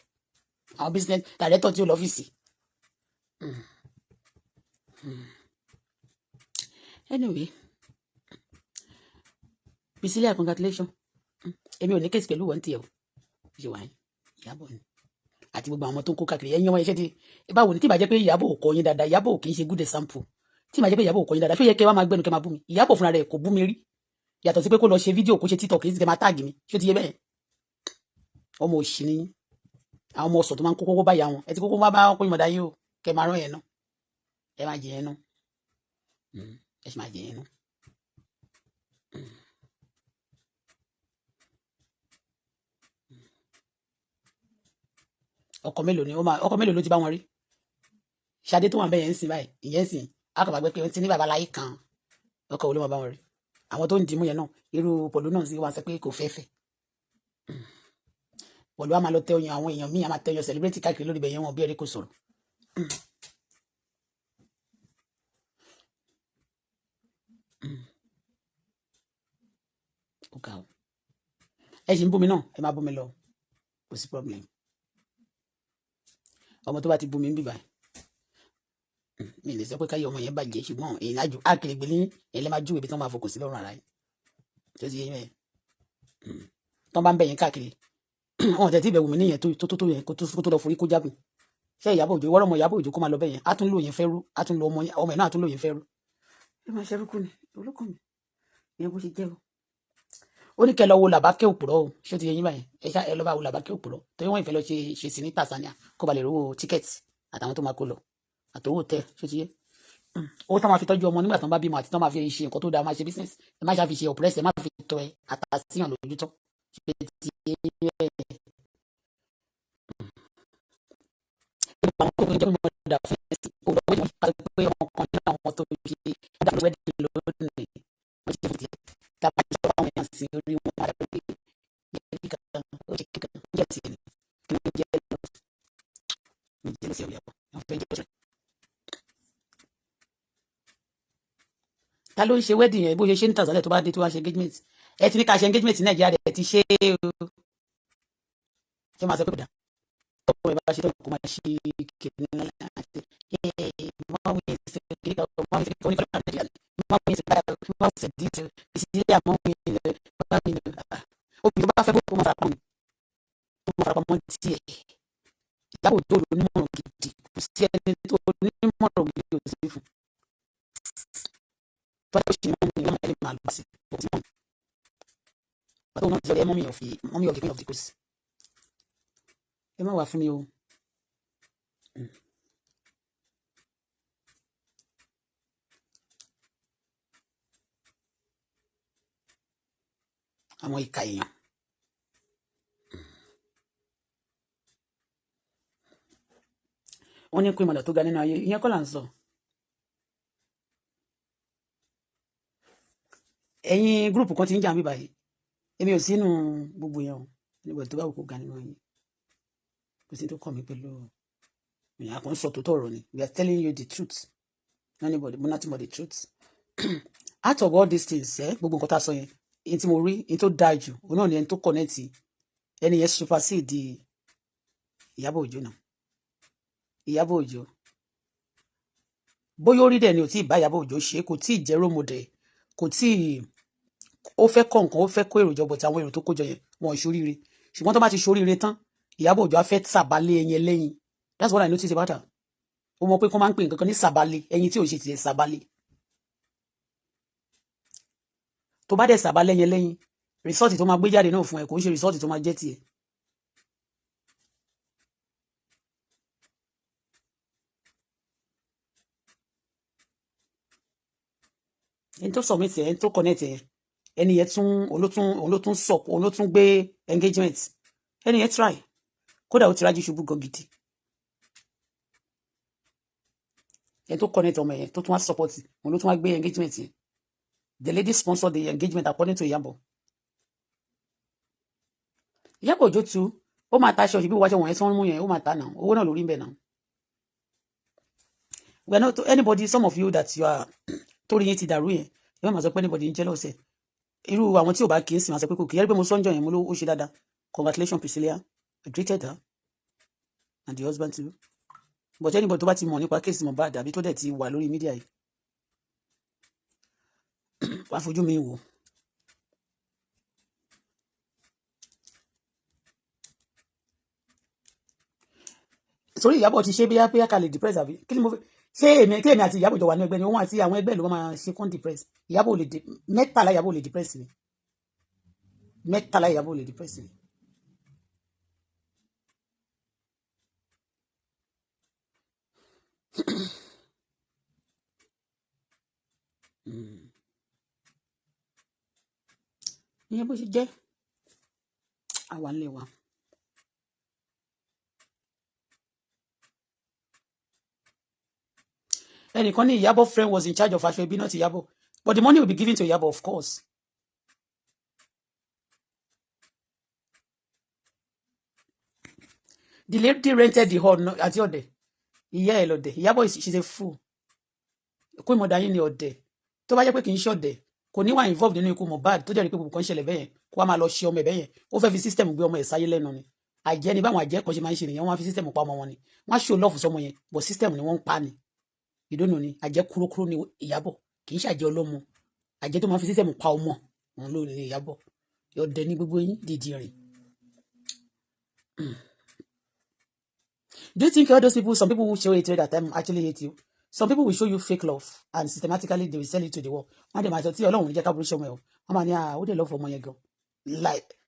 àwọn business director tí ó lọ́fíìsì. Anyway Priscilla congratulations èmi ò ní kéèsì pẹ̀lú wọn tiẹ̀ o ṣe wáyé Ìyábọ̀ ni àti gbogbo àwọn tó ń kó káàkiri ẹ̀yin ọmọ iṣẹ́ ti báwo ni tí ìbá jẹ́ pé Ìyábọ̀ ò kọ́ yín dáadáa Ìyábọ̀ kì í ṣe good example tí ìbá jẹ́ pé Ìyábọ̀ ò kọ́ yín dáadáa ṣó yẹ kẹ́ wá máa gbẹ́nu kẹ́ máa bú mi Ìyábọ̀ fúnra rẹ̀ kò bú mi rí yàtọ̀ sí pé kó lọ ṣe fídíò kó ṣe TikTok kì í sì kẹ́ máa táàgì mi ṣó ti yẹ bẹ́ẹ̀ ọmọ òṣì ni àwọn ọmọ ọ̀sọ̀ tó máa ń kókó báyà wọn ẹ ti kókó bá wọn pé mọ̀dá yìí o kẹ máa rán yẹn náà ẹ máa jẹ yẹn náà ẹ sì máa jẹ yẹn náà. ọkọ mélòó ló ti bá wọn rí Ṣadé tó wà bẹ́ẹ̀ yẹn ń sìn báyìí ìyẹn ń sìn akọ̀bà gbé pé ó ti ní babaláyé kan ọkọ wo ló máa bá wọn rí àwọn tó ń dìímú yẹn náà irú pọ̀lú náà sì wá sọ pé kò fẹ́fẹ́ pọ̀lú a máa lọ tẹ ọyàn àwọn èèyàn míì a máa tẹ ọyàn celebrity káàkiri lórí ibẹ̀ yẹn wọn bí ẹ̀rí kò sọ̀rọ̀. ẹ ṣì ń bú mi náà ẹ máa bú mi lọ kò sí problem ọmọ tó bá ti bú mi ń bì báyìí mi lè sọ pé káyọ̀ ọmọ yẹn bàjẹ́ ṣùgbọ́n èyí ájú àkèrègbè ní ẹ̀lẹ́ máa júwèé bí tí wọ́n máa fokùn sí lọ́rùn ara yìí tó ti yé yẹn tó bá ń bẹ̀ yẹn káàkiri wọn tẹ̀ tí ìbẹ̀wò mi níyẹn tó yẹn kó tó lọ forí kó jábìn ṣé Ìyábọ̀ Òjó ìwọ́rọ̀ ọmọ Ìyábọ̀ Òjó kó máa lọ bẹ̀ yẹn á tún lò yẹn fẹ́rú á tún lo ọmọ ẹ̀ náà á tún lò yẹn fẹ́rú ẹ máa ṣerú kù ni olókùn mi ìyẹn bó ṣe jẹ́ o ó ní kẹ́ lọ wo Làbákẹ́ Òpùrọ́ o ṣé ti yẹ yín báyẹn ẹ lọ bá wo Làbákẹ́ Òpùrọ́ torí wọ́n ìfẹ́ lọ ṣe sí ní Tanzania kó ba lè rówó tíkẹ́ẹ̀tì àtàwọn tó máa kó lọ àtòwò tẹ ṣé ti yẹ owó tó máa fi tọ́jú ọmọ nígbà tó ń bá bímọ àti tó máa fi ṣe nǹkan tó dáa máa ṣe business ẹ má ṣàfi ṣe oppress ẹ má fi tọ ẹ àtàsíyàn lójú tán ṣe ti yẹ àwọn kókó ìjọba ìmọ̀ ọ̀dà fún ẹ̀sìn kó lọ́wọ́ ìmọ̀ ìpàdé pé ọmọ kan nínú àwọn tó ṣe dáàbò wẹ́dì lónìí wọ́n ti fi dábà ìṣọ́ àwọn èèyàn sí orí wọn wá pé kíkà ó ṣe kíkà ó jẹ́ tiẹ̀ kí ló jẹ́ lọ sí Ìyábọ̀ àwọn fẹ́ jẹ́ ọ̀ṣẹ́. ta ló ń ṣe wedding yẹn bó ṣe ní Tanzania tó bá dé tó wá ṣe engagement ẹ ti ní ká ṣe engagement ní Nàìjíríà rẹ ti ṣe o ṣé máa sọ pé kò dá ọmọ ẹ bá ṣe tó kó máa ṣe kìnìún àti mọ́wé ṣe kíkà mọ́wé ṣe oníkọ́lá Nàìjíríà mọ́wé ṣe báyà mọ́wé ṣe dìtẹ̀ ìṣẹ̀lẹ̀ àmọ́wé obìnrin bá fẹ́ kó máa fara pamọ́ kó máa fara pamọ́ tiẹ̀ Ìyábọ̀ Òjó onímọ̀ràn gidi kò sí ẹni tó onímọ̀ràn gidi kò sí fún tọ́jú ṣe mọ́ mi lọ́mọ ẹni máa lọ sí òkú mọ́ pàtó náà jẹ́ mọ́mí of the coast ẹ má wà fún mi o àwọn ìka èèyàn wọ́n ní pé mọ̀lá tó ga nínú ayé ìyẹn kọ́ là ń sọ. ẹ̀yin gúrùpù kan ti ń jà mí báyìí èmi ò sínú gbogbo yẹn o níbo tó bá wù kó ga nínú yín kò sí tó kàn mí pẹ̀lú ìyá kan sọ tó tọrọ ni we are telling you the truth anybody mo nothing but the truth out of all these things gbogbo nǹkan tá a sọ yẹn ẹni tí mo rí ẹni tó dáa jù òun náà ni ẹni tó connect ẹni yẹn supersede Ìyábọ̀ Òjó náà Ìyábọ̀ Òjó bóyá orí dẹ̀ ni ò tí ì bá Ìyábọ̀ Òjó ṣe kò tí ì jẹ́ role model kò tí ì ó fẹ́ kọ́ nǹkan ó fẹ́ kó èrò jọbọ̀ tí àwọn èrò tó kó jọ yẹn wọn ò ṣoríire ṣùgbọ́n tó bá ti ṣoríire tán Ìyábọ̀ Òjó á fẹ́ sàbálẹ̀ ẹyin lẹ́yìn that's what I notice about her ó mọ̀ pé kó máa ń pè nǹkan kan ní sàbálẹ̀ ẹyin tí ò ṣe tiẹ̀ sàbálẹ̀ tó bá dẹ̀ sàbálẹ̀ ẹyin lẹ́yìn rìsọ́ọ̀tì tó máa gbé jáde náà fún ẹ kò ń ṣe rìsọ́ọ̀tì tó máa jẹ́ tiẹ̀. ẹni tó submit ẹni tó connect ẹni yẹn tún olótún gbé engagement ẹni yẹn try kódà ó ti rájú ṣubú gan gidi ẹni tó connect ọmọ yẹn tó tún wá support òun ló tún wá gbé engagement yẹn the lady sponsored the engagement according to Iyabo Òjó too ó máa ta aṣọ òṣìbí wáṣọ wọ̀nyẹn tí wọ́n mú yẹn ó máa ta náà owó náà lórí ń bẹ̀ náà we are not anybody some of you that you are torí yín ti dàrú yẹn ẹ má máa sọ pé anybody ń jealous ẹ irú àwọn tí ò bá kì í sìn máa sọ pé kò kì í yẹrí pé mo sọ́njọ́ yẹn mo ló ó ṣe dáadáa congratulations Priscilla I greeted her and the husband too but anybody tó bá ti mọ̀ nípa kéèsì Mohbad àbí tó dẹ̀ ti wà lórí mídíà yìí wàá fojú mi wò sórí Ìyábọ̀ ti ṣe bí ká lè depress àbí kí ni mo fi ṣé èmi àti Ìyábọ̀ jọ wà ní ẹgbẹ́ ni òun àti àwọn ẹgbẹ́ ló máa ṣe kún depress Ìyábọ̀ lè mẹ́tàlá Ìyábọ̀ lè depress ni mẹ́tàlá Ìyábọ̀ lè depress ni ìyẹn bó ṣe jẹ́ àwa ń lè wa. ẹnìkan ní Iyabo friend was in charge of Afebi, not Iyabo, but the money will be given to Iyabo, of course. The lady rented the hall àti ọ̀dẹ̀ ìyá ẹ̀ lọ́dẹ̀ Iyabo she's a fool. Kó ìmọ̀dá yín ni ọ̀dẹ̀ tó bá jẹ́ pé kì í ṣe ọ̀dẹ̀ kò ní wà involved nínú ikú Mohbad tó jẹ́ rí pé gbogbo kan ṣẹlẹ̀ bẹ́yẹn kó wá máa lọ ṣe ọmọ ẹ̀ bẹ́yẹn ó fẹ́ fi system gbé ọmọ ẹ̀ sáyé lẹ́nu ni àjẹ́ ni báwọn àjẹ́ kan ṣe máa ń ṣe nìyẹn wọ́n á fi system pa ọmọ wọn ni wọ́n á show love sọmọ yẹn but system ni wọ́n ń pa ni ìdónù ni àjẹ́ kúrókúró ni Iyabo kì í ṣàjẹ́ ọlọ́mọ àjẹ́ tó máa fi system pa ọmọ òun ló ní Iyabo ọ̀dẹ̀ ní gbogbo yín dìdì rìn. Do you think all those people, some people will show hatred at time actually hate you? Some people will show you fake love and systematically they will sell it to the world. Wọ́n dẹ̀ máa sọ tí Ọlọ́run ní jẹ́ ká burú ṣọmọ ẹ̀ o. Wọ́n máa ní ó dẹ̀ love ọmọ yẹn gan.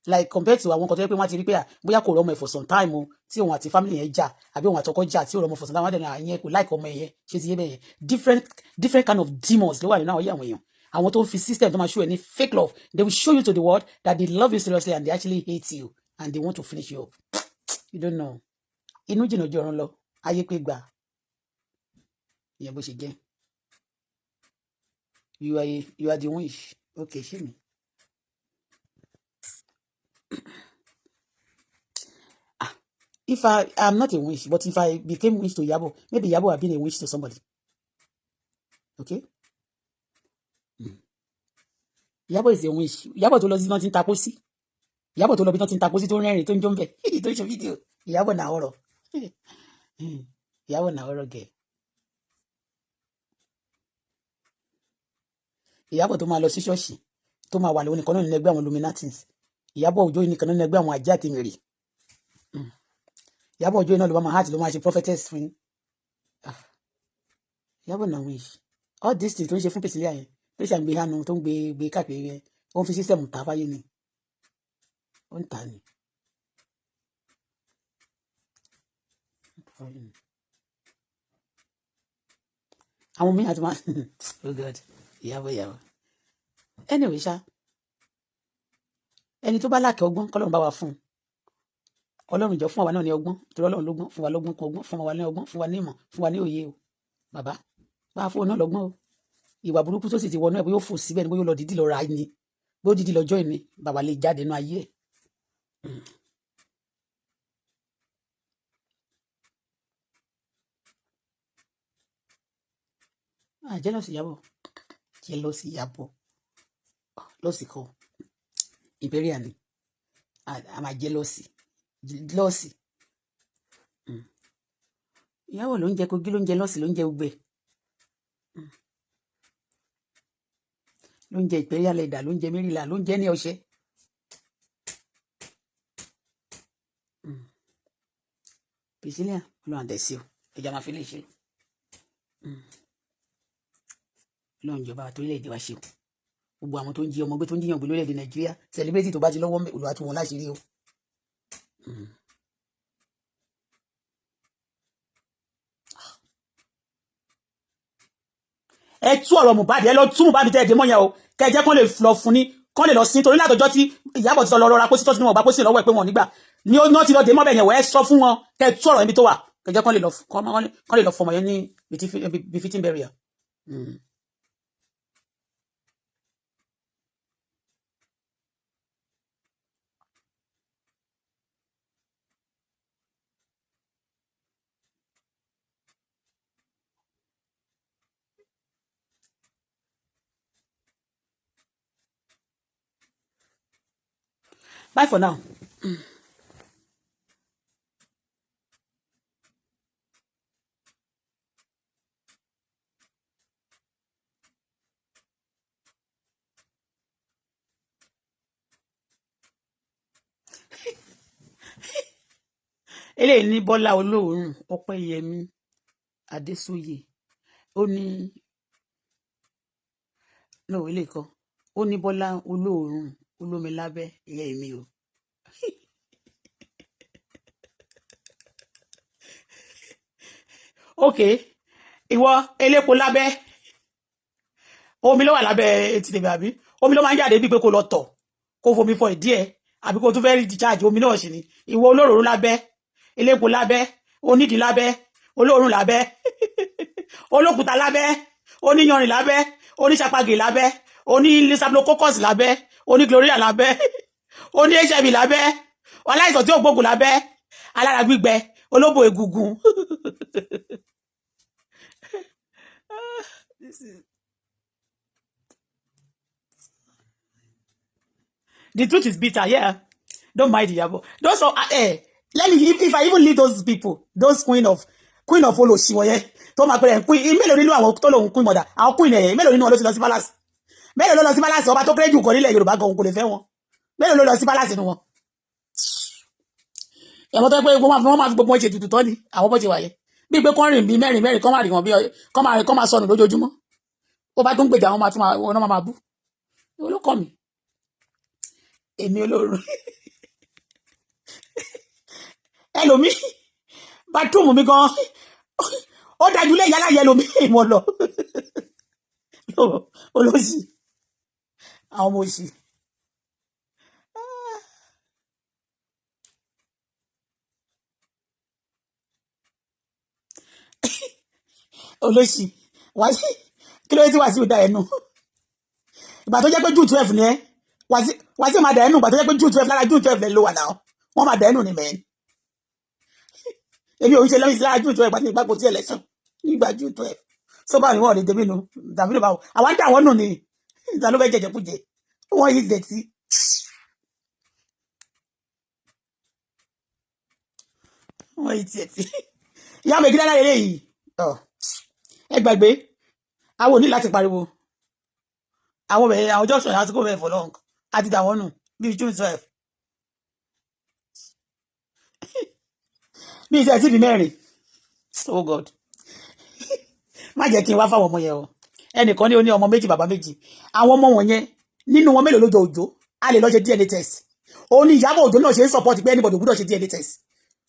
Like compared to àwọn kan tó yẹ pé wọ́n ti rí pé bóyá kò rọ́mọ ẹ̀ for some time o tí òun àti family yẹn jà àbí òun àtọkọ jà tí ò rọ́mọ for some time wọ́n dẹ̀ ní àyẹn kò like ọmọ yẹn ṣe ti yé bẹ́ẹ̀ yẹn. Different kind of demons ló wà nínú àwọn yẹ àwọn èèyàn. Àwọn tó ń fi system tó máa show ẹ ní fake love they will show you to the world that they love you seriously and they actually hate you and they want to finish you up. You don't know. Inú jìnnà jọ ọ̀run lọ ayé pé gbà ìyẹn bó ṣe jẹ́. You are the wish. Okay, ṣé mi. If I'm not a wish, but if I became wish to Iyabo, maybe Iyabo have been a wish to somebody. Okay? Iyabo is a wish. Iyabo tó lọ sí náà ti ń takó sí. Iyabo tó lọ bí náà ti ń takó sí tó ń rẹ́rìn tó ń jó ń bẹ̀. Tó ń ṣe fídíò. Iyabo náà ọ̀rọ̀. Iyabo náà ọ̀rọ̀ gẹ̀. Iyabo tó máa lọ sí ṣọ́ọ̀ṣì tó máa wà lóun nìkan náà nínú ẹgbẹ́ àwọn Illuminatins. Iyabo Ojo nìkan náà nínú ẹgbẹ́ àwọn ajá àti mèrè. Iyabo Ojo náà ló máa hàt ló máa ṣe prophetess fún. Iyabo náà wish. All these things tó ń ṣe fún Pèsìlíà yẹn tó ṣàǹgbé hànú tó ń gbé káàkiri yẹn ó ń fi system ta fáyé ni. Ó ń ta ni. Àwọn míì àti máa oh God Iyabo. Anyway ṣá ẹni tó bá láàkẹ́ ọgbọ́n kọ́lọ́run bá wa fún un Ọlọ́run jọ fún àwa náà ní ọgbọ́n torí Ọlọ́run lọ́gbọ́n fún wa lọ́gbọ́n kan ọgbọ́n fún wa ní ọgbọ́n fún wa ní ìmọ̀ fún wa ní òye o bàbá bá a fún un náà lọ́gbọ́n o ìwà burúkú tó sì ti wọnú ẹ̀ bóyá ó fò síbẹ̀ ni bóyá ó lọ dídì lọ ra ẹni bóyá ó dídì lọ́jọ́ ìní bàbá lè jáde nínú ayé ẹ̀. Jealous Iyabo jealous Iyabo lọ́sì kan imperial ni àmà jealousy Iyabo ló ń jẹ kogi ló ń jẹ lọ́sì ló ń jẹ gbẹ ló ń jẹ imperial leather ló ń jẹ maryland ló ń jẹ ní ọṣẹ Pèsìlíà ló hàn tẹ̀sí o ẹja máa fi lè ṣe lọ́n ìjọba torílẹ̀-èdè wa ṣe o gbogbo àwọn tó ń jí ọmọ gbé tó ń jíyàn gbé lórílẹ̀-èdè Nàìjíríà celebrity tó bá ti lọ́wọ́ olùwà tí wọ́n láṣìírí o. Ẹ tú ọ̀rọ̀ Mohbad ẹ lọ tú Mohbad tẹ́ ẹ dé mọ́ yẹn o kẹjẹ́ kán lè lọ fún ní kán lè lọ sí torí látọjọ́ tí Ìyábọ̀ ti sọ lọ rọra pósí tọ́sí ní wọn bá pósí lọ́wọ́ ẹ pé wọn nígbà ni ó náà ti lọ dé mọ́ bẹ̀ yẹn wọ́ ẹ sọ fún wọn kẹ tú ọ̀rọ̀ ẹbí tó wà kẹjẹ́ kán lè lọ fọmọ yẹn ní befitting burial. Bye for now. Eléyìí ní Bọ́lá olóòórùn Ọpẹ́yẹmí Adésóyè ó ní no eléyìí kan ó ní Bọ́lá olóòórùn olómi lábẹ́ ìyá èmi o. Ok ìwọ elépo lábẹ́ omi ló wà lábẹ́ etí tèmi àbí omi ló máa ń jáde bíi pé kó lọ tọ̀ kó fomi fọ ìdí ẹ̀ àbí kó tún fẹ́ rí discharge omi náà ṣì ni ìwọ olóròró lábẹ́ elépo lábẹ́ onídìí lábẹ́ olóòórùn lábẹ́ olókùúta lábẹ́ oníyanrìn lábẹ́ oníṣàpagè lábẹ́ oní staphylococcus lábẹ́ oní gloria lábẹ́ oní hiv lábẹ́ aláìsàn tí ò gbógun lábẹ́ alára gbígbẹ olóbò egungun. The truth is bitter, yeah. Don't mind Iyabo. Those are let me if I even leave those people, those queen of Oloshi wọ̀nyẹn tó máa pẹ̀lẹ́ queen mélòó nínú àwọn tó lòun queen mother àwọn queen ẹ̀yẹ mélòó nínú wọn ló ti lọ sí palace mélòó ló lọ sí palace ọba tó kéré jù kan nílẹ̀ Yorùbá gan kò lè fẹ́ wọn mélòó ló lọ sí palace nínú wọn. Ẹ̀wọ̀n tó pé wọ́n máa fi gbogbo wọn ṣe tutù tọ́ ni àwọn bó ṣe wà yẹn bí pé kán rìn bí mẹ́rin kán máa rìn wọn bí kán máa sọnù lójoojúmọ́ ó bá tún gbèjà wọn máa bú olókọ́ mi èmi olóòrùn ẹlòmí bàtúmù mi gan ó dájú lé yálà yẹlòmí ìmọ̀ lọ olóṣì àwọn ọmọ òṣì olóṣì wá sí kí ló dé tí wá sí ìdá ẹnu ìgbà tó jẹ́ pé June 12 ni ẹ́ wá sí máa dà ẹnu ìgbà tó jẹ́ pé June 12 lára June 12 lẹ́ ló wà náà wọ́n máa dà ẹnu ni mẹ́rin èmi ò ń ṣe lẹ́yìn sí lára June 12 pàtó ìgbà kò tí election nígbà June 12 so báwo ni wọ́n lè débi nu tàbí ló báwo àwọn ń dà wọ́n nù ni ìta ló fẹ́ jẹjẹ kújẹ wọ́n yí dẹ̀tí. wọ́n yí dẹ̀tí ìyá mi gíga lára eléyìí ẹ gbàgbé àwọn ò ní láti pariwo àwọn bẹ̀rẹ̀ àwọn junction àti kò bẹ̀rẹ̀ for long àti dàwọn nù bíi June 12 bí iṣẹ́ tí bí mẹ́rin oh God má jẹ́ kí n wá fáwọn ọmọ yẹn o ẹnìkan ní ó ní ọmọ méjì bàbá méjì àwọn ọmọ wọn yẹn nínú wọn mélòó lójó Òjó a lè lọ ṣe DNA test òun ni Ìyábọ̀ Òjó náà ṣe ń support pé anybody gbọ́dọ̀ ṣe DNA test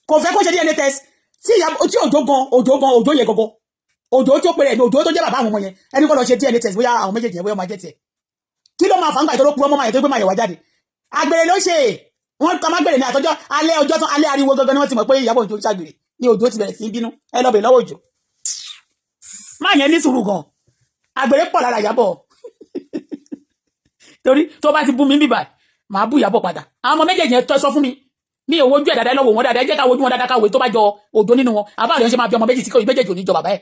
kò fẹ́ kó ṣe DNA test tí Òjó yẹ gọgọ Òjó tó pèrè ní Òjó tó jẹ́ bàbá àwọn ọmọ yẹn ẹni kó lọ ṣe DNA test bóyá àwọn méjèèjì yẹn bóyá máa jẹ́ tiẹ̀ kí ló máa fà ń gbà ìtọ́lọ́ purọ́ mọ́ máa yẹ tó gbé máa yẹ wá jáde àgbèrè ló ṣe wọ́n kọ́ máa gbèrè ní àtọ́jọ́ alẹ́ ọjọ́ tán alẹ́ ariwo gangan ni wọ́n ti mọ̀ pé Ìyábọ̀ Òjó ṣàgbèrè ní Òjó ti bẹ̀rẹ̀ sí bínú ẹ lọ bẹ̀ lọ́wọ́ Òjó má yẹn ní sùúrù gan àgbèrè pọ̀ lára Ìyábọ̀ torí tó bá ti bú mi bíbà máa bú Ìyábọ̀ padà àwọn ọmọ méjèèjì yẹn tọ́ sọ fún mi mi ò wojú ẹ̀ dáadáa lọ́wọ́ wọn dáadáa ẹ jẹ́ ká wojú wọn dáadáa káwé tó bá jọ Òjó nínú wọn àbáàlẹ́ wọn ṣe máa bí ọmọ méjì tí kò méjèèjì ò ní jọ bàbá ẹ̀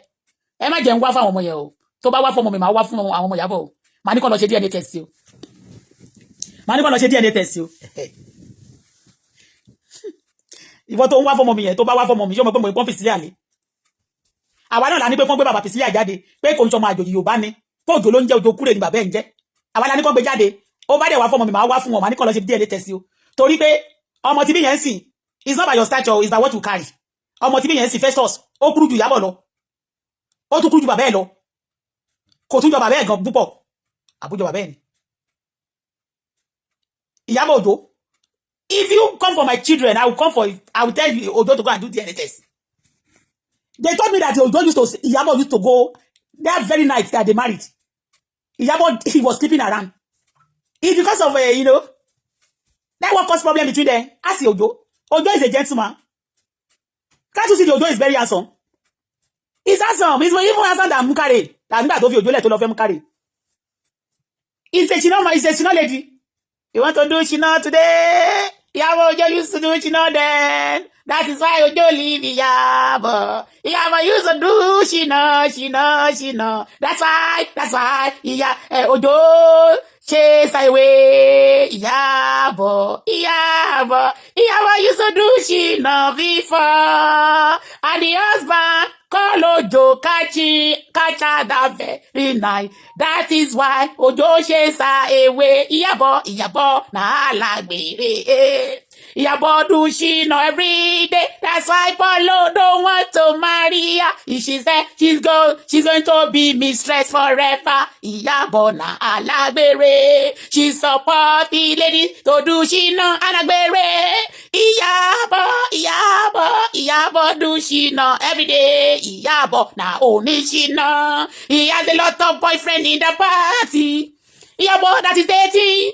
ẹ má jẹ́ ń wá fáwọn ọmọ yẹn o tó bá wá fún ọmọ mi máa wá fún àwọn ọmọ Ìyábọ̀ o máa ní kó lọ ṣe DNA test o máa ní kó lọ ṣe DNA test o ìwọ tó ń wá fọmọ mi yẹn tó bá wá fọmọ mi yóò mọ̀ pé mo ìpọ́n fi sílẹ̀ àlè àwa náà la ní pé kọ́n gbé bàbá fi sílẹ̀ jáde pé kò ń sọmọ àjòjì Yorùbá ni pé Òjó ló ń jẹ́ Òjó kúrè ní bàbá ẹ̀ ń jẹ́ àwa la ní kọ́n gbé jáde ó bá dẹ̀ wá fọmọ mi máa wá fún wọn máa ní kó lọ ṣe DNA test o torí pé ọmọ tí bí yẹn sìn it's not by your stature it's by what you carry ọmọ tí bí yẹn sìn Festus ó kúrú ju Ìyábọ̀ lọ ó tún kúrú ju bàbá ẹ̀ lọ kò tún jọ bàbá ẹ̀ gan púpọ̀ àbújọ bàbá ẹ̀ ni Iyabo Ojo, if you come for my children, I will tell you Ojo to go and do DNA test. They told me that Iyabo used to go that very night that they married. Iyabo, he was sleeping around. It's because of, that what caused problem between them. Ask Ojo. Ojo is a gentleman. Can't you see the Ojo is very handsome? He's handsome. He's even handsome than Mukare. Than that of Ojo let all of Mukare. He's a Chino lady. You want to do Shina today? Iyabo Ojo used to do Shina then. That is why Ojo leave Iyabo. Iyabo used to do Shina. That's why Ojo chase away Iyabo used to do Shina before. And the husband call Ojo catch her that very night. That is why Ojo chase her away. Iyabo na alagbere. Iyabo do Shina every day. That's why Paulo don't want to marry her. She said she's going to be mistress forever. Iyabo na alagbere. She support the ladies to do Shina alagbere. Iyabo do Shina every day. Iyabo na only Shina. He has a lot of boyfriend in the party. Iyabo that is dating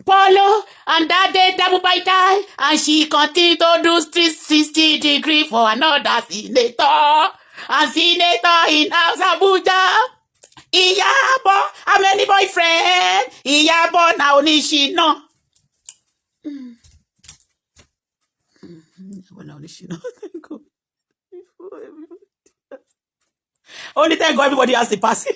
Polo, and that day double by tie, and she continued to do 360-degree for another senator. And senator in House Abuja. Iyabo, how many boyfriend? Iyabo now Onishina. Only thank God everybody has the pass.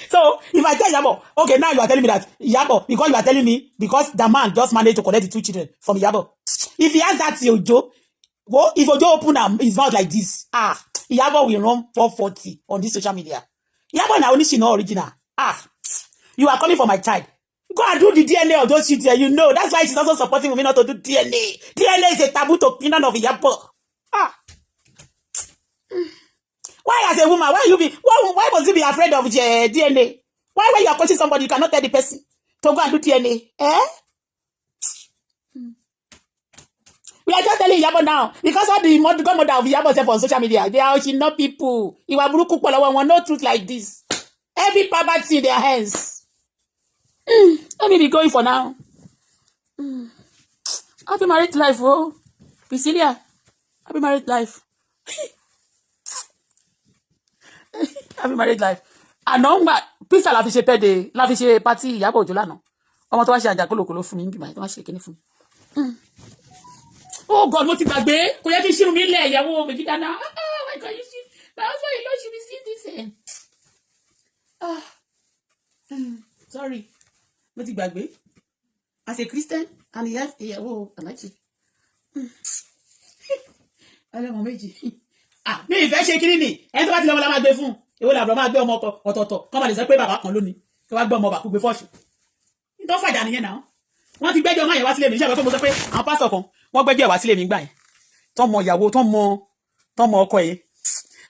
So if I tell Iyabo, okay, now you are telling me that Iyabo, because you are telling me, because the man just managed to collect the 2 children from Iyabo. If he has that Ojo, well, if Ojo open his mouth like this, Iyabo will run 440 on this social media. Iyabo na Onishina original. You are coming for my child. Go and do the DNA of those children. You know that's why she's also supporting me not to do DNA. DNA is a taboo to opinion of Iyabo. Why as a woman? Why must you be afraid of DNA? Why when you are coaching somebody, you cannot tell the person to go and do DNA? We are just telling Iyabo now because all the godmother of Iyabo self on social media, they are not people. Epe Buruku no truth like this. Every poverty in their hands. Let me be going for now. Happy married life, oh. Priscilla. Happy married life. Happy married life. Àná Pizza la fi ṣe pẹ́ẹ́dẹ̀ la fi ṣe pátì Iyabo Ojo lánàá. Ọmọ tó wá ṣe àjàkólòkòlò fún mi níbi báyìí tó wá ṣe kíní fún mi. Oh God, mo ti gbàgbé. Kò yẹ kí n ṣírun mi lẹ̀ ìyàwó mi dáná. Oh my God, my husband in law should be seeing this. Sorry. Mo ti gbàgbé. As a Christian and ìyàwó Aláàjì. Ọlọ́mọ méjì. Mi ìfẹ́ ṣe kíní ni. Ẹni tó bá ti lọ́mọ la máa gbé fún. Èwo làbúrò máa gbé ọmọ ọ̀tọ̀ọ̀tọ̀. Kọ́ máa lè sọ pé bàbá kan lónìí. Kí wá gbé ọmọ bàkú gbé fọ́ọ̀ṣù. Tó fàjà nìyẹn náà. Wọ́n ti gbẹ́jọ́ máa yẹn wá sílé mi. Ṣé àbẹ̀kọ́ mo sọ pé àwọn pásítọ̀ kan wọ́n gbẹ́jọ́ wá sílé mi gbà yẹn. Tọ́ mọ ìyàwó, tọ́ mọ ọkọ yẹn.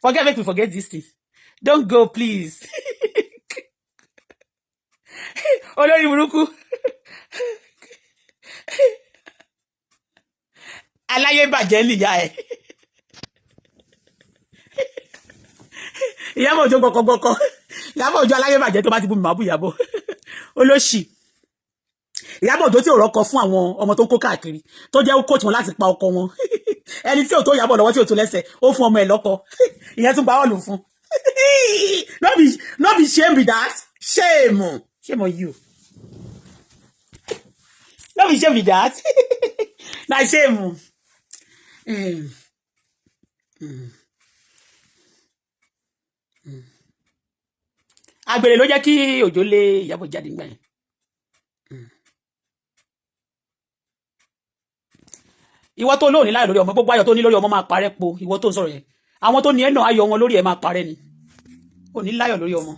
Make me forget this thing. Don't go, please. Olórí burúkú. Aláyé bàjẹ́ nìyá ẹ̀. Iyabo Ojo gbọkọgbọkọ. Iyabo Ojo aláyé bàjẹ́ tó bá ti bú mi máa bú Iyabo. Olóṣì. Iyabo Ojo tí ò rọ́kọ fún àwọn ọmọ tó ń kó káàkiri tó jẹ́ ó coach wọn láti pa ọkọ wọn. Ẹni tí ò tó Iyabo lọ́wọ́ tí ò tó lẹ́sẹ̀ ó fún ọmọ ẹ̀ lọ́kọ. Ìyẹn tún gba ọ̀lù fún. No be shame be that. Shame. Shame on you. No be shame be that. Na shame. Àgbèrè ló jẹ́ kí Òjó lé Iyabo jáde nígbà yẹn. Ìwọ tó lóòní láyọ̀ lórí ọmọ gbogbo ayọ̀ tó ní lórí ọmọ máa parẹ́ po ìwọ tó ń sọ̀rọ̀ yẹn. Àwọn tó ní ẹ̀nà ayọ̀ wọn lórí ẹ̀ máa parẹ́ ni. Òní láyọ̀ lórí ọmọ.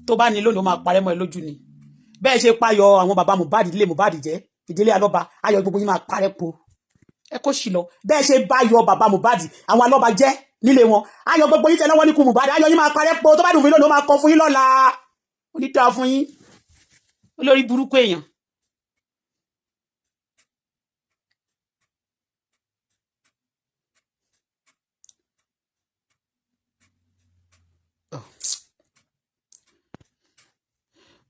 Tó bá ní lónìí ó máa parẹ́ mọ́ ẹ lójú ni. Bẹ́ẹ̀ ṣe payọ̀ àwọn bàbá Mohbad ìdílé Mohbad jẹ́ ìdílé alọ́ba ayọ̀ gbogbo yín máa parẹ́ po. Ẹ kó sì lọ. Bẹ́ẹ̀ ṣe báyọ̀ bàbá Mohbad àwọn alọ́ba jẹ́ nílé wọn. Ayọ̀ gbogbo yín tẹ lọ́wọ́ ní kú Mohbad ayọ̀ yín máa parẹ́ po tó bá dùn mí lónìí ó máa kọ fún yín lọ́la. Ó ní dáa fún yín. Olórí burúkú èèyàn.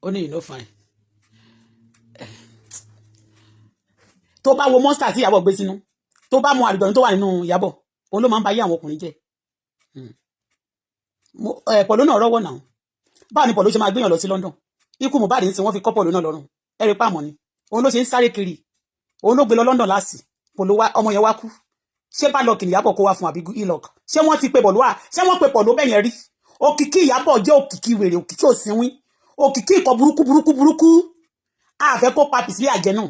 Ó ní no fine. Tó bá wo monster tí Iyabo gbé sínú tó bá mọ àlùjọ̀nnú tó wà nínú Iyabo òun ló máa ń ba yé àwọn ọkùnrin jẹ́. Pọ̀lọ́ náà rọ́wọ́ náà báwo ni Pọ̀lọ́ ṣe máa gbéyàn lọ sí London ikú Mohbad ní sí wọ́n fi kọ́ Pọ̀lọ́ náà lọ́rùn ẹ̀rí pàmò ni òun ló ṣe ń sáré kiri òun ló gbé lọ London láàsì Pọ̀lọ́ wá ọmọ yẹn wá kú ṣé bá lọ kìnìún Iyabo kó wá fún àbí ilọ̀k ṣé wọ́n ti pe Pọ̀lọ́ wá ṣé wọ́n pe Pọ̀lọ́ bẹ́ẹ̀ yẹn rí òkìkí Iyabo jẹ́ òkìkí wèrè òkìkí òsínwín òkìkí ìkọ̀ burúkú àfẹ́ kó pa pìsílẹ̀ àjẹ́ náà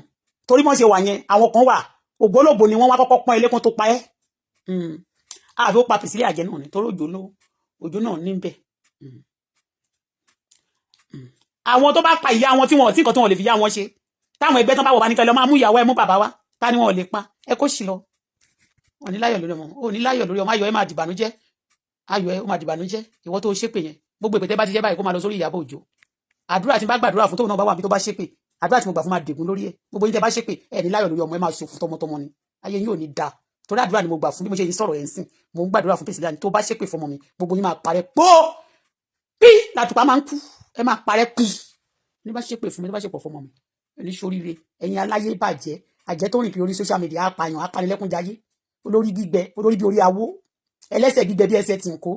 torí wọ́n ṣe wà yẹn àwọn kan wà ògbólógbò ni wọ́n wá kọ́kọ́ pọ́n ilé kan tó pa ẹ́ àfẹ́ ó pa pìsílẹ̀ àjẹ́ náà ni torí Òjó náà níbẹ̀ àwọn tó bá pa ìyá wọn tí wọn ò tí nǹkan tó wọn lè fi yá wọn ṣe táwọn ẹgbẹ́ tán bá wọ̀ bá ní kẹ́ lọ máa mú ìyàwó ẹ mú bàbá wa ta ni wọn ò lè pa ẹ kó sì lọ wọn ní láyọ̀ lórí ọmọ ò ní láyọ̀ lórí ọmọ ayọ̀ ẹ máa dìbànújẹ́ ayọ̀ ẹ ó máa dìbànújẹ́ ìwọ tó ṣépè yẹn gbogbo ìpètè bá ti jẹ́ báyìí kó máa lọ sórí Iyabo Ojo àdúrà tí bá gbàdúrà fún tóun náà bá wà bí tó bá ṣépè àdúrà tí mo gbà fún máa dègún lórí ẹ gbogbo yín tẹ́ bá ṣépè ẹ ní láyọ̀ lórí ọmọ ẹ máa ṣòfò tọmọtọmọ ni ayé yín ò ní da torí àdúrà ni mo gbà fún bí mo ṣe yín sọ̀rọ̀ ẹ̀ ń sìn mo ń gbàdúrà fún pèsè tó bá ṣépè fọmọ mi gbogbo yín máa parẹ́ pọ́ pí látùpá máa ń kú ẹ máa parẹ́ pí ní bá ṣépè fún mi ní bá ṣépè fọmọ mi oníṣoríire ẹ̀yin aláyé bàjẹ́ àjẹ́ tó rìn kiri orí social media apààyàn apanilẹ́kúnjayé olórí gbígbẹ olórí bí orí awó ẹlẹ́sẹ̀ gbígbẹ bí ẹsẹ̀ tì ń kó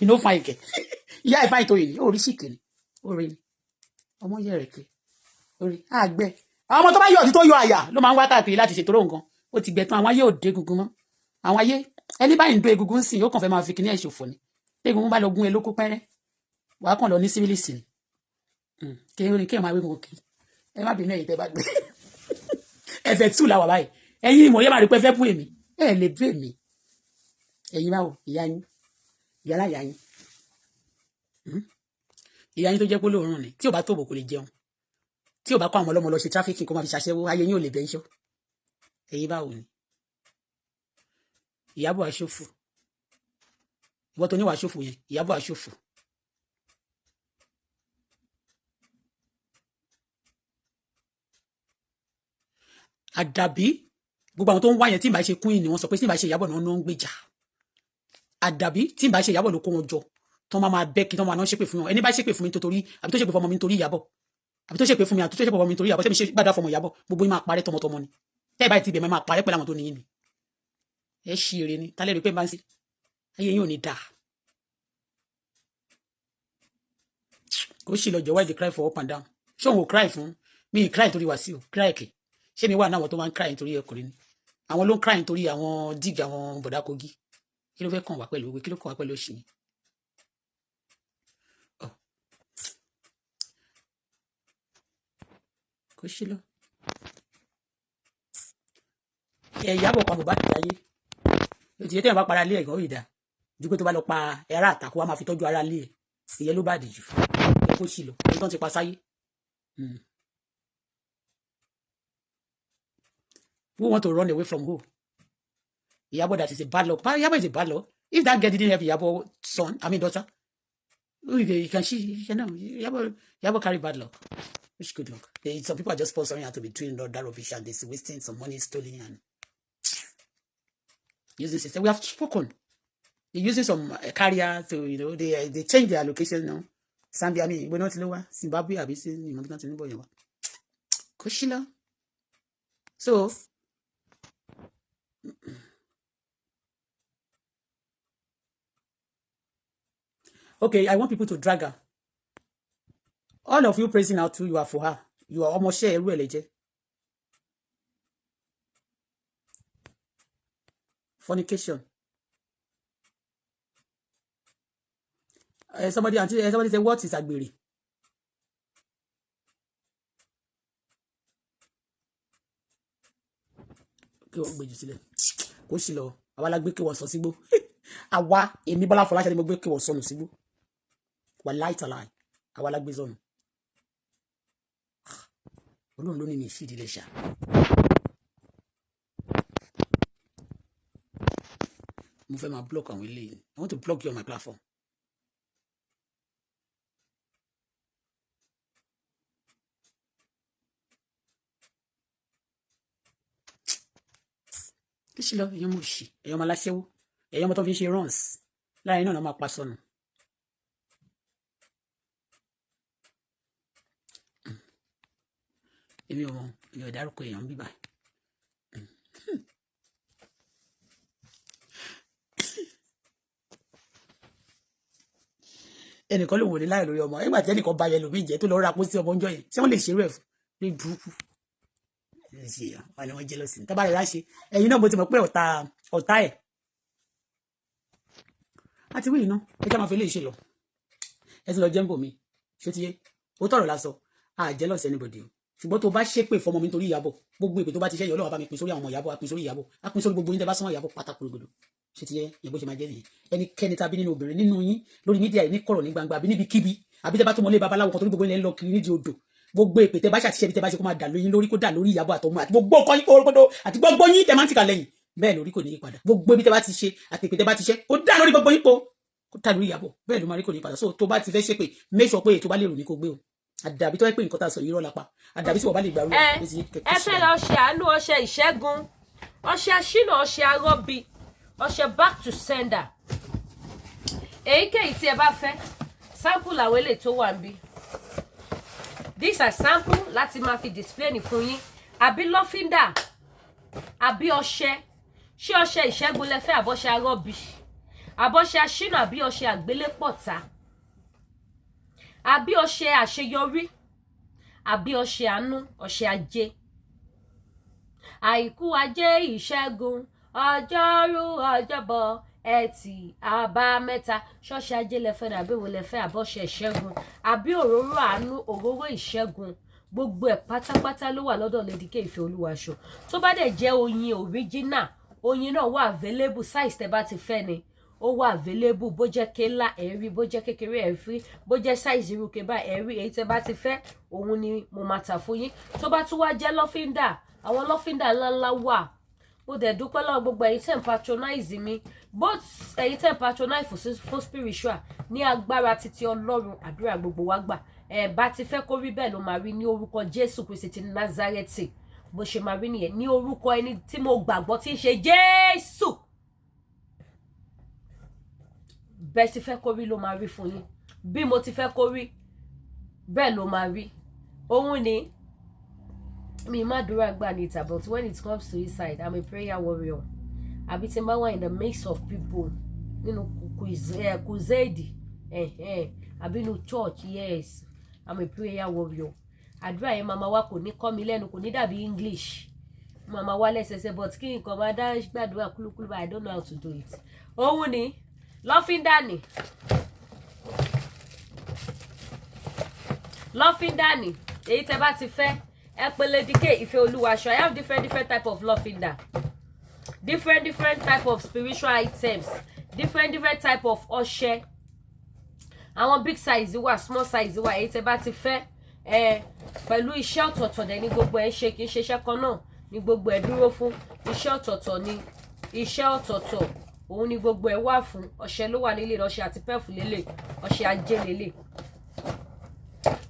inú fa ìkẹ́ ìyá ìfá ìtòyè ní orí síkè ní orí ni ọmọ yẹ rẹ̀ kẹ́ orí àgbẹ̀ àwọn ọmọ tó bá yọ ọdún tó yọ àyà ló máa ń wá káàkiri láti ṣètò nǹkan ó ti gbẹ tán àwọn ayé ò dé egungun mọ́ àwọn ayé ẹni báyìí ń do egungun sìn ó kàn fẹ́ máa fi kíní ẹ̀ ṣòfò ni egungun bá lọ gún ẹ lókó pẹ́rẹ́ wàá kàn lọ ní sífílìsì ni kéèyàn máa wé wọn kiri ẹ má bínú ẹ̀yin tẹ́ bá gbé ẹ̀fẹ̀ tù làwà báyìí ẹ̀yin ìmọ̀ yẹ́ máa rí pé fẹ́ bú èmi ẹ̀ lè bú èmi ẹ̀yin báwo ìyá yín ìyá láyà yín ìyá yín tó jẹ́ pé lóòrùn ni tí ò bá tó bò kò lè jẹun tí ò bá kọ́ àwọn ọlọ́mọ lọ ṣe tráfíkì kó máa fi ṣàṣẹ́wó ayé yín ò lè bẹ́ńṣọ́ ẹ̀yin báwo ni Ìyábọ̀ aṣòfò ìwọ tó níwà aṣòfò yẹn Ìyábọ̀ aṣòfò àdàbí gbogbo àwọn tó ń wá yẹn tí ìbá ṣe kún ìní wọn sọ pé tí ìbá ṣe Ìyábọ̀ náà ń gbèjà àdàbí tí ìbá ṣe Ìyábọ̀ ló kó wọn jọ tó máa bẹ́ kí tó máa náà ṣépè fún wọn ẹni bá ṣépè fún mi nítorí àbí tó ṣépè fún ọmọ mi nítorí Ìyábọ̀ àbí tó ṣépè fún mi àbí tó ṣépè fún ọmọ mi nítorí Ìyábọ̀ tẹ́mi ṣe gbàdá fọmọ Ìyábọ̀ gbogbo yín máa parẹ́ tọmọtọmọ ni tẹ́ ẹ bá ti bẹ̀ máa parẹ́ pẹ̀lú àwọn tó níyìn ni ẹ ṣí eré ni tálẹ́ rí pé máa ń sí ayé yín ò ní dáa kò sì lọ jọ̀wọ́ dey cry for up and down ṣé òun ò cry fún mi ì cry nítorí Wàsíù cry kì ṣé mi wà náà àwọn tó máa ń cry nítorí ọkùnrin ni àwọn ló ń cry nítorí àwọn díìgì àwọn bọ̀dá Kogi kí ló fẹ́ kàn wá pẹ̀lú owó kí ló kàn wá pẹ̀lú òṣì ni. kò sí lọ Ìyábọ̀ pa Mohbad láyé ètò ìyẹn bá para lé ẹ̀gán ìdá ju pé tó bá lọ pa ẹ̀rá àtàkùn wa máa fi tọ́jú ara lé ẹ̀ ìyẹn ló bá dìjú kó sì lọ èyí tó ń ti pa sáyé. Who want to run away from who? Iyabo that is a bad luck. Iyabo is a bad luck. If that girl didn't have Iyabo son, I mean daughter, you can see, you know, Iyabo carry bad luck. Which good luck. Some people are just sponsoring her to be doing all that rubbish and they're wasting some money, stealing and using system. We have spoken. They're using some carrier to, you know, they change their location now. Zambia, I mean, we're not lower. Zimbabwe, I've been saying, you know, Kushila. So, okay, I want people to drag her. All of you praising her too, you are for her. You are almost share a fornication. Somebody said, what is Agbere? Kí o gbé jù sílẹ̀ kó sì lọ àwa la gbé kí wọ́n sọ sígbó àwa èmi Bọ́lá Fọláṣadé ni mo gbé kí wọ́n sọnù sígbó wà láìtàláì àwa la gbé sọnù Ọlọ́run ló ní mi ìfìdí lè ṣá. Mo fẹ́ máa block àwọn eléyìí. I want to block you on my platform. Kí sí lọ èèyàn mú ṣì èèyàn máa láṣẹ́wó èèyàn máa tó fi ṣe runs láàrin náà máa pa sọnù. Èmi ò mọ̀ èèyàn ìdárúkọ èèyàn bíbá. Ẹnìkan lòun ò ní láì lórí ọmọ nígbà tí ẹnìkan bá yẹ lòmí jẹ tó lọ ra pósí ọmọ ọjọ́ yẹn ṣé wọ́n lè ṣerú ẹ̀ fún ní burúkú. Wọ́n ní wọ́n jẹ́ lọ́sìn tábà rẹ̀ láṣẹ ẹ̀yin náà mo ti mọ̀ pé ọ̀tá ẹ̀ àti wíì náà ẹ jẹ́ máa fi lè ṣe lọ ẹ ti lọ jẹ́ ń bò mí ṣé ti yé ó tọ̀rọ̀ lásọ àjẹ́lọ́sì anybody ṣùgbọ́n tó bá ṣépè fọmọ mi nítorí Ìyábọ̀ gbogbo ìpè tó bá ti ṣẹ́yìn Ọlọ́run bá mi pín sórí àwọn ọmọ Ìyábọ̀ apín sórí Ìyábọ̀ apín sórí gbogbo yín tẹ́ bá sọ́mọ́ Ìyábọ̀ pátá kúrògbòdò ṣé ti yẹ ìyẹn ṣe máa jẹ́ nìyẹn ẹnikẹ́ni tàbí nínú obìnrin nínú yín lórí mídíà yìí ní kọ̀rọ̀ ní gbangba àbí níbi kíbi àbí tẹ́ bá tó mọ́lé babaláwo kan torí gbogbo ilẹ̀ ń lọ kiri nídìí odò gbogbo èpè tẹ́ bá ṣàtìṣe bí tẹ́ bá ṣe kó máa dà lóyún lórí kó dà lórí Ìyábọ̀ àtọmọ àti gbogbo ọkọ yín kórógbódó àti gbogbo yín tẹ́ máa ń tìkà lẹ́yìn bẹ́ẹ̀ lórí kò ní yí padà gbogbo ibi tẹ́ bá ti ṣe àti èpè tẹ́ bá ti ṣe kó dà lórí gbogbo yín kó dà lórí Ìyábọ̀ bẹ́ẹ̀ ló máa rí kò ní yí padà so tó bá ti fẹ́ ṣépè make sure pé ètò bá lè rò ní kó gbé o àdàbí tó wáyé pé nǹkan tá a sọ yìí rọ́ lápá àdàbí tí wọ́n bá lè gbàrú ẹ fẹ́ lọ ṣe àánú ọṣẹ ìṣẹ́gun ọṣẹ àṣìnà ọṣẹ arọ́bí ọṣẹ back to sender èyíkéyìí tí ẹ bá fẹ́ sample àwọn eléyìí tó wà níbí This are sample láti máa fi display ní fún yín. Àbí lọ́fíndà, àbí ọṣẹ. Ṣé ọṣẹ ìṣẹ́gun lẹ fẹ́ àbọ̀ṣẹ arọ́bì? Àbọ̀ṣẹ aṣínà àbí ọṣẹ àgbélépọ̀tà? Àbí ọṣẹ àṣeyọrí? Àbí ọṣẹ àánú, ọṣẹ ajé? Àìkú ajé ìṣẹ́gun, ọjọ́rú ọjọ́bọ̀, ẹtì àbámẹ́ta. Ṣọ́ṣẹ ajé lẹ fẹ́ àbí wo lẹ fẹ́ àbọ̀ṣẹ ìṣẹ́gun? Àbí òróró àánú, òróró ìṣẹ́gun? Gbogbo ẹ̀ pátápátá ló wà lọ́dọ̀ Lady K Ìfẹ́ Olúwaṣọ. Tó bá dẹ̀ jẹ́ oyin original, oyin náà wà available, size tẹ́ bá ti fẹ́ ni ó wà available, bó jẹ́ kéńlá ẹ̀rí, bó jẹ́ kékeré ẹ̀rí, bó jẹ́ size irú kébà ẹ̀rí, èyí tẹ́ bá ti fẹ́ òun ni mo máa tà fún yín. Tó bá tún wá jẹ́ lọ́fíndà, àwọn lọ́fíndà ńláńlá wà. Mo dẹ̀ dúpẹ́ lọ́wọ́ gbogbo ẹ̀yin tẹ́ ń patronize mi, both ẹ̀yin tẹ́ ń patronize fún spiritual ní agbára títí Ọlọ́run, àdúrà gbogbo wa gbà. Bá ti fẹ́ kó rí bẹ́ẹ̀ ló máa rí ní orúkọ Jésù Kristi ti Nazareti. Bó ṣe máa rí nìyẹn ní orúkọ ẹni tí mo gbàgbọ́ tí ń ṣe Jésù. Bẹ́ẹ̀ ti fẹ́ kó rí ló máa rí fún yín. Bí mo ti fẹ́ kó rí bẹ́ẹ̀ ló máa rí. Òun ni mi má dúrà gbà ní ìta, but when it comes to his side, I'm a prayer warrior. Àbí tí n bá wà in the midst of people nínú crusade, àbí nínú church, yes, I'm a prayer warrior. Àdúrà yẹn màmá wa kò ní kọ́ mi lẹ́nu, kò ní dàbí English. Màmá wa lẹ́sẹsẹ, but kí nǹkan máa dá gbàdúrà kúlúkúlú, I don't know how to do it. Òun ni lọ́fíndà ni. Lọ́fíndà ni. Èyí tẹ́ bá ti fẹ́ ẹ pè Lady K Ìfẹ́ Olúwaṣọ. I have different type of lọ́fíndà. Different type of spiritual items. Different type of ọṣẹ. Àwọn big size wà, small size wà. Èyí tẹ́ bá ti fẹ́ pẹ̀lú iṣẹ́ ọ̀tọ̀ọ̀tọ̀ dẹ̀ ní gbogbo ẹ̀ ṣe, kì í ṣe iṣẹ́ kan náà ní gbogbo ẹ̀ dúró fún. Iṣẹ́ ọ̀tọ̀ọ̀tọ̀ ni iṣẹ́ ọ̀tọ̀ọ̀tọ̀ òun ni gbogbo ẹ̀ wà fún. Ọṣẹ ló wà nílé, ọṣẹ àti pẹ́ẹ̀fù lélẹ̀, ọṣẹ ajé lélẹ̀.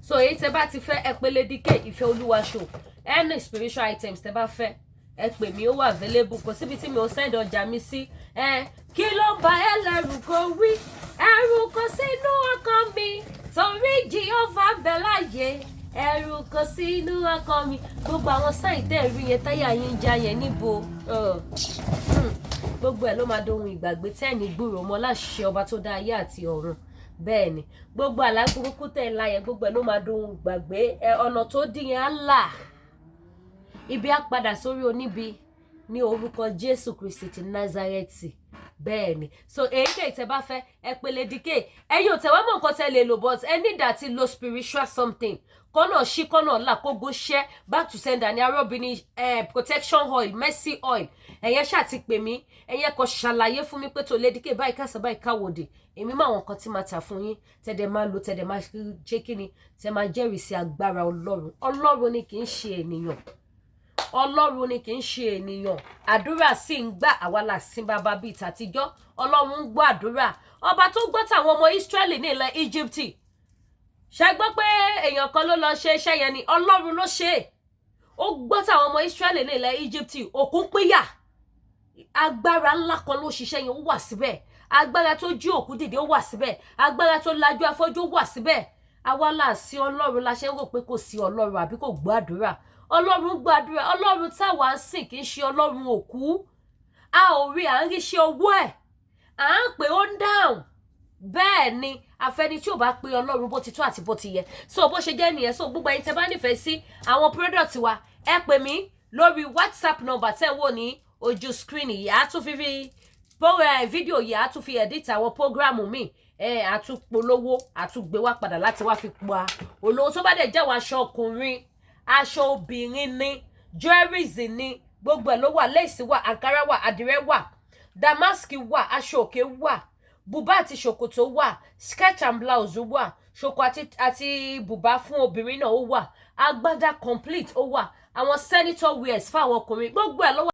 So èyí tẹ́ bá ti fẹ́ ẹ pè Lady K Ìfẹ́ Olúwaṣọ. Any spiritual items tẹ́ bá fẹ́ ẹ pè mí, ó wà available. Kò síbi tí mi ò send ọjà mi sí. Kí ló bá ẹ lẹ́rù kó wí? Ẹ̀rù kò sínú ọkàn mi, torí Jehovah bẹ láyé. Ẹ̀rù kò sínú ọkàn mi. Gbogbo àwọn sáìn tẹ́ rí yẹn táyà yín já yẹn níbo. Gbogbo ẹ̀ ló máa dohun ìgbàgbé tẹ́ẹ̀ni gbúrò mọ́ láṣẹ ọba tó dá ayé àti ọ̀run. Bẹ́ẹ̀ ni gbogbo àlágbórúkú tẹ̀ ńlá yẹn, gbogbo ẹ̀ ló máa dohun ìgbàgbé. Ọ̀nà tó dín yẹn á là. Ibi á padà sórí oníbi ní orúkọ Jésù Kristi ti Nazareti. Bẹ́ẹ̀ ni. So èyíkéyìí tẹ́ bá fẹ́ ẹ pè Lady K. Ẹ̀yin ò tẹ́ wá mọ̀ nǹkan tẹ́ lè lò, but ẹ need àti lo spiritual something. Kọ́nà ṣí kọ́nà là kógun ṣẹ́, back to sender ní arọ́bìnrin protection oil, mercy oil. Ẹ̀yẹn ṣáà ti pè mí, ẹ̀yẹn kò ṣàlàyé fún mi pé tó Lady K báyìí kásá báyìí káwòdì. Èmi máa wọn nǹkan tí máa tà fún yín, tẹ́dẹ̀ máa lo, tẹ́dẹ̀ máa ṣe kíni, tẹ́ máa jẹ́rìí sí agbára Ọlọ́run. Ọlọ́run ni kì í ṣe ènìyàn. Ọlọ́run ni kì í ṣe ènìyàn. Àdúrà sì ń gbà, àwa là sin bàbá bíi tàtijọ́. Ọlọ́run ń gbọ́ àdúrà. Ọba tó gbọ́ tàwọn ọmọ Ísírẹ́lì ní ilẹ̀ Egypt. Ṣé gbọ́ pé èèyàn kan ló lọ ṣe iṣẹ́ yẹn ni? Ọlọ́run ló ṣe é. Ó gbọ́ tàwọn ọmọ Ísírẹ́lì ní ilẹ̀ Egypt. Òkun pínyà. Agbára ńlá kan ló ṣiṣẹ́ yẹn, ó wà síbẹ̀. Agbára tó jí òkú dìde ó wà síbẹ̀. Agbára tó lajú afọ́jú ó wà síbẹ̀. Àwa là sí Ọlọ́run, la ṣe ń rò pé kò sí Ọlọ́run àbí kò gbọ́ àdúrà. Ọlọ́run gbàdúrà. Ọlọ́run táwa ń sìn kì í ṣe Ọlọ́run òkú. A ò rí, à ń rí ṣe owó ẹ̀. À ń pè ó ń dáhùn. Bẹ́ẹ̀ ni àfẹni tí ò bá pe Ọlọ́run bó ti tó àti bó ti yẹ. So bó ṣe jẹ́ nìyẹn. So gbogbo ẹ̀yin tẹ́ bá nífẹ̀ẹ́ sí àwọn product wa ẹ pè mí lórí WhatsApp number tẹ́ wò ní ojú screen yìí. A tún fi fídíò yìí, a tún fi edit àwọn program mi. A tún polówó, a tún gbé wá padà láti wá fi pa olówó. Tó bá dẹ̀ jẹ́ àwọn aṣọ ọkùnrin, aṣọ obìnrin ni, jewelries ni, gbogbo ẹ̀ ló wà. Lace wà, ankara wà, àdìrẹ́ wà, damask wà, aṣọ òkè wà, bùbá àti ṣòkòtò wà, skirt and blouse wà, ṣòkò àti bùbá fún obìnrin náà ó wà, agbádá complete ó wà, àwọn senator wears fún àwọn ọkùnrin, gbogbo ẹ̀ ló wà.